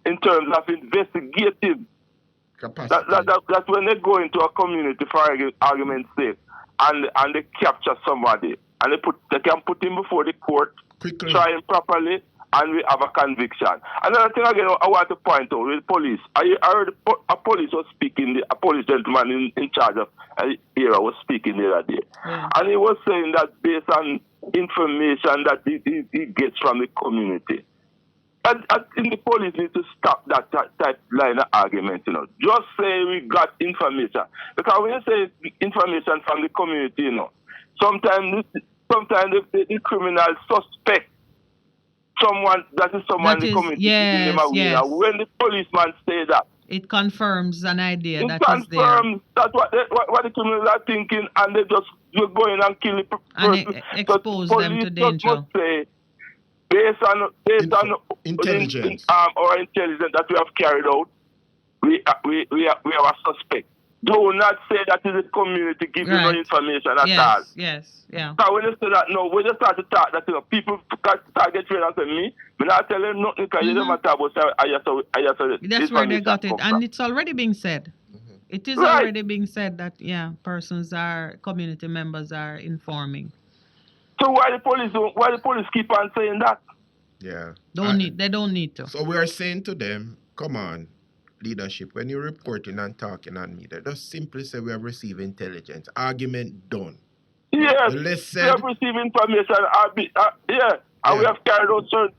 in terms of investigative capacity. That's when they go into a community, for argument's sake, and they capture somebody and they can put him before the court, quickly, try him properly, and we have a conviction. Another thing again, I want to point out with police. I heard a police was speaking, a police gentleman in charge of era was speaking the other day, and he was saying that based on information that he gets from the community. I think the police need to stop that type line of argument, Just say we got information. Because when you say information from the community, sometimes the criminal suspect someone that is someone in the community. Yes. When the policeman say that, it confirms an idea that confirms is there. That's what the criminals are thinking, and they just go in and kill the person. And expose them to danger. Must say, based on intelligence or intelligence that we have carried out, we have a suspect. Do not say that is the community giving no information at all. Yes. Because when you say that, we just start to talk that people start get trained and say me not tell them nothing because you never talk about I just that's where they got it, and it's already being said. It is already being said that community members are informing. So why the police keep on saying that? Yeah. They don't need to. So we are saying to them, come on, leadership, when you're reporting and talking on media, just simply say we have received intelligence. Argument done. Yes. We have received information. And we have carried out certain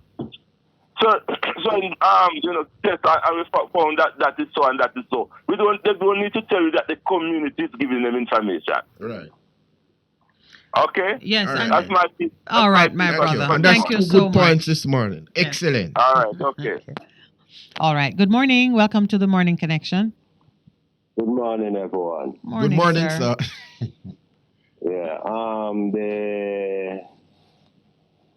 tests, and we found that is so and that is so. They don't need to tell you that the community is giving them information. Right. Okay? Yes. That's my piece. All right, my brother. And that's Thank you two so good points much this morning. Yeah. Excellent. All right, okay. All right. Good morning. Welcome to the Morning Connection. Good morning, everyone. Good morning, sir. Yeah.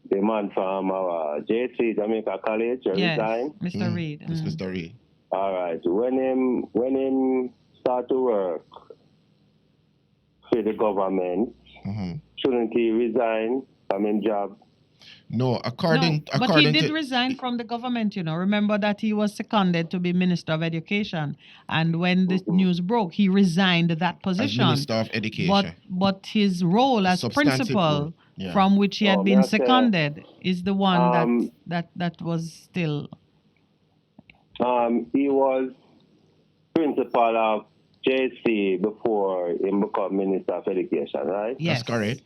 The man from our JC Jamaica College resigned. Mr. Reed. It's Mr. Reed. All right. When him start to work for the government, shouldn't he resign from his job? No, according but he did resign from the government, Remember that he was seconded to be Minister of Education. And when the news broke, he resigned that position. As Minister of Education. But his role as principal, yeah, from which he had been seconded, is the one that was still... He was principal of JC before he became Minister of Education, right? Yes. That's correct.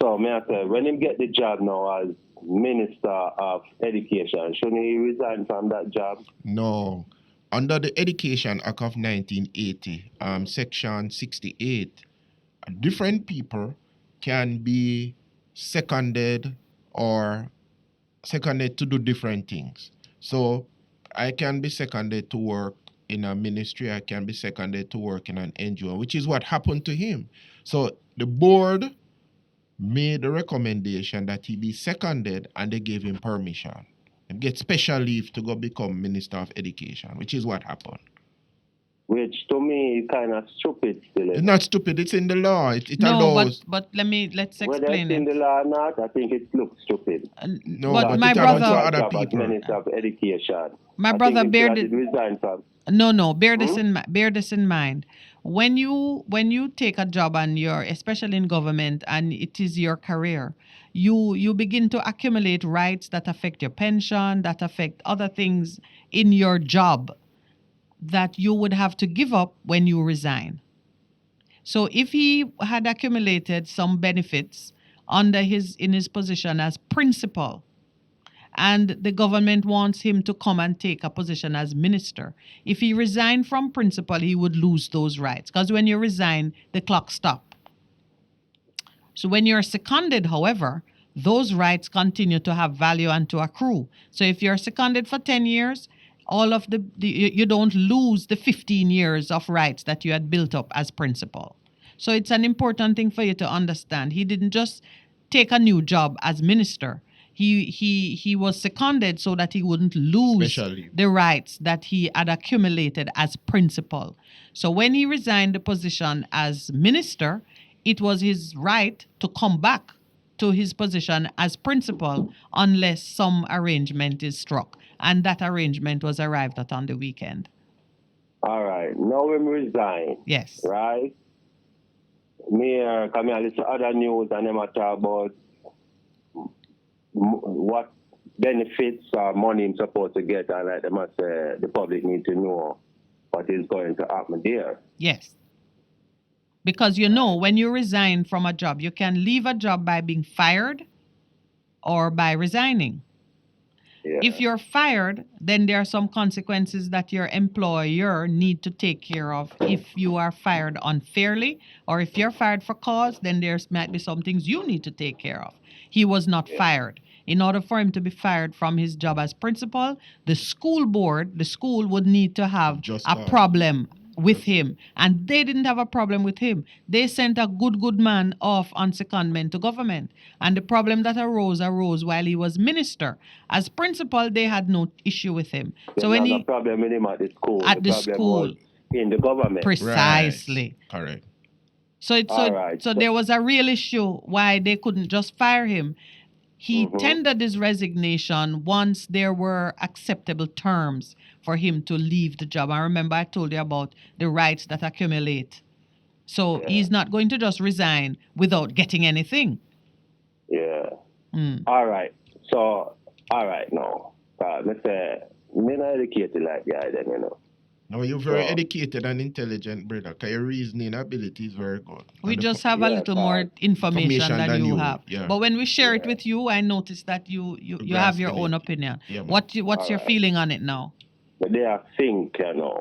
So, may I say, when he get the job now as Minister of Education, shouldn't he resign from that job? No. Under the Education Act of 1980, Section 68, different people can be seconded to do different things. So, I can be seconded to work in a ministry, I can be seconded to work in an NGO, which is what happened to him. So, the board made a recommendation that he be seconded, and they gave him permission and get special leave to go become Minister of Education, which is what happened. which to me is kind of stupid still. It's not stupid. It's in the law. It No, allows. but let's Whether explain it's in the it. law or not, I think it looks stupid. No, But but my it happens brother- to other Job as people. Minister of Education. My I brother, think bear he the- resign from. No, bear this in mind. When you take a job and you're, especially in government, and it is your career, you begin to accumulate rights that affect your pension, that affect other things in your job that you would have to give up when you resign. So if he had accumulated some benefits in his position as principal, and the government wants him to come and take a position as minister, if he resigned from principal, he would lose those rights. Because when you resign, the clock stops. So when you're seconded, however, those rights continue to have value and to accrue. So if you're seconded for 10 years, all of you don't lose the 15 years of rights that you had built up as principal. So it's an important thing for you to understand. He didn't just take a new job as minister. He was seconded so that he wouldn't lose the rights that he had accumulated as principal. So when he resigned the position as minister, it was his right to come back to his position as principal unless some arrangement is struck. And that arrangement was arrived at on the weekend. All right. Now when we resign. Yes. Right? Me, come here, listen to other news and them talk about what benefits or money I'm supposed to get, and like they must say the public need to know what is going to happen there. Yes. Because when you resign from a job, you can leave a job by being fired or by resigning. Yeah. If you're fired, then there are some consequences that your employer need to take care of if you are fired unfairly, or if you're fired for cause, then there might be some things you need to take care of. He was not fired. In order for him to be fired from his job as principal, the school would need to have a problem with him. And they didn't have a problem with him. They sent a good man off on secondment to government. And the problem that arose while he was minister. As principal, they had no issue with him. So when he problem with him at the school. At the school. Was in the government. Precisely. Right. Correct. So there was a real issue why they couldn't just fire him. He tendered his resignation once there were acceptable terms for him to leave the job. I remember I told you about the rights that accumulate. So he's not going to just resign without getting anything. Yeah. All right. So, all right now. Let's say, I'm not educated like guy then, No, you're very educated and intelligent, brother, because your reasoning ability is very good. We just have a little more information than you have. Yeah. But when we share it with you, I noticed that you have your own opinion. Yeah, what's your feeling on it now? But they are think,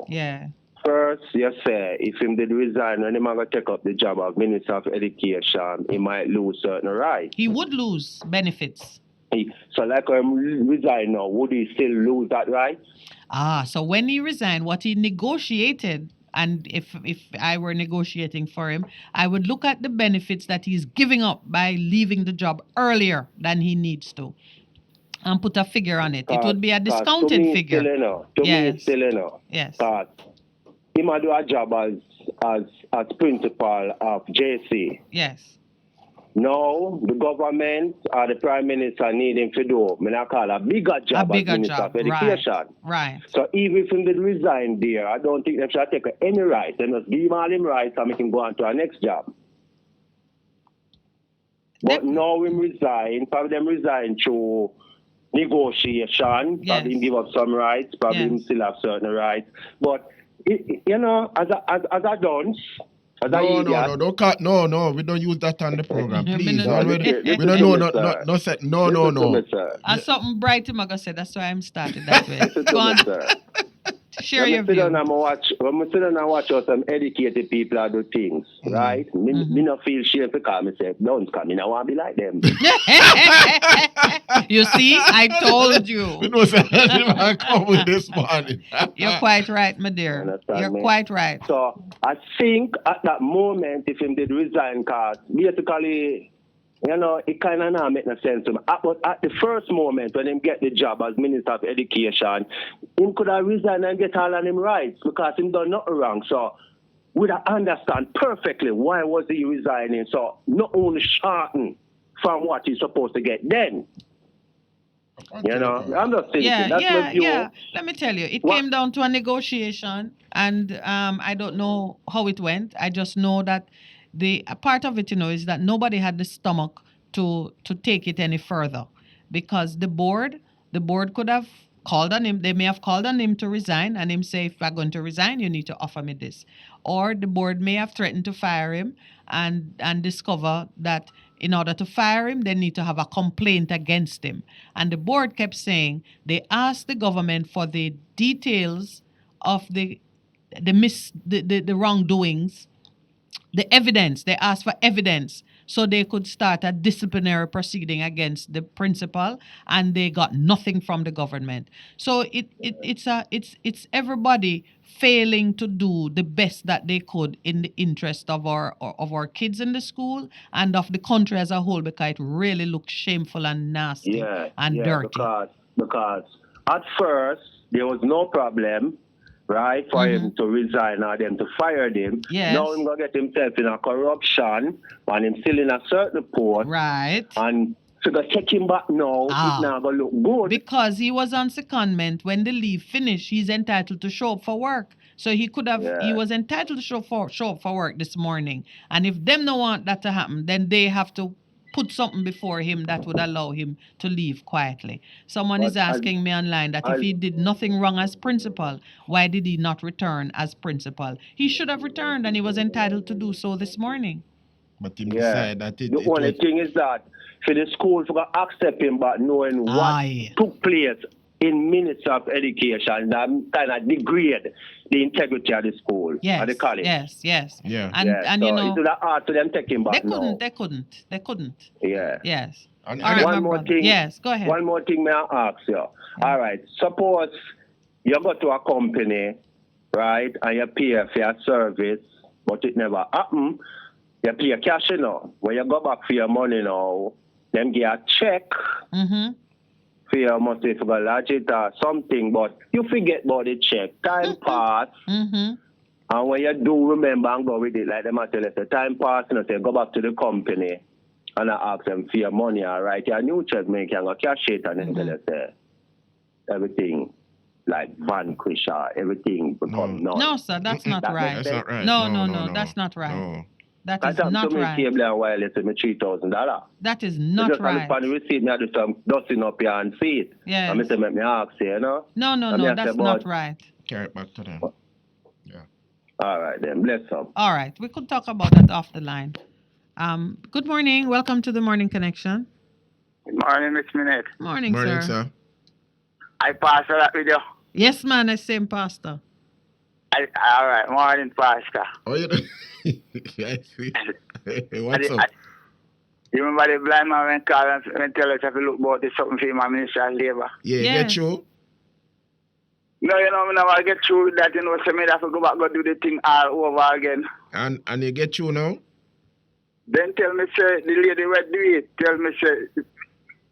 Yeah. First, you say, if him did resign and him going to take up the job of Minister of Education, he might lose certain rights. He would lose benefits. So like him resign now, would he still lose that right? So when he resigned, what he negotiated, and if I were negotiating for him, I would look at the benefits that he's giving up by leaving the job earlier than he needs to, and put a figure on it. It would be a discounted figure. Yes. But he might do a job as principal of JC. Yes. No, the government or the Prime Minister need him to do, I call a bigger job as Minister of Education. Right. So even if he did resign there, I don't think they should take any rights. They must give him all him rights and make him go on to our next job. But now him resign, probably them resign through negotiation, probably him give up some rights, probably him still have certain rights. But, as a dunce, don't cut. No, we don't use that on the program, please. We don't know, no. As something bright him gonna say, that's why I'm started that way. Go on. Share your view. When I sit down and watch how some educated people do things, right? Me not feel shame because I say, don't come, I want to be like them. You see, I told you. I come with this morning. You're quite right, my dear. You're quite right. So I think at that moment, if him did resign, because basically You know, it kind of not make no sense to me. But at the first moment when him get the job as Minister of Education, him could have resigned and get all of him rights because him done nothing wrong. So would I understand perfectly why was he resigning? So not only shorten from what he's supposed to get then. You know, I'm not saying yeah. Let me tell you, it came down to a negotiation, and I don't know how it went. I just know that a part of it, is that nobody had the stomach to take it any further, because the board could have called on him. They may have called on him to resign, and him say, if I'm going to resign, you need to offer me this. Or the board may have threatened to fire him, and discover that in order to fire him, they need to have a complaint against him. And the board kept saying they asked the government for the details of the wrongdoings, the evidence. They asked for evidence so they could start a disciplinary proceeding against the principal, and they got nothing from the government. So it's everybody failing to do the best that they could in the interest of our kids in the school and of the country as a whole, because it really looks shameful and nasty and dirty. Because at first there was no problem, right, for him to resign or them to fire him. Yes. Now he's going to get himself in a corruption and him still in a certain post. Right. And so to take him back now, it's not going to look good. Because he was on secondment. When the leave finished, he's entitled to show up for work. So he could have, he was entitled to show up for work this morning. And if them don't want that to happen, then they have to put something before him that would allow him to leave quietly. Someone is asking me online that if he did nothing wrong as principal, why did he not return as principal? He should have returned, and he was entitled to do so this morning. But he decided that the only thing is that for the school to accept him, but knowing what took place in Minister of Education, that kind of degrade the integrity of the school, of the college. Yes. Yeah. And so you know, it's hard to them take him back. They couldn't. Yeah. Yes. And All right, one more thing. Yes, go ahead. One more thing may I ask you. All right. Suppose you go to a company, right, and you pay for your service, but it never happen. You pay cash, When you go back for your money now, them get a check. For your must be for the lodge it or something, but you forget about the check. Time pass. And when you do remember and go with it, like them I tell you, the time pass, say go back to the company and I ask them for your money, all right? Your new check make you go cash it and then tell you say everything like vanquish or everything become none. No, sir, that's not right. That's not right. No, that's not right. No. That is not right. Cable and wireless with me $3,000. That is not right. Just on the receipt, me I do some dusting up here and see it. Yes. And me say, make me ask you, No, that's not right. Carry it back to them. Yeah. All right, then. Bless them. All right. We could talk about that off the line. Good morning. Welcome to the Morning Connection. Good morning, Miss Minette. Morning, sir. I pass that video. Yes, man. I same pastor. All right. Morning, Pastor. Oh, you know. What's up? You remember the blind man when call and tell us if you look about this something for him, Minister of Labor? Yeah, get you. No, I never get through with that, so me have to go back and do the thing all over again. And you get you now? Then tell me, say, the lady will do it. Tell me, say,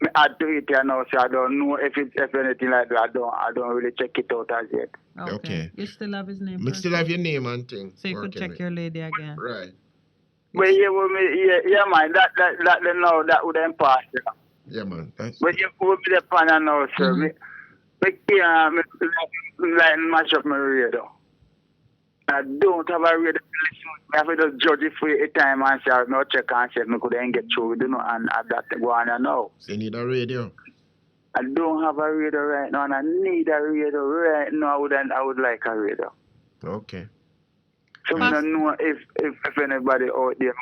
me add to it, so I don't know if anything like that. I don't really check it out as yet. Okay. You still have his name? You still have your name and thing. So you could check your lady again. Right. But man, that now that would impact. Yeah, man. But you would be the panel now, sir. Me can't like match up my radio. I don't have a radio. I have to just judge it for a time and say, no check and say, I couldn't get through, and I got to go on now. So you need a radio? I don't have a radio right now, and I need a radio right now. I would like a radio. Okay. So I don't know if anybody out there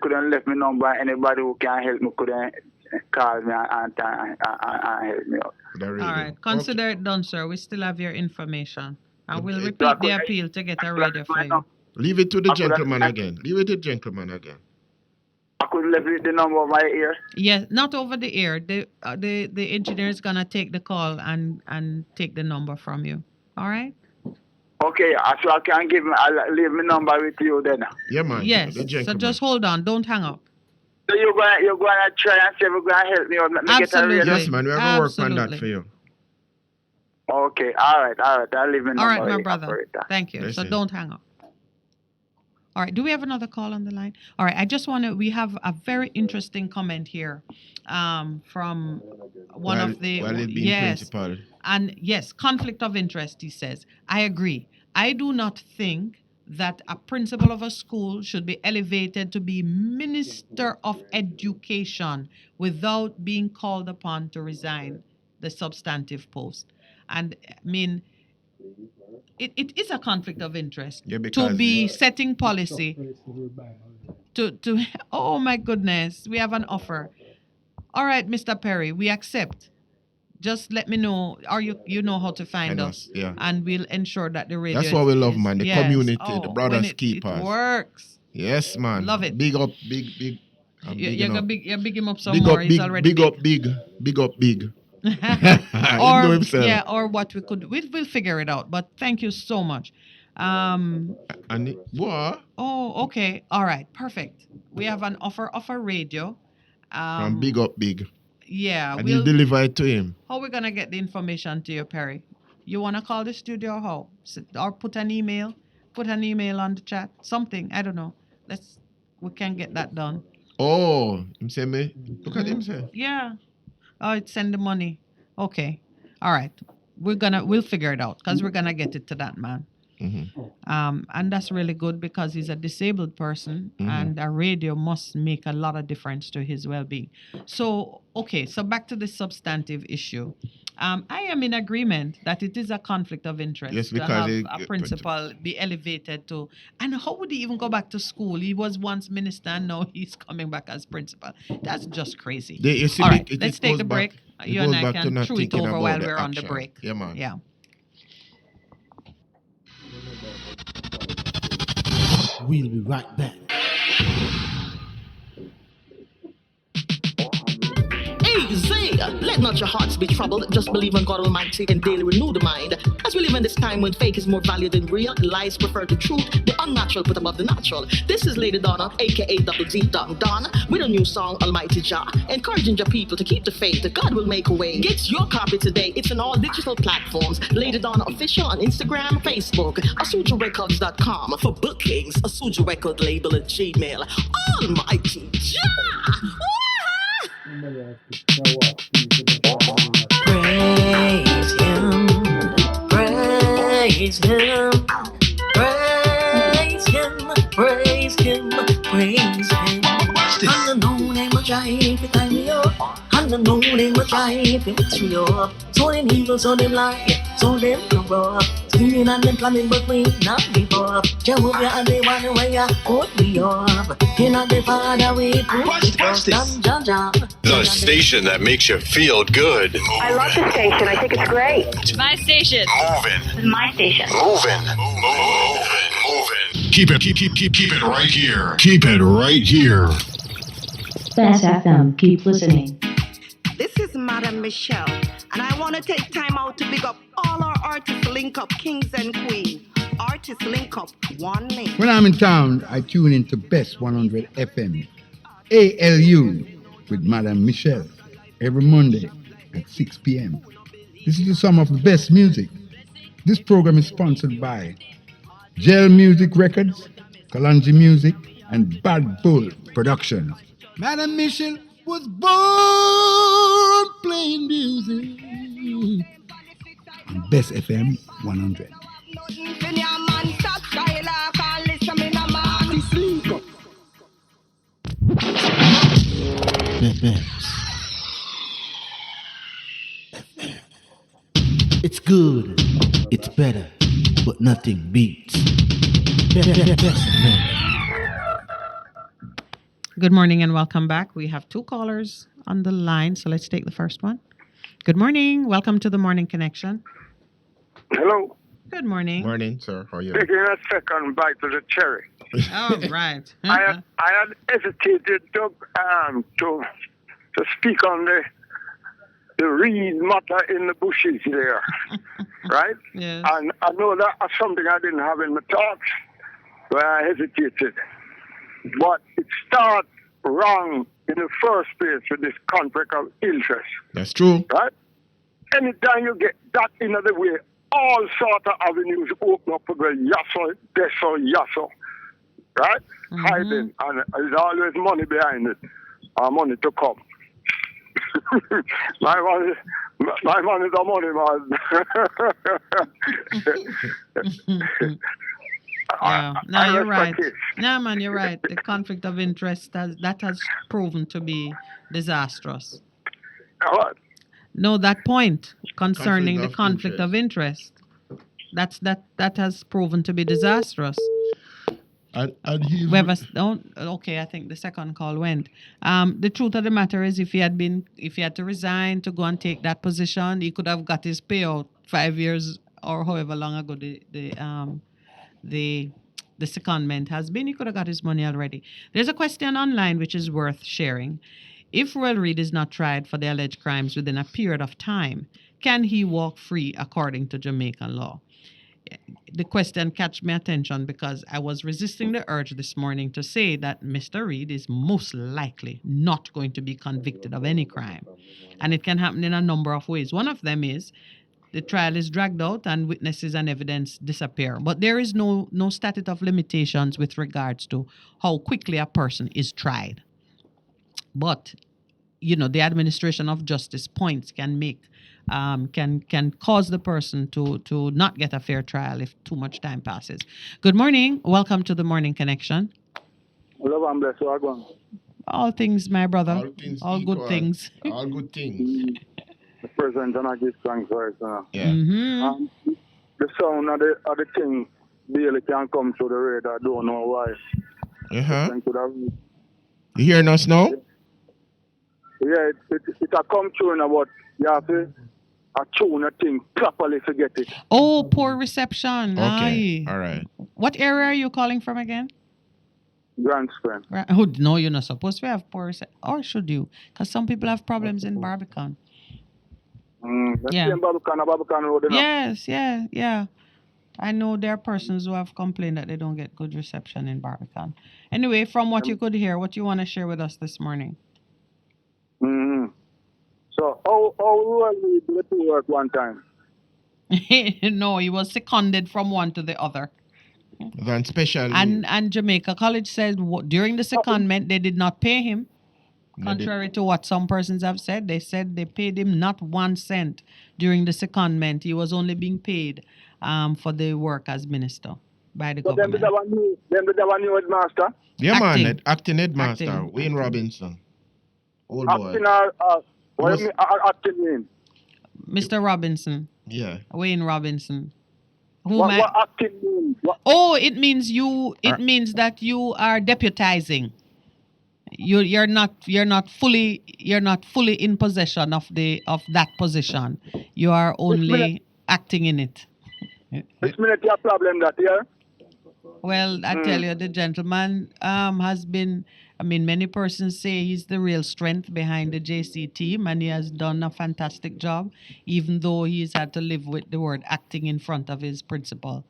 couldn't left me number. Anybody who can help me couldn't call me and help me out. All right. Consider it done, sir. We still have your information. And we'll repeat the appeal to get a radio for you. Leave it to the gentleman again. I could leave the number over my ear. Yes, not over the air. The engineer is gonna take the call and take the number from you. All right. Okay, so I can leave my number with you then. Yeah, man. Yes. So just hold on. Don't hang up. So you're gonna try and see if you're gonna help me out. Let me get a radio. Yes, man. We have to work on that for you. Okay, all right. I'll leave it. All right, my brother. Operator. Thank you. Yes, So sir. don't hang up. All right. Do we have another call on the line? All right. I just want to. We have a very interesting comment here, from one of the While it being principal. And yes, conflict of interest. He says, I agree. I do not think that a principal of a school should be elevated to be Minister of Education without being called upon to resign the substantive post. And I mean, it is a conflict of interest to be setting policy. To oh my goodness, we have an offer. All right, Mr. Perry, we accept. Just let me know, or you know how to find us. Yeah. And we'll ensure that the radio. That's what we love, man. The Yes. community, Oh, the when brothers it keepers. works. Yes, man. Love it. Big up, big. I'm You're bigging up. big him up some Big more. up, He's big, already big up, big. He or know himself. yeah, or what we could. We'll figure it out. But thank you so much. And what? Oh, okay. All right. Perfect. We have an offer of a radio. From big up, big. Yeah. And you deliver it to him. How we gonna get the information to you, Perry? You wanna call the studio or how? Or put an email? Put an email on the chat. Something. I don't know. We can get that done. Oh, him say me. Look at him say. Yeah. Oh, it's send the money. Okay. All right. We'll figure it out because we're gonna get it to that man. And that's really good because he's a disabled person and a radio must make a lot of difference to his well-being. So, okay, so back to the substantive issue. I am in agreement that it is a conflict of interest Yes, to because have a principal be elevated to, and how would he even go back to school? He was once minister and now he's coming back as principal. That's just crazy. You see, All right, it let's take goes a break. back- You it and goes I back to can not chew it thinking over about while the we're on the action. break. Yeah, man. Yeah. We'll be right back. Easy! Let not your hearts be troubled. Just believe in God Almighty and daily renew the mind. As we live in this time when fake is more valued than real, lies prefer to truth, the unnatural put above the natural. This is Lady Donna, aka Double D Donna, with a new song, Almighty Jah, encouraging your people to keep the faith. God will make a way. Get your copy today. It's on all digital platforms. Lady Donna Official on Instagram, Facebook, AsujaRecords.com. For bookings, Asuja Record label at Gmail. Almighty Jah! Praise him, praise him, praise him, praise him, praise him. And the new name of Jive, it time me up. And the new name of Jive, it makes me up. So them evil, so them lie, so them corrupt. Scheming and them planning, but we not give up. Jehovah and they want way I hold me up. In the Father we pray. The station that makes you feel good. I love the station. I think it's great. My station. Moving. My station. Moving. Keep it right here. Keep it right here. Fast FM, keep listening. This is Madam Michelle, and I want to take time out to big up all our artists link up, kings and queens. Artists link up, one name. When I'm in town, I tune into Best 100 FM, ALU, with Madam Michelle, every Monday at 6 p.m. This is some of the best music. This program is sponsored by Gel Music Records, Kalanji Music, and Bad Bull Productions. Madam Michelle was born playing music on Best FM 100. It's good, it's better, but nothing beats. Best FM. Good morning and welcome back. We have two callers on the line, so let's take the first one. Good morning. Welcome to the Morning Connection. Hello. Good morning. Morning, sir. How are you? Taking a second bite of the cherry. All right. I had hesitated to speak on the reed matter in the bushes there, right? Yes. And I know that was something I didn't have in my thoughts, but I hesitated. But it starts wrong in the first place with this conflict of interest. That's true. Right? Anytime you get that in the way, all sort of avenues open up for the yasso, deso, yasso. Right? Hiding. And there's always money behind it. Money to come. my money is the money, man. Yeah, no, you're right. No, man, you're right. The conflict of interest has proven to be disastrous. What? No, that point concerning the conflict of interest, that has proven to be disastrous. Okay, I think the second call went. The truth of the matter is, if he had to resign to go and take that position, he could have got his payout 5 years or however long ago the secondment has been. He could have got his money already. There's a question online which is worth sharing. If Royal Reid is not tried for the alleged crimes within a period of time, can he walk free according to Jamaican law? The question catch my attention because I was resisting the urge this morning to say that Mr. Reid is most likely not going to be convicted of any crime. And it can happen in a number of ways. One of them is the trial is dragged out and witnesses and evidence disappear. But there is no statute of limitations with regards to how quickly a person is tried. But, the administration of justice points can make can cause the person to not get a fair trial if too much time passes. Good morning. Welcome to the Morning Connection. Love and bless you again. All things, my brother. All good things. All good things. The President and I give thanks for it. Yeah. Mm-hmm. The sound of the thing barely can come through the radio. I don't know why. Uh-huh. You hearing us now? Yeah, it a come through now, but you have to tune a thing properly to get it. Oh, poor reception. Okay. Aye. All right. What area are you calling from again? Grand Spring. Right. Oh, no, you're not supposed to have poor reception. Or should you? Because some people have problems in Barbican. Yeah. Barbican Road, Yes, yeah. I know there are persons who have complained that they don't get good reception in Barbican. Anyway, from what you could hear, what you want to share with us this morning? So, how will we do it to work one time? No, he was seconded from one to the other. Then special. And Jamaica College said during the secondment they did not pay him. Contrary to what some persons have said, they said they paid him not 1 cent during the secondment. He was only being paid for the work as minister by the government. Them did have a new headmaster? Yeah, man. Acting headmaster, Wayne Robinson. Old boy. Acting name? Mr. Robinson. Yeah. Wayne Robinson. What acting mean? Oh, it means that you are deputizing. You're not fully in possession of that position. You are only acting in it. Which minute you have problem that here? Well, I tell you, the gentleman has been. I mean, many persons say he's the real strength behind the JC team, and he has done a fantastic job, even though he's had to live with the word acting in front of his principal.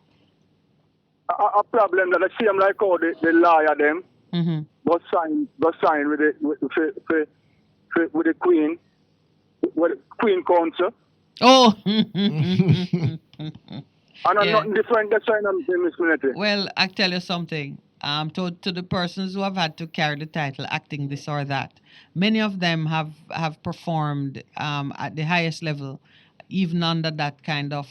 A problem that I see him like how the lawyer them go sign with the Queen, with the Queen Council. Oh. And I'm nothing different that's sign on in this minute. Well, I tell you something. To the persons who have had to carry the title, acting this or that, many of them have performed at the highest level, even under that kind of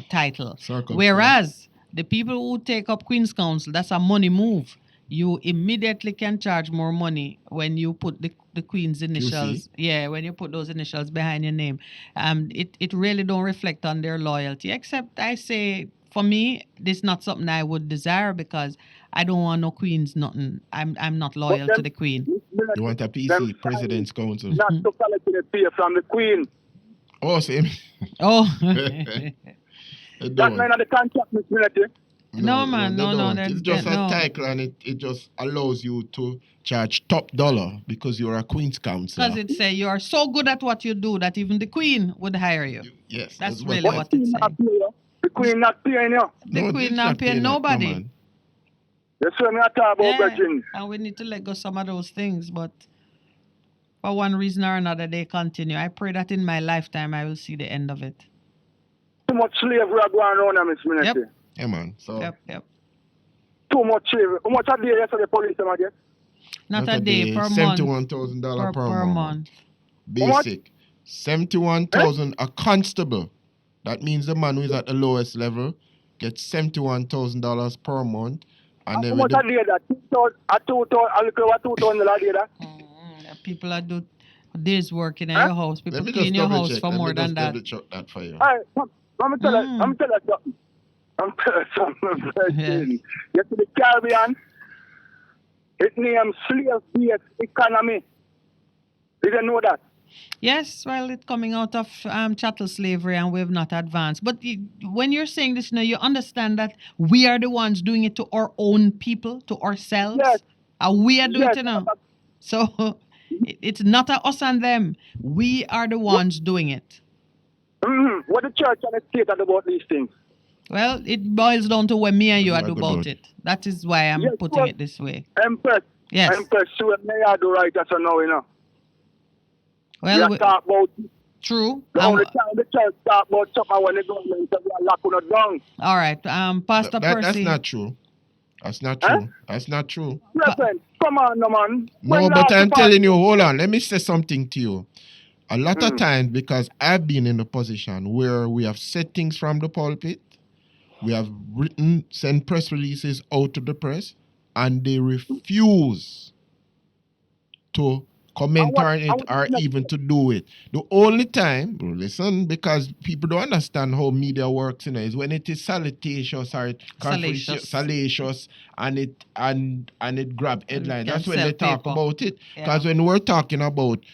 title. Whereas the people who take up Queen's Counsel, that's a money move. You immediately can charge more money when you put the Queen's initials. Yeah, when you put those initials behind your name. It really don't reflect on their loyalty. Except I say, for me, this is not something I would desire because I don't want no Queens nothing. I'm not loyal to the Queen. You want a PC, President's Council. Not to collect the pay from the Queen. Oh, same. Oh. That's not the contract, Miss Mility. No, man, no. It's just a title, and it just allows you to charge top dollar because you're a Queen's Counsel. Because it say you are so good at what you do that even the Queen would hire you. Yes. That's really what it's saying. The Queen not paying you. The Queen not paying nobody. You see me I talk about brethren. And we need to let go some of those things, but for one reason or another, they continue. I pray that in my lifetime, I will see the end of it. Too much slavery are going on in this ministry. Yep. Yeah, man. So Yep. Too much slavery. How much a day yesterday police them get? Not a day, per month. $71,000 per month. Basic. 71,000 a constable. That means the man who is at the lowest level gets $71,000 per month. And then how much a day that? 2,000, a little over 2,000 a day that? People are do days work in your house. People clean your house for more than that. Let me just that for you. All right, let me tell you something. I'm telling you something. Yes. You see the Caribbean, it names slave-based economy. Did you know that? Yes, well, it's coming out of chattel slavery and we've not advanced. But when you're saying this now, you understand that we are the ones doing it to our own people, to ourselves. Yes. And we are doing it now. So it's not us and them. We are the ones doing it. Mm-hmm. What the church and the state are about these things? Well, it boils down to what me and you are do about it. That is why I'm putting it this way. Empress. Yes. Empress, you and me are do right as you know, you know. Well, we talk about true. The only time the church talk about something when the government says we are locking it down. All right. Pastor Percy. That's not true. That's not true. That's not true. Reverend, come on, no man. No, but I'm telling you, hold on. Let me say something to you. A lot of times, because I've been in a position where we have said things from the pulpit, we have sent press releases out to the press, and they refuse to comment on it or even to do it. The only time, listen, because people don't understand how media works, you know, is when it is salacious or salacious and it grab headlines. That's when they talk about it. Because when we're talking about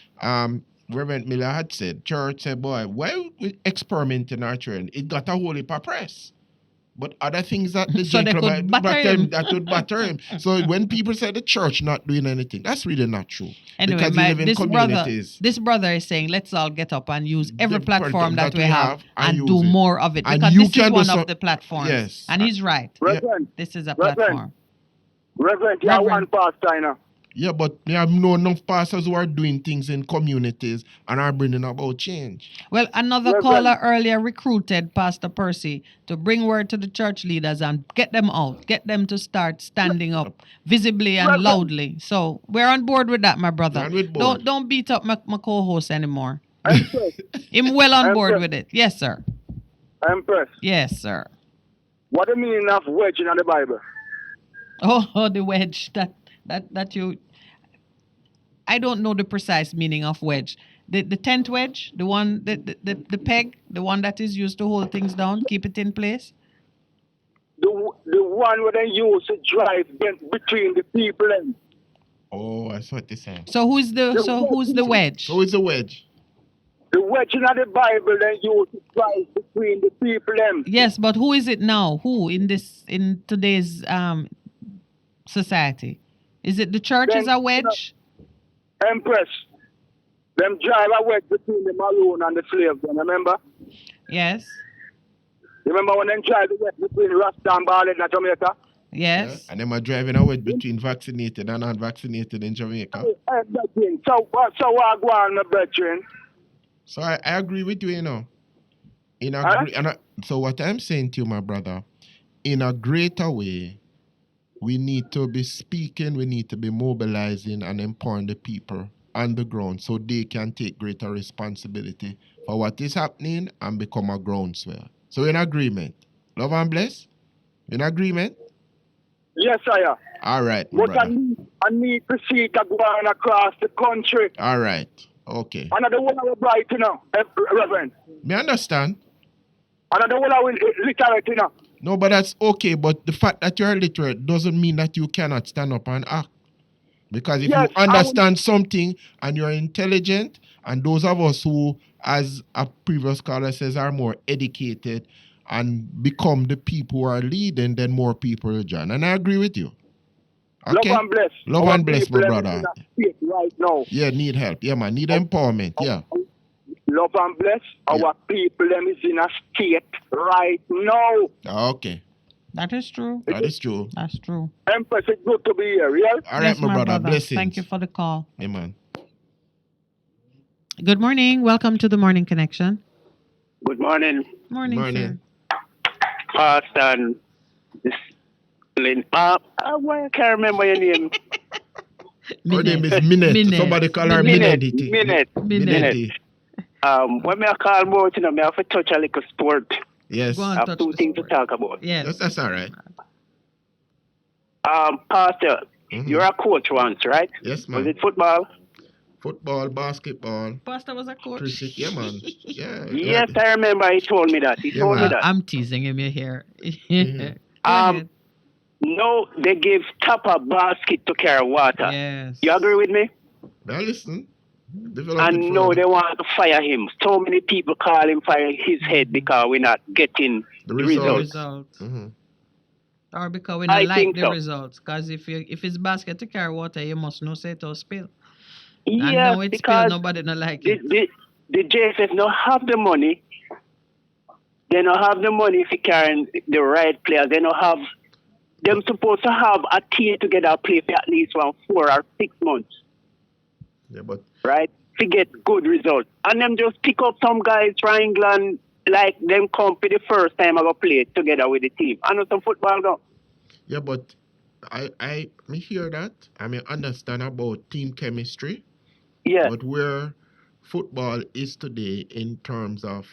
Reverend Miller had said, church said, boy, why we experimenting our children? It got a whole heap of press. But other things that the so gentleman that would batter him. So when people say the church not doing anything, that's really not true. Anyway, because we live in communities. This brother is saying, let's all get up and use every platform that we have and do it. more of it. And Because you this is can one do of the platforms. Yes. And he's right. Reverend, this is a platform. Reverend, you are one pastor, you know. Yeah, but we have no enough pastors who are doing things in communities and are bringing about change. Well, another caller earlier recruited Pastor Percy to bring word to the church leaders and get them out, get them to start standing up visibly and loudly. So we're on board with that, my brother. Don't beat up my co-host anymore. I'm well on board with it. Yes, sir. Empress. Yes, sir. What do you mean of wedge in the Bible? Oh, the wedge that you. I don't know the precise meaning of wedge. The tent wedge, the one, the peg, the one that is used to hold things down, keep it in place. The one where they use to drive between the people and. Oh, that's what they say. So who's the wedge? Who is the wedge? The wedge in the Bible they use to drive between the people and. Yes, but who is it now? Who in today's society? Is it the church is a wedge? Empress. Them drive a wedge between the maroon and the slaves, remember? Yes. Remember when they drive the wedge between Rasta and Bali in Jamaica? Yes. Yeah. And them are driving a wedge between vaccinated and unvaccinated in Jamaica. So what go on, my brethren? So I agree with you, you know. So what I'm saying to you, my brother, in a greater way, we need to be speaking, we need to be mobilizing and empowering the people on the ground so they can take greater responsibility for what is happening and become a groundswell. So in agreement. Love and bless? In agreement? Yes, I am. All right. But I need to see it going across the country. All right. Okay. Another one I will bright, you know, Reverend. Me understand. Another one I will literate, you know. No, but that's okay. But the fact that you're literate doesn't mean that you cannot stand up and act. Because if you understand something and you're intelligent, and those of us who, as a previous caller says, are more educated and become the people who are leading, then more people will join. And I agree with you. Okay? Love and bless. Love and bless, my brother. Right now. Yeah, need help. Yeah, man. Need empowerment. Yeah. Love and bless. Our people them is in a state right now. Okay. That is true. That is true. That's true. Empress, it's good to be here, real? All right, Yes, my brother. Blessings. Thank you for the call. Amen. Good morning. Welcome to the Morning Connection. Good morning. Morning, Morning. Pastor and Lynn. I can't remember your name. Her name is Minette. Somebody call her Minette. Minette. When I call about, I have to touch a little sport. Yes. I have two things to talk about. Yes. That's all right. Pastor, you're a coach once, right? Yes, man. Was it football? Football, basketball. Pastor was a coach. Yeah, man. Yeah. Yes, I remember he told me that. He told me that. I'm teasing him, you hear. No, they give top a basket to carry water. Yes. You agree with me? Now listen. And no, they want to fire him. So many people call him fire his head because we're not getting the results. Or because we don't like think the so. results. Because if it's basket to carry water, you must know say it will spill. Yes, and now it's spill, because nobody don't like it. the JFF don't have the money. They don't have the money if you carry the right players. They don't have. Them supposed to have a team together play for at least 4 or 6 months. Yeah, but right? To get good results. And them just pick up some guys from England, like them come for the first time I go play together with the team. I know some football go. Yeah, but I hear that. I mean understand about team chemistry. Yeah. But where football is today in terms of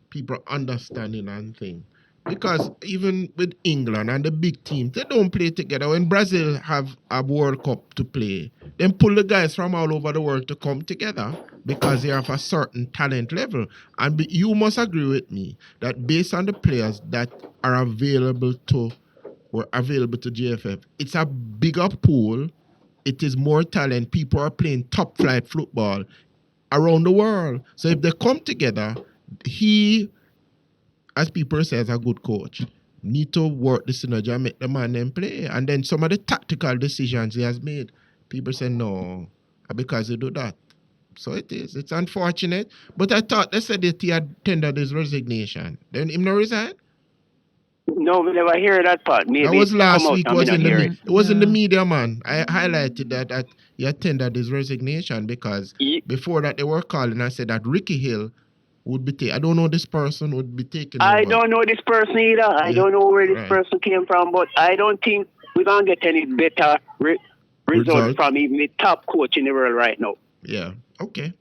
people understanding and things. Because even with England and the big teams, they don't play together. When Brazil have a World Cup to play, then pull the guys from all over the world to come together because they have a certain talent level. And you must agree with me that based on the players that are available to JFF, it's a bigger pool. It is more talent. People are playing top flight football around the world. So if they come together, as people say, as a good coach, need to work the synergy and make the man then play. And then some of the tactical decisions he has made, people say no, because he do that. So it is. It's unfortunate. But I thought they said that he had tendered his resignation. Then him no resign? No, we never hear that part. Maybe that was last week. It was in the Yeah. media, man. I highlighted that he had tendered his resignation because before that they were calling and said that Ricky Hill would be taken. I don't know this person would be taken. I don't know this person either. I don't know where this person came from, but I don't think we're going to get any better results from even the top coach in the world right now. Yeah, okay.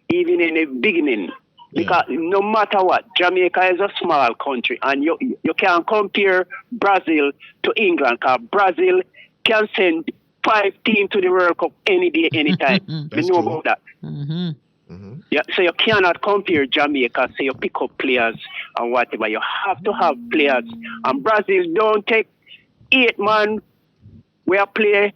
Even in the beginning. Because no matter what, Jamaica is a small country, and you can't compare Brazil to England, because Brazil can send 5 teams to the World Cup any day, anytime. We know about that. Yeah, so you cannot compare Jamaica, so you pick up players and whatever. You have to have players. And Brazil don't take 8 man where play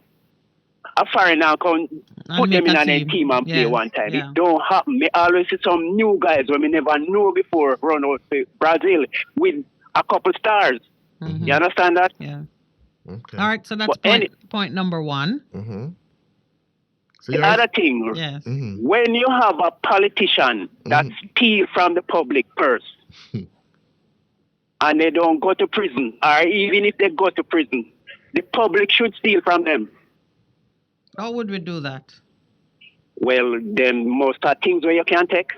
a foreigner put them in a team and play one time. It don't happen. Me always see some new guys who me never know before run out to Brazil with a couple stars. You understand that? Yeah. Okay. All right, so that's point number 1. The other thing, when you have a politician that steal from the public purse and they don't go to prison, or even if they go to prison, the public should steal from them. How would we do that? Well, then most are things where you can't take.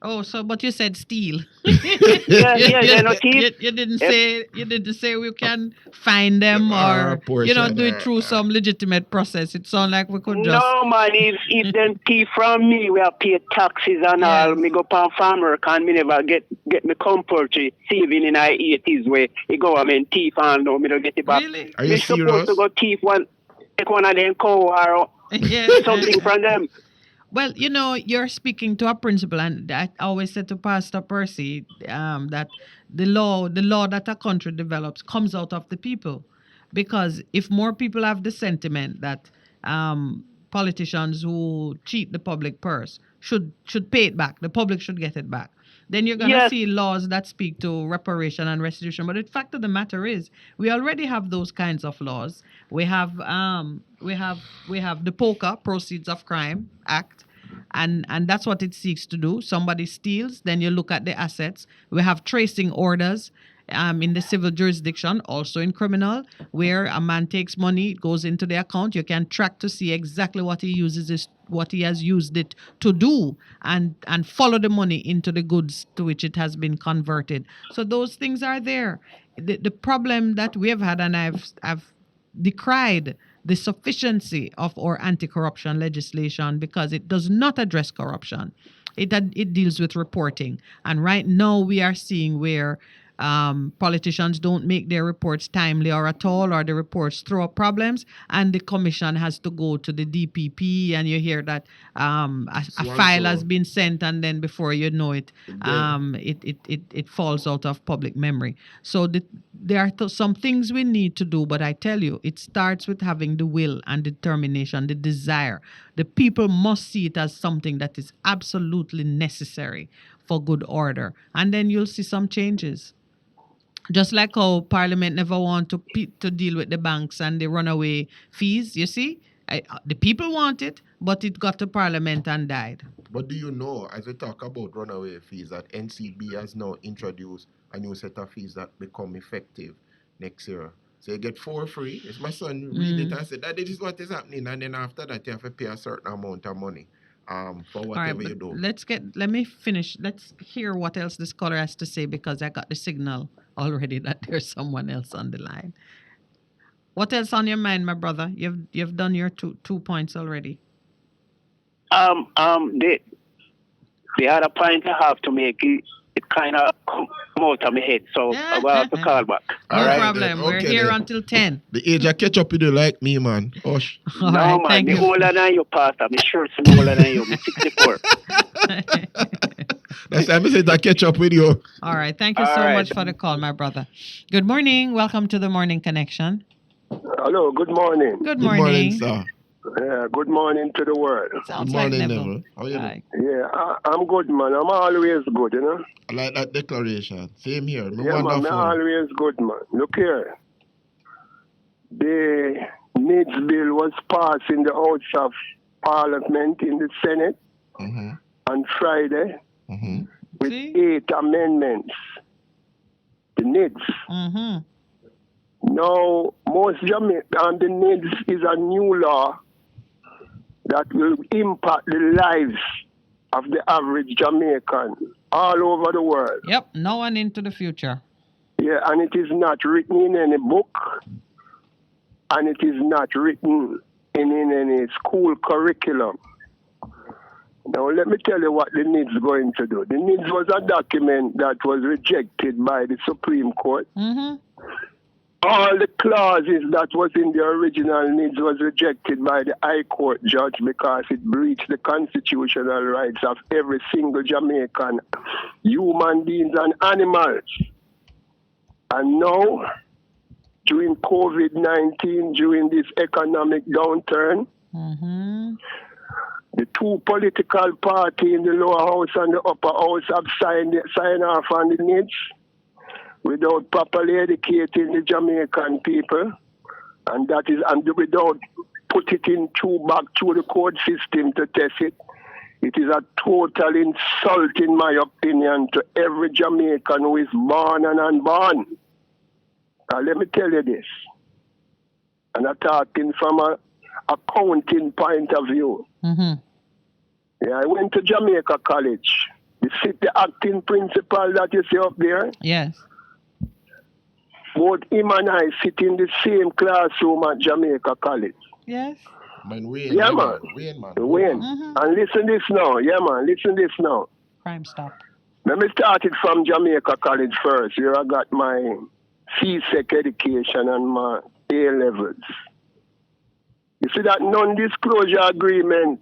Oh, so but you said steal. they're not thief. You didn't say we can find them or do it through some legitimate process. It sounds like we could just. No man, if them thief from me, we have paid taxes and all. Me go pan farm work and me never get me compulsory saving in our 80s where the government thief and no, me don't get it back. Really? Are you me supposed to go thief take one of them cow or something from them. Well, you're speaking to a principle, and I always said to Pastor Percy that the law that a country develops comes out of the people, because if more people have the sentiment that politicians who cheat the public purse should pay it back, the public should get it back, then you're going to see laws that speak to reparation and restitution. But the fact of the matter is, we already have those kinds of laws. We have the POCA, Proceeds of Crime Act, and that's what it seeks to do. Somebody steals, then you look at the assets. We have tracing orders. in the civil jurisdiction, also in criminal, where a man takes money, it goes into the account. You can track to see exactly what he has used it to do, and follow the money into the goods to which it has been converted. So those things are there. The problem that we have had, and I've decried the sufficiency of our anti-corruption legislation because it does not address corruption. It deals with reporting. And right now we are seeing where politicians don't make their reports timely or at all, or the reports throw up problems, and the commission has to go to the DPP, and you hear that a file has been sent, and then before you know it, it falls out of public memory. So there are some things we need to do, but I tell you, it starts with having the will and determination, the desire. The people must see it as something that is absolutely necessary for good order, and then you'll see some changes. Just like how Parliament never want to deal with the banks and the runaway fees, you see? The people want it, but it got to Parliament and died. But do you know, as we talk about runaway fees, that NCB has now introduced a new set of fees that become effective next year? So you get 4 free. It's my son read it and said, that this is what is happening. And then after that, you have to pay a certain amount of money for whatever you do. Let me finish. Let's hear what else this caller has to say, because I got the signal already that there's someone else on the line. What else on your mind, my brother? You've done your two points already. The other point I have to make, it kind of come out of my head, so I will have to call back. No problem. We're here until 10. The age I catch up with you like me, man. Osh. No, man, me older than you, Pastor. Me sure it's older than you. Me 64. That's time I said I catch up with you. All right. Thank you so much for the call, my brother. Good morning. Welcome to the Morning Connection. Hello. Good morning. Good morning. Sir. Yeah, good morning to the world. Sounds Good morning, like Neville. Neville. How are you doing? Yeah, I'm good, man. I'm always good, you know. I like that declaration. Same here. No Yeah, man, I'm always good, man. Look here. The needs bill was passed in the House of Parliament in the Senate on Friday with 8 amendments. The needs. Now, most Jamaican, the needs is a new law that will impact the lives of the average Jamaican all over the world. Yep, now and into the future. Yeah, and it is not written in any book, and it is not written in any school curriculum. Now, let me tell you what the NIDS is going to do. The NIDS was a document that was rejected by the Supreme Court. All the clauses that was in the original NIDS was rejected by the High Court judge because it breached the constitutional rights of every single Jamaican, human beings and animals. And now, during COVID-19, during this economic downturn, the 2 political parties in the lower house and the upper house have signed off on the NIDS without properly educating the Jamaican people, and that is, and without put it back through the court system to test it. It is a total insult, in my opinion, to every Jamaican who is born and unborn. Now, let me tell you this, and I'm talking from a accounting point of view. Yeah, I went to Jamaica College. You see the acting principal that you see up there? Yes. Both him and I sit in the same classroom at Jamaica College. Yes. Man, Wayne. Yeah, man. Wayne. And listen this now. Yeah, man. Listen this now. Crime Stop. Let me start it from Jamaica College first. Where I got my CSEC education and my A-levels. You see that non-disclosure agreement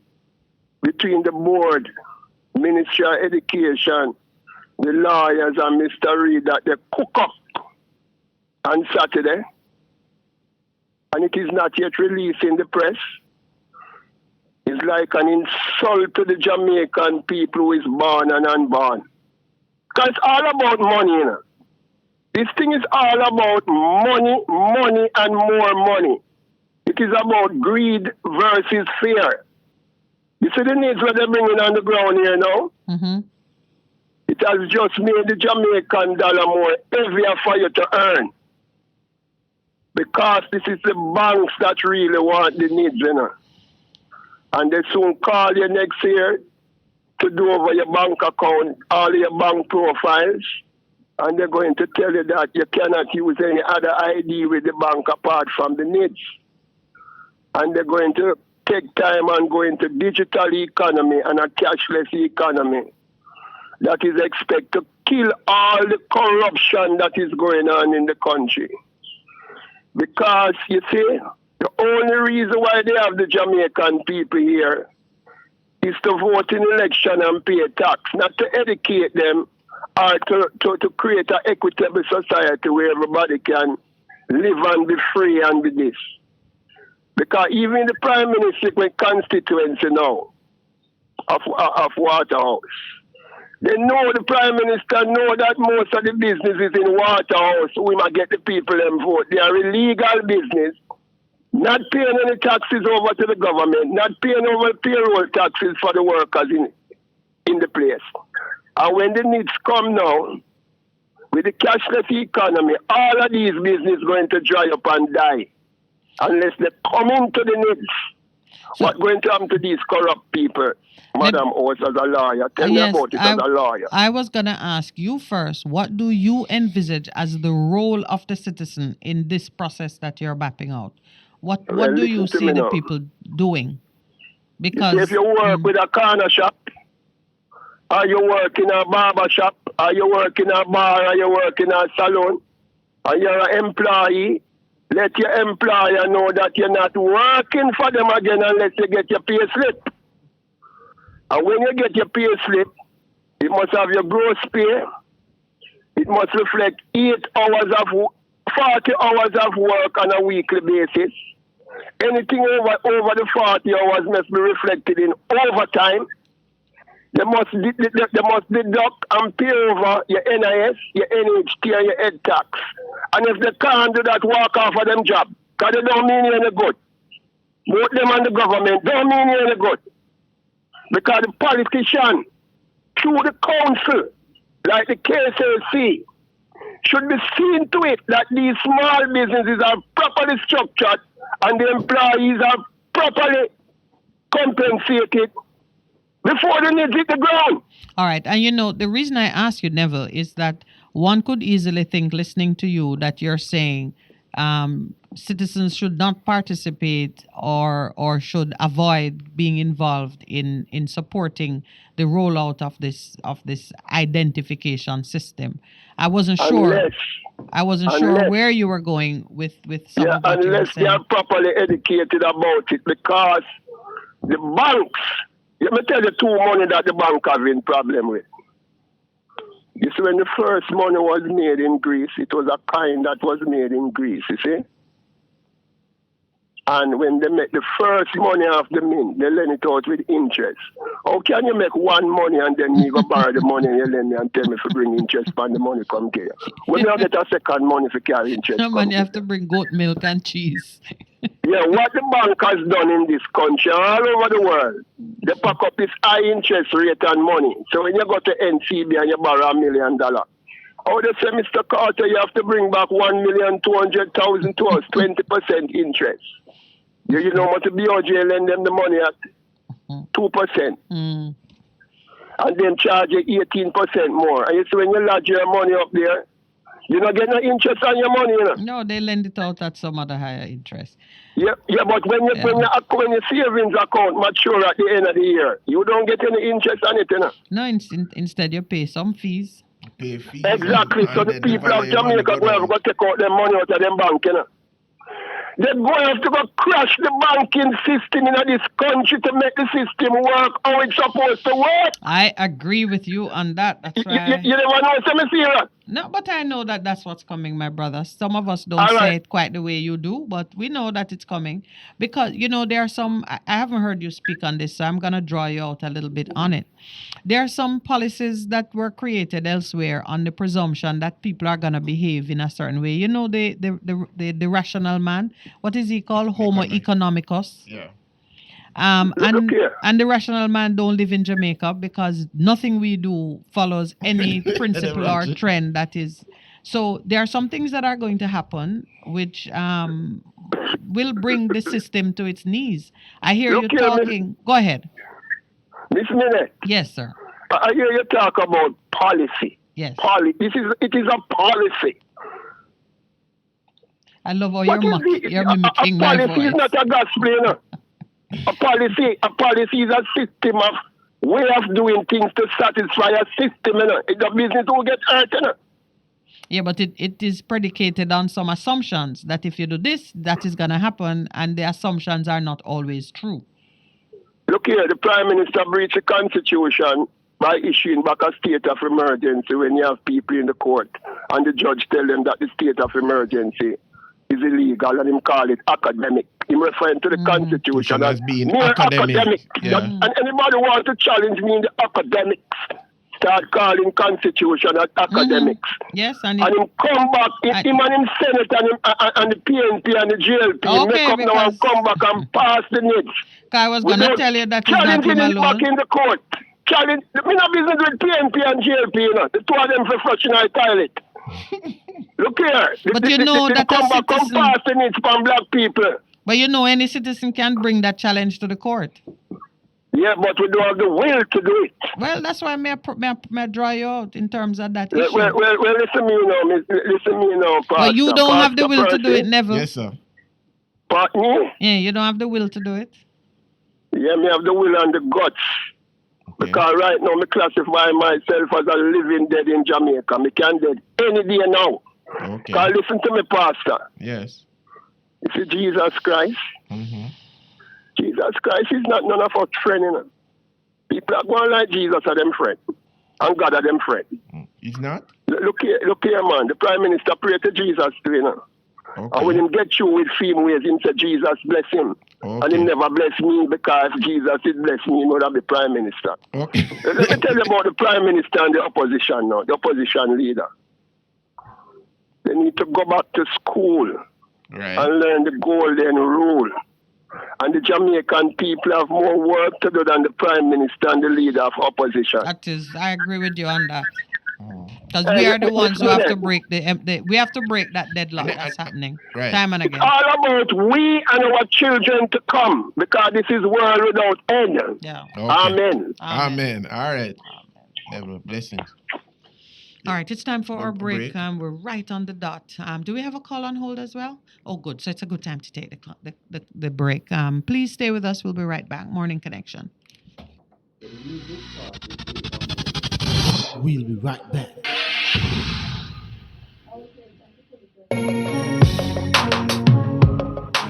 between the board, Ministry of Education, the lawyers and Mr. Reid that they cook up on Saturday, and it is not yet released in the press. It's like an insult to the Jamaican people who is born and unborn. Because it's all about money, you know. This thing is all about money, money, and more money. It is about greed versus fear. You see the needs what they're bringing on the ground here now? The it has just made the Jamaican dollar more heavier for you to earn. Because this is the banks that really want the needs, you know. And they soon call you next year to do over your bank account, all your bank profiles, and they're going to tell you that you cannot use any other ID with the bank apart from the needs. And they're going to take time and go into digital economy and a cashless economy that is expected to kill all the corruption that is going on in the country. Because, you see, the only reason why they have the Jamaican people here is to vote in election and pay tax, not to educate them or to create an equitable society where everybody can live and be free and be this. Because even the Prime Minister with constituency now of Waterhouse, they know, the Prime Minister know that most of the businesses in Waterhouse, we might get the people them vote. They are illegal business, not paying any taxes over to the government, not paying over payroll taxes for the workers in the place. And when the needs come now, with the cashless economy, all of these businesses going to dry up and die. Unless they come into the needs. What's going to happen to these corrupt people? Madam Oz, as a lawyer, tell me about it as a lawyer. I was going to ask you first, what do you envisage as the role of the citizen in this process that you're mapping out? What do you see the people doing? Because if you work with a corner shop, or you work in a barber shop, or you work in a bar, or you work in a salon, and you're an employee, let your employer know that you're not working for them again unless you get your pay slip. And when you get your pay slip, it must have your gross pay. It must reflect 40 hours of work on a weekly basis. Anything over the 40 hours must be reflected in overtime. They must deduct and pay over your NIS, your NHT, and your head tax. And if they can't do that, walk off of them job. Because they don't mean you any good. Both them and the government don't mean you any good. Because the politician, through the council, like the KCC, should be seen to it that these small businesses are properly structured and the employees are properly compensated before they need to hit the ground. All right. And you know, the reason I ask you, Neville, is that one could easily think, listening to you, that you're saying citizens should not participate or should avoid being involved in supporting the rollout of this identification system. I wasn't sure. I wasn't sure where you were going with some of what you were saying. Unless they are properly educated about it, because the banks, let me tell you two money that the bank having problem with. You see, when the first money was made in Greece, it was a kind that was made in Greece, you see? And when they make the first money off the mint, they lend it out with interest. How can you make one money and then you go borrow the money and you lend me and tell me to bring interest and the money come to you? When you get a second money for carry interest. No, man, you have to bring goat milk and cheese. Yeah, what the bank has done in this country, all over the world, they pack up this high interest rate on money. So when you go to NCB and you borrow $1 million, oh, they say, Mr. Carter, you have to bring back 1,200,000 to us, 20% interest. You know what the BOJ lend them the money at 2%. And then charge you 18% more. And you see, when you lodge your money up there, you don't get no interest on your money, you know? No, they lend it out at some other higher interest. Yeah, but when your savings account mature at the end of the year, you don't get any interest on it, you know? No, instead you pay some fees. Pay fees. Exactly. So the people of Jamaica go have to take out their money out of them bank, you know? They're going to have to go crash the banking system in this country to make the system work how it's supposed to work. I agree with you on that. That's right. You never know something serious. No, but I know that that's what's coming, my brother. Some of us don't say it quite the way you do, but we know that it's coming. Because, you know, there are some, I haven't heard you speak on this, so I'm going to draw you out a little bit on it. There are some policies that were created elsewhere on the presumption that people are going to behave in a certain way. You know, the rational man, what is he called? Homo economicus. Yeah. And the rational man don't live in Jamaica because nothing we do follows any principle or trend that is. So there are some things that are going to happen which will bring the system to its knees. I hear you talking. Go ahead. Miss Minette. Yes, sir. I hear you talk about policy. Yes. It is a policy. I love how you're mimicking my voice. A policy is not a gospel, you know. A policy is a system of way of doing things to satisfy a system, you know. The business will get hurt, you know. Yeah, but it is predicated on some assumptions that if you do this, that is going to happen, and the assumptions are not always true. Look here, the Prime Minister breached the Constitution by issuing back a state of emergency when you have people in the court, and the judge tell them that the state of emergency is illegal, and him call it academic. Him referring to the Constitution as being academic. Yeah. And anybody want to challenge me in the academics, start calling Constitution as academics. Yes, and him come back, him and him Senate and the PNP and the GLP, make up now and come back and pass the NIDS. I was going to tell you that he's not him challenging alone. back in the court. Challenge, me not business with PNP and GLP, you know. The two of them for flushing our toilet. Look here. But you know that come back, come pass the NIDS from black people. But you know any citizen can bring that challenge to the court. Yeah, but we don't have the will to do it. Well, that's why I draw you out in terms of that issue. Well, listen me now, Pastor. But you don't have the will to do it, Neville. Yes, sir. Pardon? Yeah, you don't have the will to do it. Yeah, me have the will and the guts. Okay. Because right now, me classify myself as a living dead in Jamaica. Me can dead any day now. Okay. Because listen to me, Pastor. Yes. You see Jesus Christ? Mm-hmm. Jesus Christ is not none of our friend, you know. People are going like Jesus are them friend. And God are them friend. He's not? Look here, man. The Prime Minister prayed to Jesus too, you know. Okay. And when him get you with fame ways, him say Jesus bless him. Okay. And him never bless me because Jesus is bless me, you know, that be Prime Minister. Okay. Let me tell you about the Prime Minister and the opposition now, the opposition leader. They need to go back to school and learn the golden rule. And the Jamaican people have more work to do than the Prime Minister and the leader of opposition. That is, I agree with you on that. Because we are the ones who have to break we have to break that deadlock that's happening time and again. It's all about we and our children to come, because this is world without end. Yeah. Okay. Amen. All right. Have blessings. All right, it's time for our break. We're right on the dot. Do we have a call on hold as well? Oh, good. So it's a good time to take the break. Please stay with us. We'll be right back. Morning Connection. We'll be right back.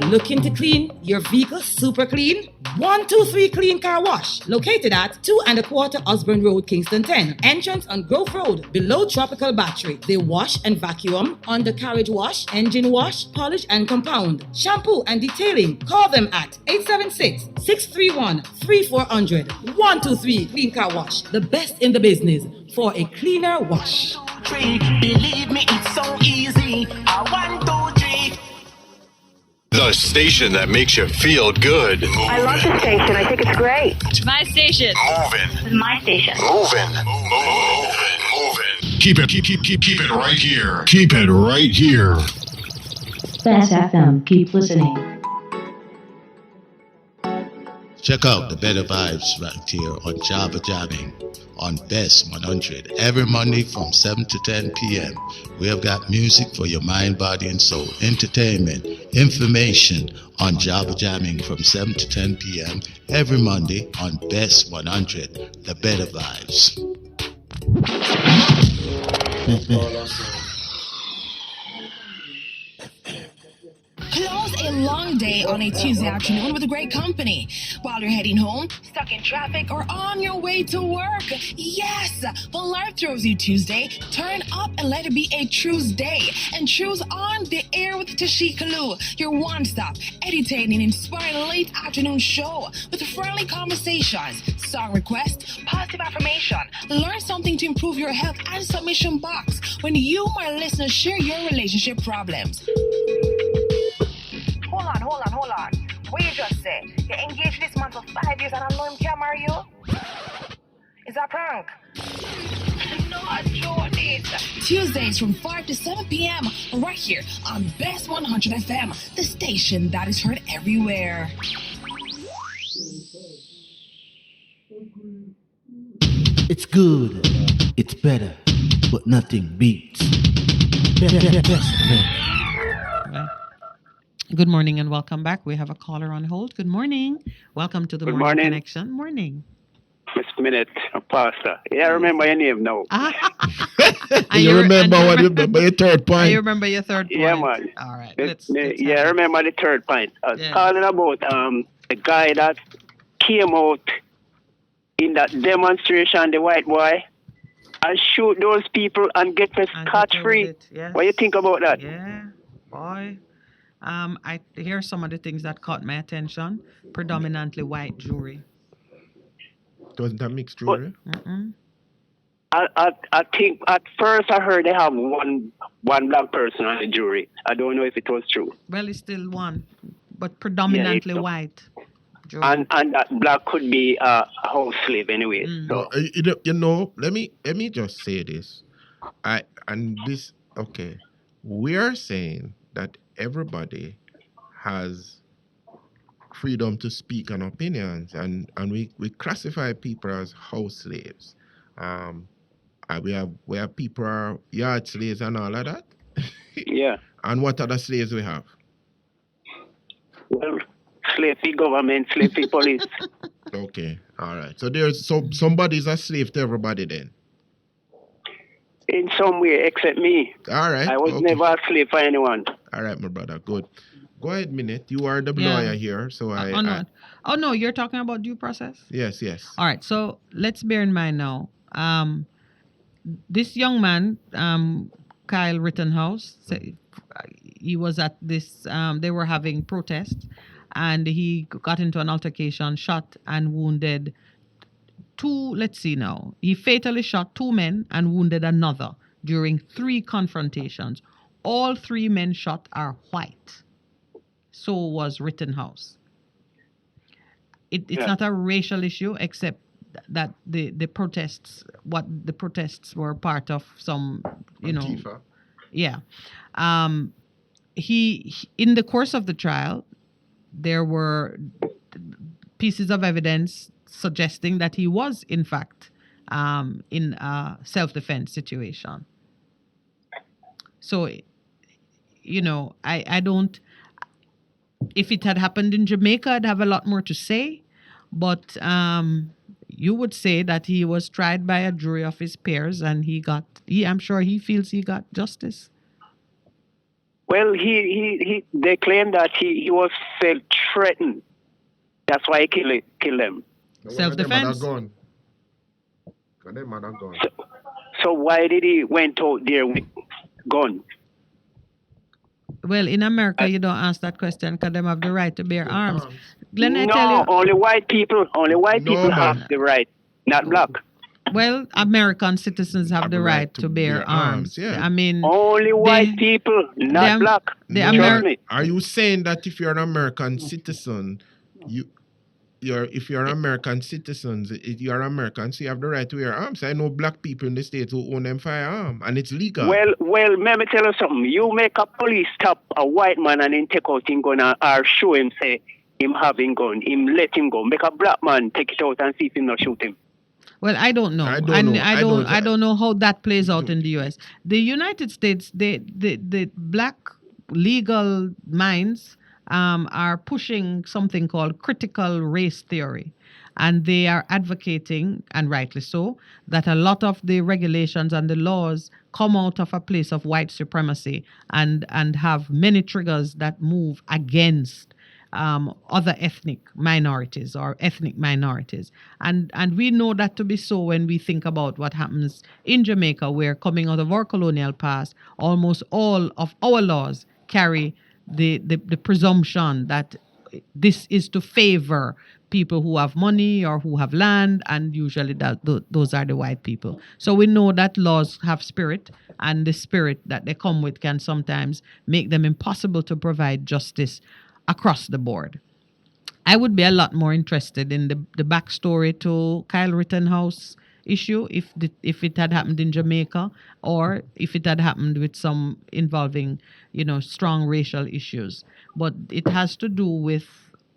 Looking to clean your vehicle super clean? 123 Clean Car Wash, located at 2 1/4 Osborne Road, Kingston 10. Entrance on Grove Road, below Tropical Battery. They wash and vacuum, undercarriage wash, engine wash, polish and compound, shampoo and detailing. Call them at 876-631-3400. 123 Clean Car Wash, the best in the business for a cleaner wash. Believe me, it's so easy. 1, 2, 3. The station that makes you feel good. I love the station. I think it's great. My station. Moving. It's my station. Moving. Keep it right here. Keep it right here. Bass FM. Keep listening. Check out the Better Vibes right here on Java Jamming on Best 100 every Monday from 7 to 10 p.m. We have got music for your mind, body, and soul, entertainment, information on Java Jamming from 7 to 10 p.m. every Monday on Best 100, the Better Vibes. Close a long day on a Tuesday afternoon with a great company. While you're heading home, stuck in traffic, or on your way to work. Yes, when life throws you Tuesday, turn up and let it be a True's day. And True's on the air with Tashika Lu, your one-stop, entertaining, inspiring late afternoon show with friendly conversations, song requests, positive affirmation, learn something to improve your health, and submission box when you, my listeners, share your relationship problems. Hold on. What you just say? You engaged this man for 5 years and I know him can't marry you? Is that prank? No, I don't need Tuesdays from 5 to 7 p.m. right here on Best 100 FM, the station that is heard everywhere. It's good, it's better, but nothing beats. Best FM. Good morning and welcome back. We have a caller on hold. Good morning. Welcome to the Good Morning morning. Connection. Morning. Miss Minute, Pastor. Yeah, I remember your name now. You remember your third point? I remember your third point. Yeah, man. All right. I remember the third point. I was calling about the guy that came out in that demonstration, the white boy, and shoot those people and get the scot-free. Yes. What do you think about that? Yeah, boy. I hear some of the things that caught my attention. Predominantly white jury. Wasn't that mixed jury? I think at first I heard they have one black person on the jury. I don't know if it was true. Well, it's still one, but predominantly white. Jury. And that black could be a house slave anyway. So You know, let me just say this. We are saying that everybody has freedom to speak on opinions, and we classify people as house slaves. We have people who are yard slaves and all of that. Yeah. And what other slaves we have? Well, slave government, slave police. Okay, all right. So somebody's a slave to everybody then. In some way, except me. All right. I was never a slave for anyone. All right, my brother. Good. Go ahead, Minute. You are the lawyer here, so Oh no, you're talking about due process? Yes. All right, so let's bear in mind now. This young man, Kyle Rittenhouse, he was at this. They were having protests, and he got into an altercation, shot and wounded two. Let's see now. He fatally shot two men and wounded another during 3 confrontations. All 3 men shot are white. So was Rittenhouse. It's not a racial issue, except that the protests were part of some, Antifa. Yeah. He in the course of the trial, there were pieces of evidence suggesting that he was in fact in a self-defense situation. So, I don't. If it had happened in Jamaica, I'd have a lot more to say. But you would say that he was tried by a jury of his peers, and I'm sure he feels he got justice. Well, they claim that he was felt threatened. That's why he killed them. Self-defense. So why did he went out there with gun? Well, in America, you don't ask that question because they have the right to bear arms. Glenn, I No, tell you, only white people have the right, not black. well, American citizens have the right to bear arms. Yeah. I mean, Only white people, not black. Trust me. Are you saying that if you're an American citizen, if you're an American citizen, you're American, so you have the right to wear arms? I know black people in the States who own them firearm, and it's legal. Well, let me tell you something. You make a police stop a white man and then take out him gun or show him, say, him having gun, him let him go. Make a black man take it out and see if him not shoot him. well, I don't know. I don't know how that plays out in the U.S. The United States, the black legal minds are pushing something called critical race theory. And they are advocating, and rightly so, that a lot of the regulations and the laws come out of a place of white supremacy and have many triggers that move against other ethnic minorities or ethnic minorities. And we know that to be so when we think about what happens in Jamaica, where coming out of our colonial past, almost all of our laws carry the presumption that this is to favor people who have money or who have land, and usually those are the white people. So we know that laws have spirit, and the spirit that they come with can sometimes make them impossible to provide justice across the board. I would be a lot more interested in the backstory to Kyle Rittenhouse issue if it had happened in Jamaica, or if it had happened with some involving, strong racial issues. But it has to do with,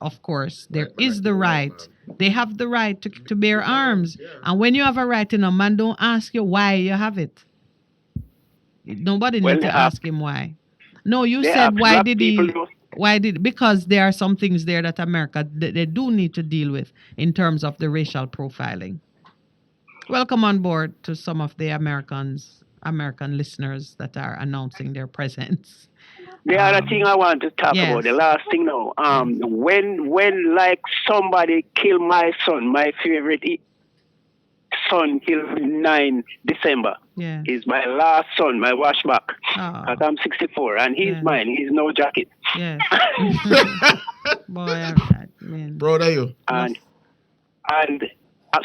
of course, there is the right. They have the right to bear arms. And when you have a right, man don't ask you why you have it. Nobody needs to ask him why. No, you said why did he? Why did? Because there are some things there that America they do need to deal with in terms of the racial profiling. Welcome on board to some of the American listeners that are announcing their presence. The other thing I want to talk about, the last thing now, when like somebody killed my son, my favorite son killed 9 December. Yeah. He's my last son, my washback. Because I'm 64 and he's mine. He's no jacket. Yeah. Boy, proud of you. And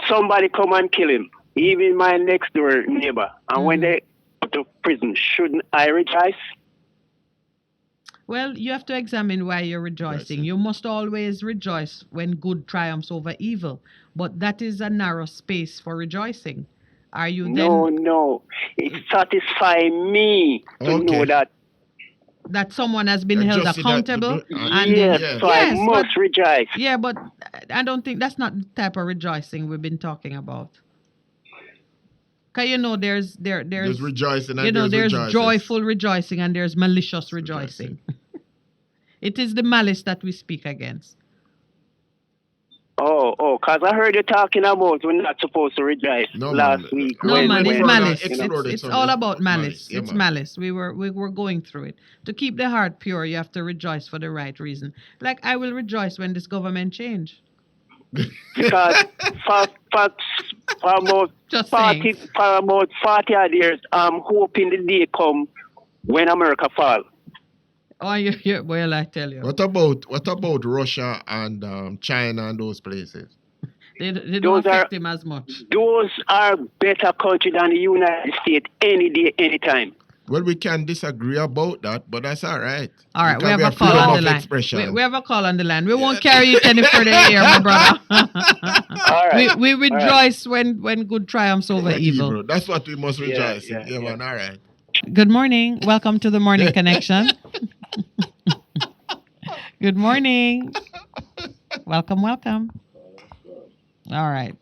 somebody come and kill him, even my next door neighbor. And when they go to prison, shouldn't I rejoice? Well, you have to examine why you're rejoicing. You must always rejoice when good triumphs over evil. But that is a narrow space for rejoicing. Are you then... No. It satisfies me to know that someone has been held accountable. So I must rejoice. Yeah, but I don't think that's not the type of rejoicing we've been talking about. Because there's rejoicing and there's joyful rejoicing and there's malicious rejoicing. It is the malice that we speak against. Because I heard you talking about we're not supposed to rejoice last week. No, man, it's malice. It's all about malice. malice. Yeah, it's malice. We were going through it. To keep the heart pure, you have to rejoice for the right reason. Like I will rejoice when this government change. Because for about 40 odd years, I'm hoping the day come when America fall. Oh, well, I tell you. What about Russia and China and those places? They don't affect him as much. Those are better country than the United States any day, anytime. Well, we can disagree about that, but that's all right. All right, we have a call on the line. We have a call on the line. We won't carry it any further here, my brother. All right. We rejoice when good triumphs over evil. That's what we must rejoice in. Yeah, man, all right. Good morning. Welcome to the Morning Connection. Good morning. Welcome. All right.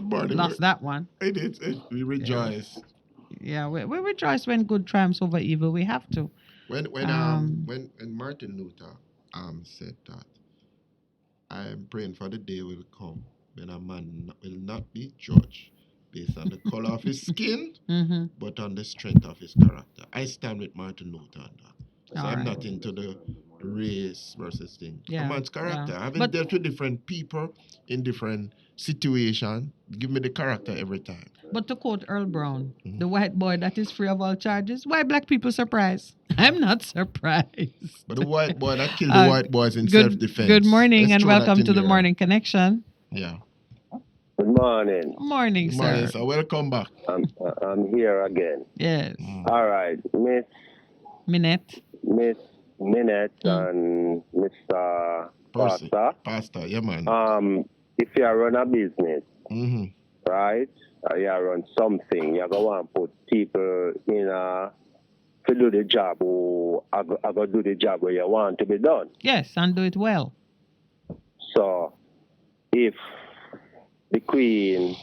Lost that one. We rejoice. Yeah, we rejoice when good triumphs over evil. We have to. When Martin Luther said that, I am praying for the day will come when a man will not be judged based on the color of his skin, but on the strength of his character. I stand with Martin Luther on that. So I'm not into the race versus thing. Yeah, a man's character. yeah. Having dealt with different people in different situations, give me the character every time. But to quote Earl Brown, the white boy that is free of all charges, why black people surprised? I'm not surprised. But the white boy that killed the white boys in self-defense. Good morning. Let's and throw that welcome in to the there. Morning Connection. Yeah. Good morning. Morning, sir. Morning, sir. Welcome back. I'm here again. Yes. All right, Miss Minette and Mr. Pastor, yeah, man. If you run a business, right, or you run something, you're going to put people in to do the job or I go do the job where you want to be done. Yes, and do it well. So, if the Queen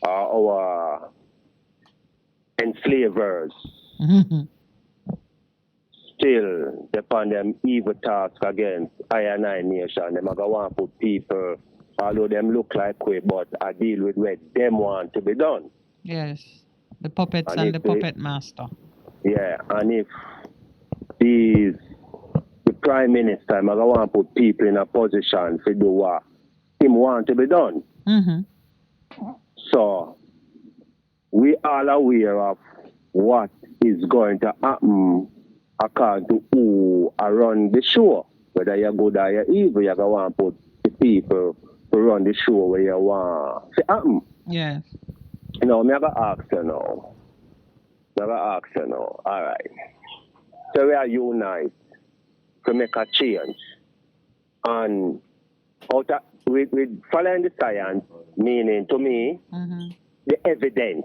or our enslavers still depend them evil task against I and I nation, them are going to want to put people, although them look like we, but I deal with what them want to be done. Yes, the puppets and the puppet master. Yeah, and if the Prime Minister, I'm going to want to put people in a position to do what him want to be done. So, we all aware of what is going to happen according to who run the show. Whether you're good or you're evil, you're going to want to put the people to run the show where you want to happen. Yes. You know, I'm going to ask you now. All right. So we are unite to make a change. And with following the science, meaning to me, the evidence.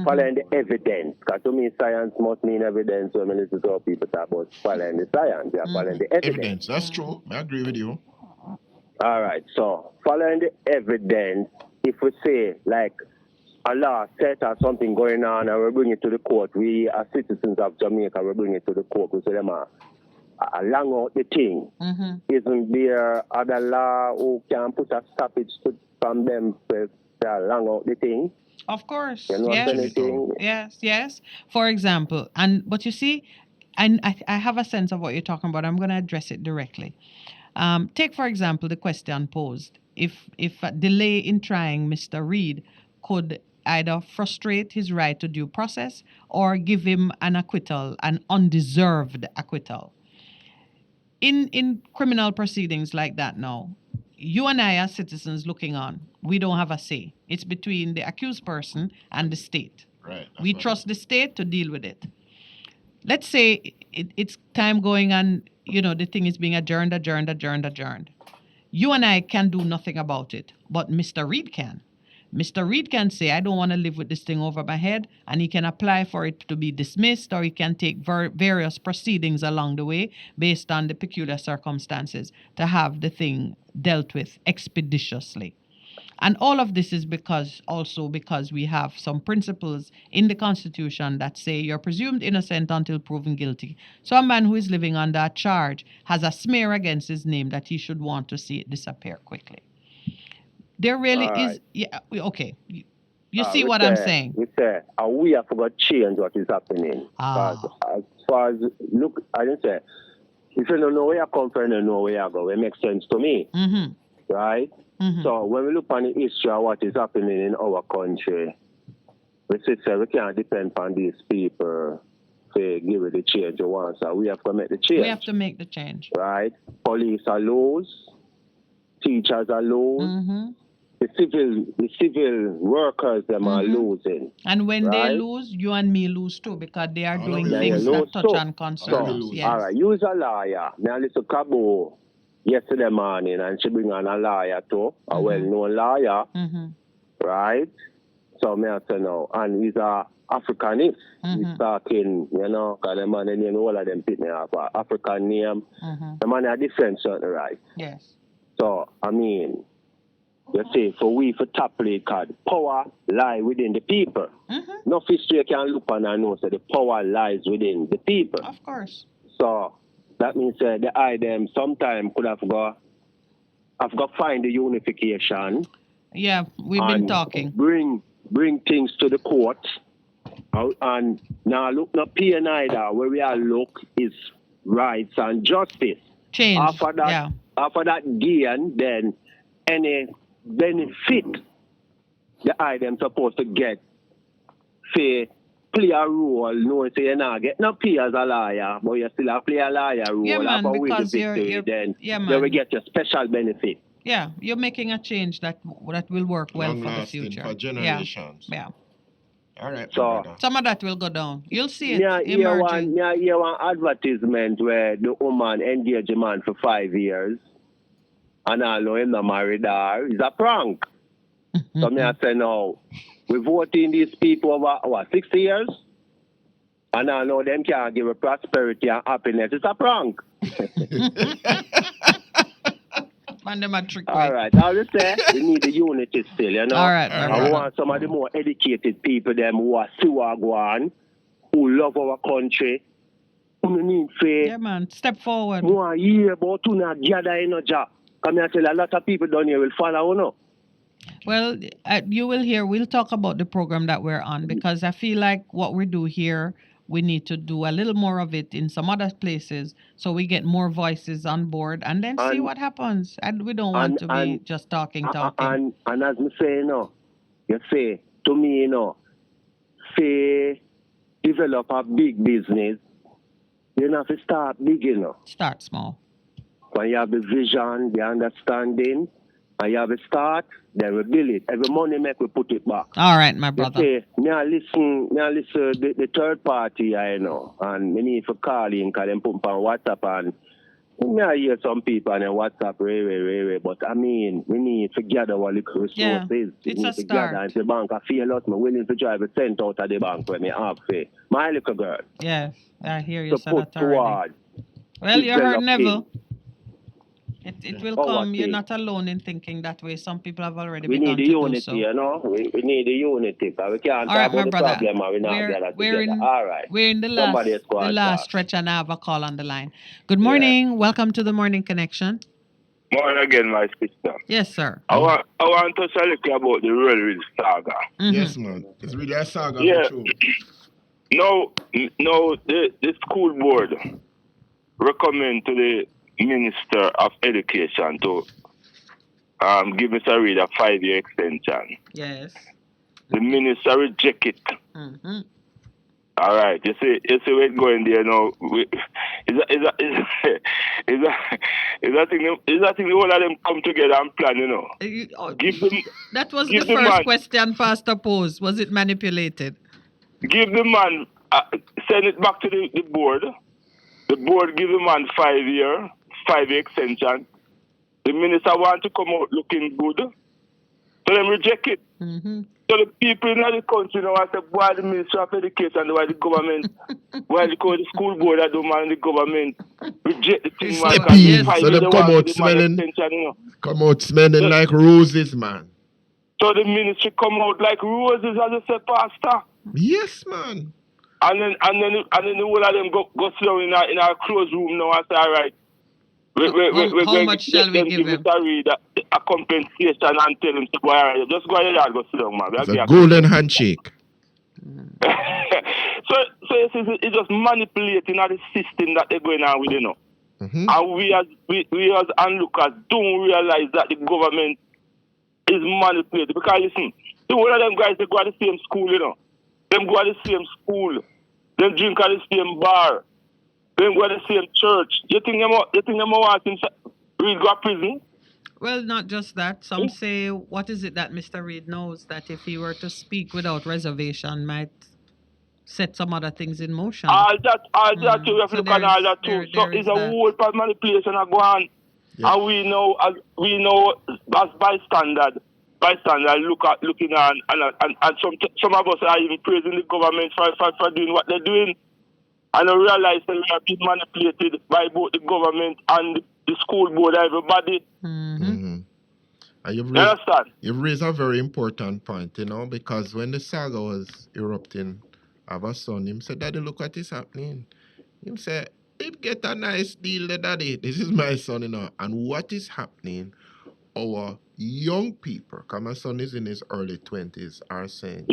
Following the evidence. Because to me, science must mean evidence. When we listen to people talk about following the science, they are following the evidence. That's true. I agree with you. All right. So, following the evidence, if we say, like, a law set or something going on and we bring it to the court, we as citizens of Jamaica, we bring it to the court. We say them along out the thing. Isn't there other law who can put a stoppage from them to along out the thing? Of course. You know Yes. For example, but you see, I have a sense of what you're talking about. I'm going to address it directly. Take, for example, the question posed. If a delay in trying Mr. Reed could either frustrate his right to due process or give him an acquittal, an undeserved acquittal. In criminal proceedings like that now, you and I as citizens looking on, we don't have a say. It's between the accused person and the state. Right. We trust the state to deal with it. Let's say it's time going and, the thing is being adjourned. You and I can do nothing about it, but Mr. Reed can. Mr. Reed can say, I don't want to live with this thing over my head, and he can apply for it to be dismissed, or he can take various proceedings along the way based on the peculiar circumstances to have the thing dealt with expeditiously. And all of this is because we have some principles in the Constitution that say you're presumed innocent until proven guilty. So a man who is living under a charge has a smear against his name that he should want to see it disappear quickly. There really is, okay. You see what I'm saying? We say, we have to change what is happening. As far as, look, I didn't say, if you don't know where you come from, you don't know where you go. It makes sense to me. Right? So when we look on the history of what is happening in our country, we say we can't depend on these people to give it the change you want. So we have to make the change. We have to make the change. Right? Police are lose. Teachers are lose. The civil workers, them are losing. And when they lose, you and me lose too, because they are doing things that touch and concern us. Yes. All right, use a lawyer. Now listen to Cabo yesterday morning, and she bring on a lawyer too, a well-known lawyer, right? So me I say now, and he's a Africanist. He's talking, because the man name all of them pick me up, African name. The man a defense certain right. Yes. So I mean, you see, for top play card, power lie within the people. No history can look on and know, so the power lies within the people. Of course. So that means the them sometime could have got find the unification. Yeah, we've been talking. Bring things to the court. And now look not peer neither. Where we are look is rights and justice. Change. After that gain, then any benefit the item supposed to get, say, play a role, no, say you not get no pay as a lawyer, but you still play a lawyer role. Yeah, man, because you will get your special benefit. Yeah, you're making a change that will work well for the future. For generations. Yeah. All right. So some of that will go down. You'll see it emerging. Hear one advertisement where the woman engaged a man for 5 years, and I know him not married her. It's a prank. So me I say no. We voting these people over 60 years, and I know them can't give a prosperity and happiness. It's a prank. Man, them a trick. All right, I will say we need the unity still, All right. I want some of the more educated people, them who are Siwagwan, who love our country, who need faith. Yeah, man, step forward. Who are here, but who not gather in a job. Come here, tell a lot of people down here will follow, no? Well, you will hear, we'll talk about the program that we're on, because I feel like what we do here, we need to do a little more of it in some other places so we get more voices on board and then see what happens. And we don't want to be just talking. And as me say, you say to me, say develop a big business, you have to start big, Start small. When you have the vision, the understanding, and you have a start, then we build it. Every money make we put it back. All right, my brother. You say, me I listen the third party, I know, and me need to call in because them put on WhatsApp and Me I hear some people on WhatsApp, Ray, but I mean, we need to gather our little resources. Yeah, We it's need a to start. gather. If the bank I feel us, I'm willing to drive a cent out of the bank when me have to. My little girl. Yeah, I hear you To say put that already. toward. Well, you heard Neville. developing It will our come. You're thing. not alone in thinking that way. Some people have already We begun need the to do unity, so. you know. We need the unity. Because we can't All talk right, my about the brother. problem and we not gather together. All right. We're in the Somebody last else go and talk. stretch, and I have a call on the line. Good morning. Welcome to the Morning Connection. Morning again, my sister. Yes, sir. I want to tell you about the railway saga. Yes, man. It's really a saga Yeah. for true. No, the school board recommend to the Minister of Education to give Mr. Reid a 5-year extension. Yes. The minister reject it. Mm-hmm. All right, you see where it's going there now. Is that thing the whole of them come together and plan, you know? Give them. That was give the the first man, question Pastor posed. Was it manipulated? Give the man, send it back to the board. The board give the man 5-year extension. The minister want to come out looking good. So them reject it. Mm-hmm. So the people in the country now say, why the Ministry of Education, why the government, why the school board, I don't mind the government reject the thing. Man, So them come out smelling, come out smelling like roses, man. So the ministry come out like roses, as I said, Pastor. Yes, man. And then the whole of them go sit down in our closed room now and say, all right, How much shall we give him? Mr. Reid a compensation and tell him to go ahead. Just go ahead and go sit down, man. It's a golden handshake. So it's just manipulating the system that they're going on with, you know. Mm-hmm. And we as onlookers don't realize that the government is manipulated. Because listen, the whole of them guys, they go to the same school, you know. Them go to the same school. Them drink at the same bar. Them go to the same church. You think them want him Reid go to prison? Well, not just that. Some say, what is it that Mr. Reid knows that if he were to speak without reservation might set some other things in motion? All that too, we have to look at all that too. So it's a whole part of manipulation that go on. Yeah. And we know as bystander looking on and some of us are even praising the government for doing what they're doing. And I realize that we have been manipulated by both the government and the school board, everybody. Mm-hmm. And you've raised a very important point, you know, because when the saga was erupting, I have a son, him said, Daddy, look what is happening. Him said, he get a nice deal, Daddy. This is my son, you know. And what is happening, our young people, because my son is in his early 20s, are saying,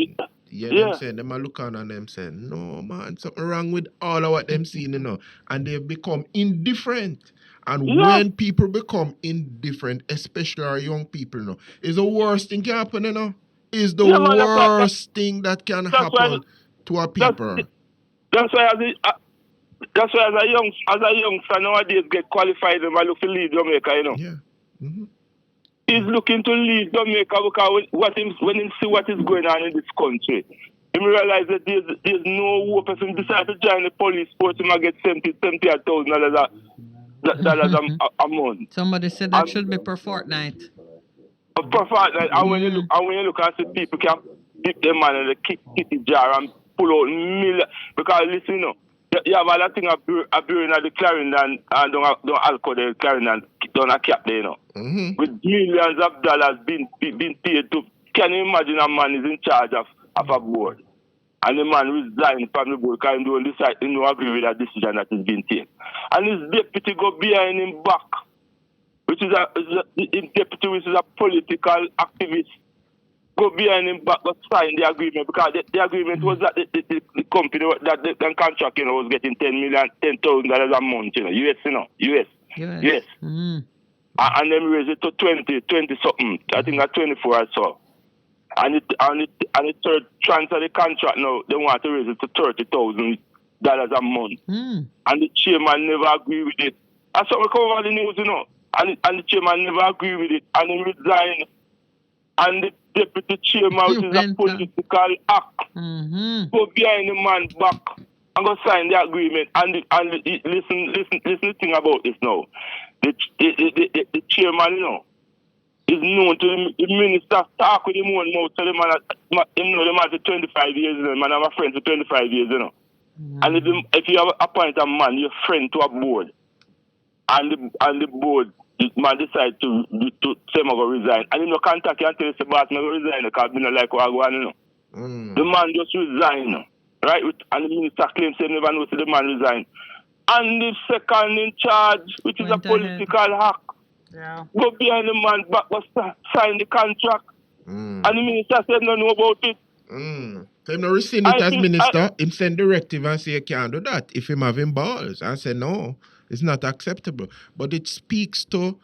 them saying, them are looking and them saying, no, man, something wrong with all of what them seeing, you know. And they've become indifferent. And when people become indifferent, especially our young people, you know, is the worst thing can happen, you know. Is the worst thing that can happen to our people. That's why as a youngster nowadays get qualified and look to lead Jamaica, you know. Yeah. Mm-hmm. He's looking to lead Jamaica because when he see what is going on in this country, he realize that there's no hope. If he decides to join the police force, he might get $70,000 a month. Somebody said that should be per fortnight. Per fortnight. And when you look and see people can dip them man in the kitty jar and pull out millions. Because listen, you know, you have a lot of things appearing at the Clarendon and don't alcohol the Clarendon down a cap there, you know. Mm-hmm. With millions of dollars being paid to. Can you imagine a man is in charge of a board? And the man resigned from the board because he don't decide, he don't agree with that decision that is being taken. And his deputy go behind him back, which is his deputy, which is a political activist, go behind him back but sign the agreement because the agreement was that the company that the contract, you know, was getting $10,000 a month, you know, US, you know, US. Mm-hmm. And then raise it to 20 something. I think at 24 or so. And the third transfer the contract now, they want to raise it to $30,000 a month. Mm. And the chairman never agree with it. That's what we come over the news, you know. And the chairman never agree with it. And he resigned. And the deputy chairman, which is a political act, go behind the man back I'm going to sign the agreement and listen the thing about this now. The chairman, you know, is known to the minister talk with him one now. Tell the man that him know the man for 25 years, you know, man, I'm a friend for 25 years, you know. And if you have appointed a man, your friend to a board, and the board, the man decide to say I'm going to resign, and you know, contact you and tell you, boss, I'm going to resign because I don't like what I go on, you know. The man just resign, right? And the minister claims he never knows the man resign. And the second in charge, which is a political hack, go behind the man back, was sign the contract. And the minister said no know about it. So him no rescind it as minister, him send directive and say you can't do that. If him having balls and say no, it's not acceptable. But it speaks to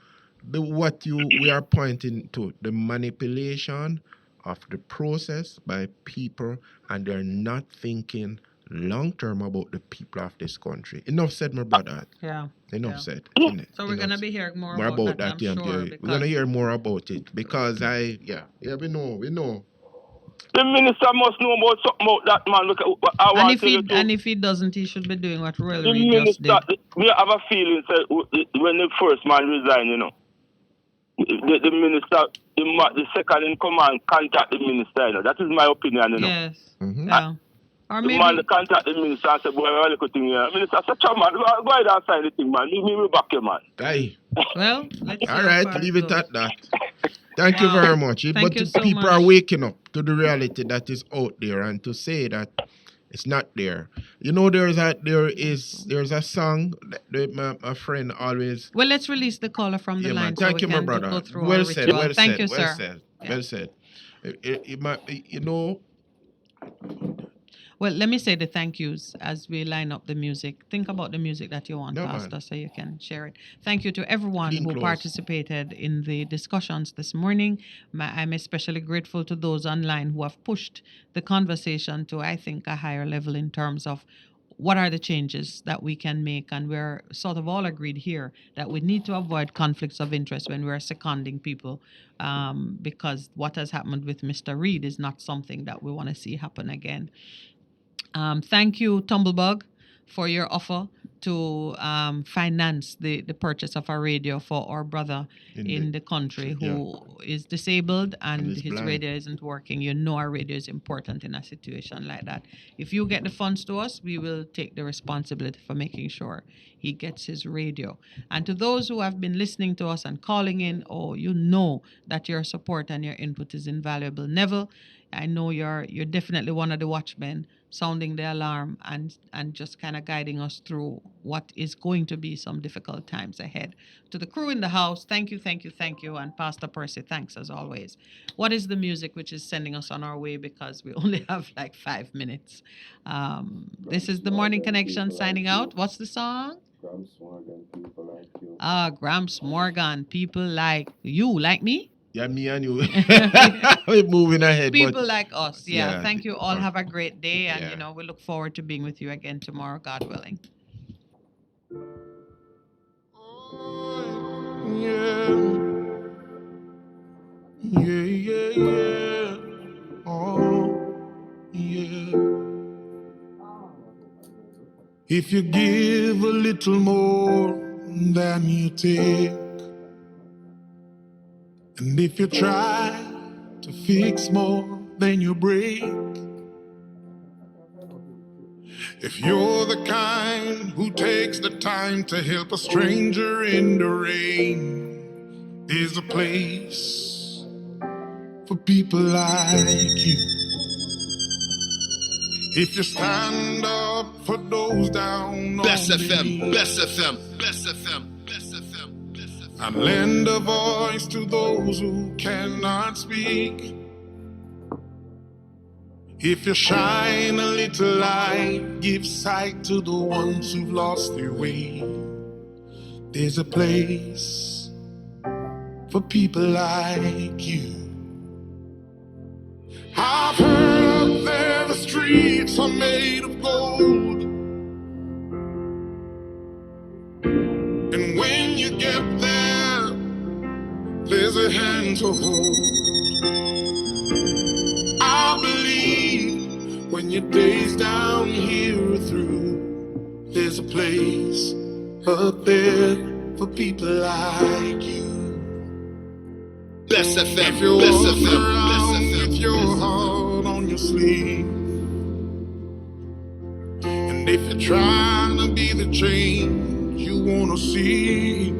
what we are pointing to, the manipulation of the process by people, and they're not thinking long term about the people of this country. Enough said, my brother. Yeah. Enough said. So we're gonna be hearing more about that. Yeah, I'm sure, we're gonna hear more about it because we know. The minister must know about something about that man. Look, and if he doesn't, he should be doing what Royal the Reid just minister, did. we have a feeling that when the first man resigned, you know, the minister, the second in command contact the minister, you know. That is my opinion, you know. Yes. Yeah. Or the maybe man contact the minister and say, boy, I look at thing here. Minister said, man, go ahead and sign the thing, man. Leave me back here, man. Aye. Well, let's all right, leave it at that. Thank you very much. Thank you so people much. are waking up to the reality that is out there and to say that it's not there. You know, there's a song that my friend always. Well, let's release the caller from the line. Man. Thank so you, we my can brother. Go through Well our said. ritual. Well Thank said. you, Well sir. said. Well said. You know. Well, let me say the thank yous as we line up the music. Think about the music that you want, No, Pastor, man. so you can share it. Thank you to everyone Clean who clothes. participated in the discussions this morning. I'm especially grateful to those online who have pushed the conversation to, I think, a higher level in terms of what are the changes that we can make. And we're sort of all agreed here that we need to avoid conflicts of interest when we're seconding people, because what has happened with Mr. Reid is not something that we want to see happen again. Thank you, Tumblebug, for your offer to finance the purchase of a radio for our brother in the country who is disabled and is his blind. radio isn't working. You know our radio is important in a situation like that. If you get the funds to us, we will take the responsibility for making sure he gets his radio. And to those who have been listening to us and calling in, you know that your support and your input is invaluable. Neville, I know you're definitely one of the watchmen sounding the alarm and just kind of guiding us through what is going to be some difficult times ahead. To the crew in the house, thank you. And Pastor Percy, thanks as always. What is the music which is sending us on our way, because we only have like 5 minutes? This is the Morning Connection signing out. What's the song? Gramps Morgan, people like you. Gramps Morgan, people like you. Like me? Yeah, me and you. We're moving ahead. People but like us. Yeah. Thank you all. or- Have a great day. And, we look forward to being with you again tomorrow, God willing. Yeah. Oh, yeah. If you give a little more than you take, and if you try to fix more than you break, if you're the kind who takes the time to help a stranger in the rain, there's a place for people like you. If you stand up for those down Best on their FM, knees, Best FM, Best FM, Best FM, Best FM. and lend a voice to those who cannot speak. If you shine a little light, give sight to the ones who've lost their way, there's a place for people like you. I've heard up there the streets are made of gold, and when you get there, there's a hand to hold. I believe when when your days down here are through, there's a place up there for people like you. Bless FM, if you're Bless walking FM, around Bless FM, with your heart on your sleeve, and if you're trying to be the change you wanna see,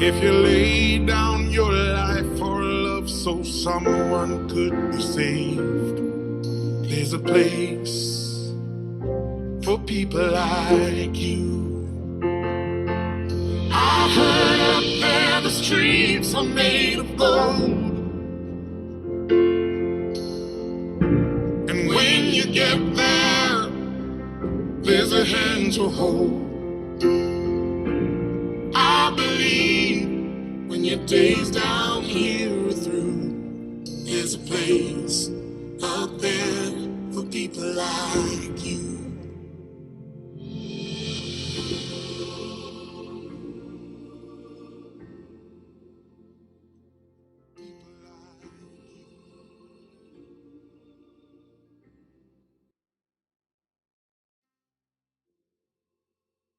if you lay down your life for love so someone could be saved, there's a place for people like you. I've heard up there the streets are made of gold, and when you get there, there's a hand to hold. I believe when your days down here are through, there's a place out there for people like you.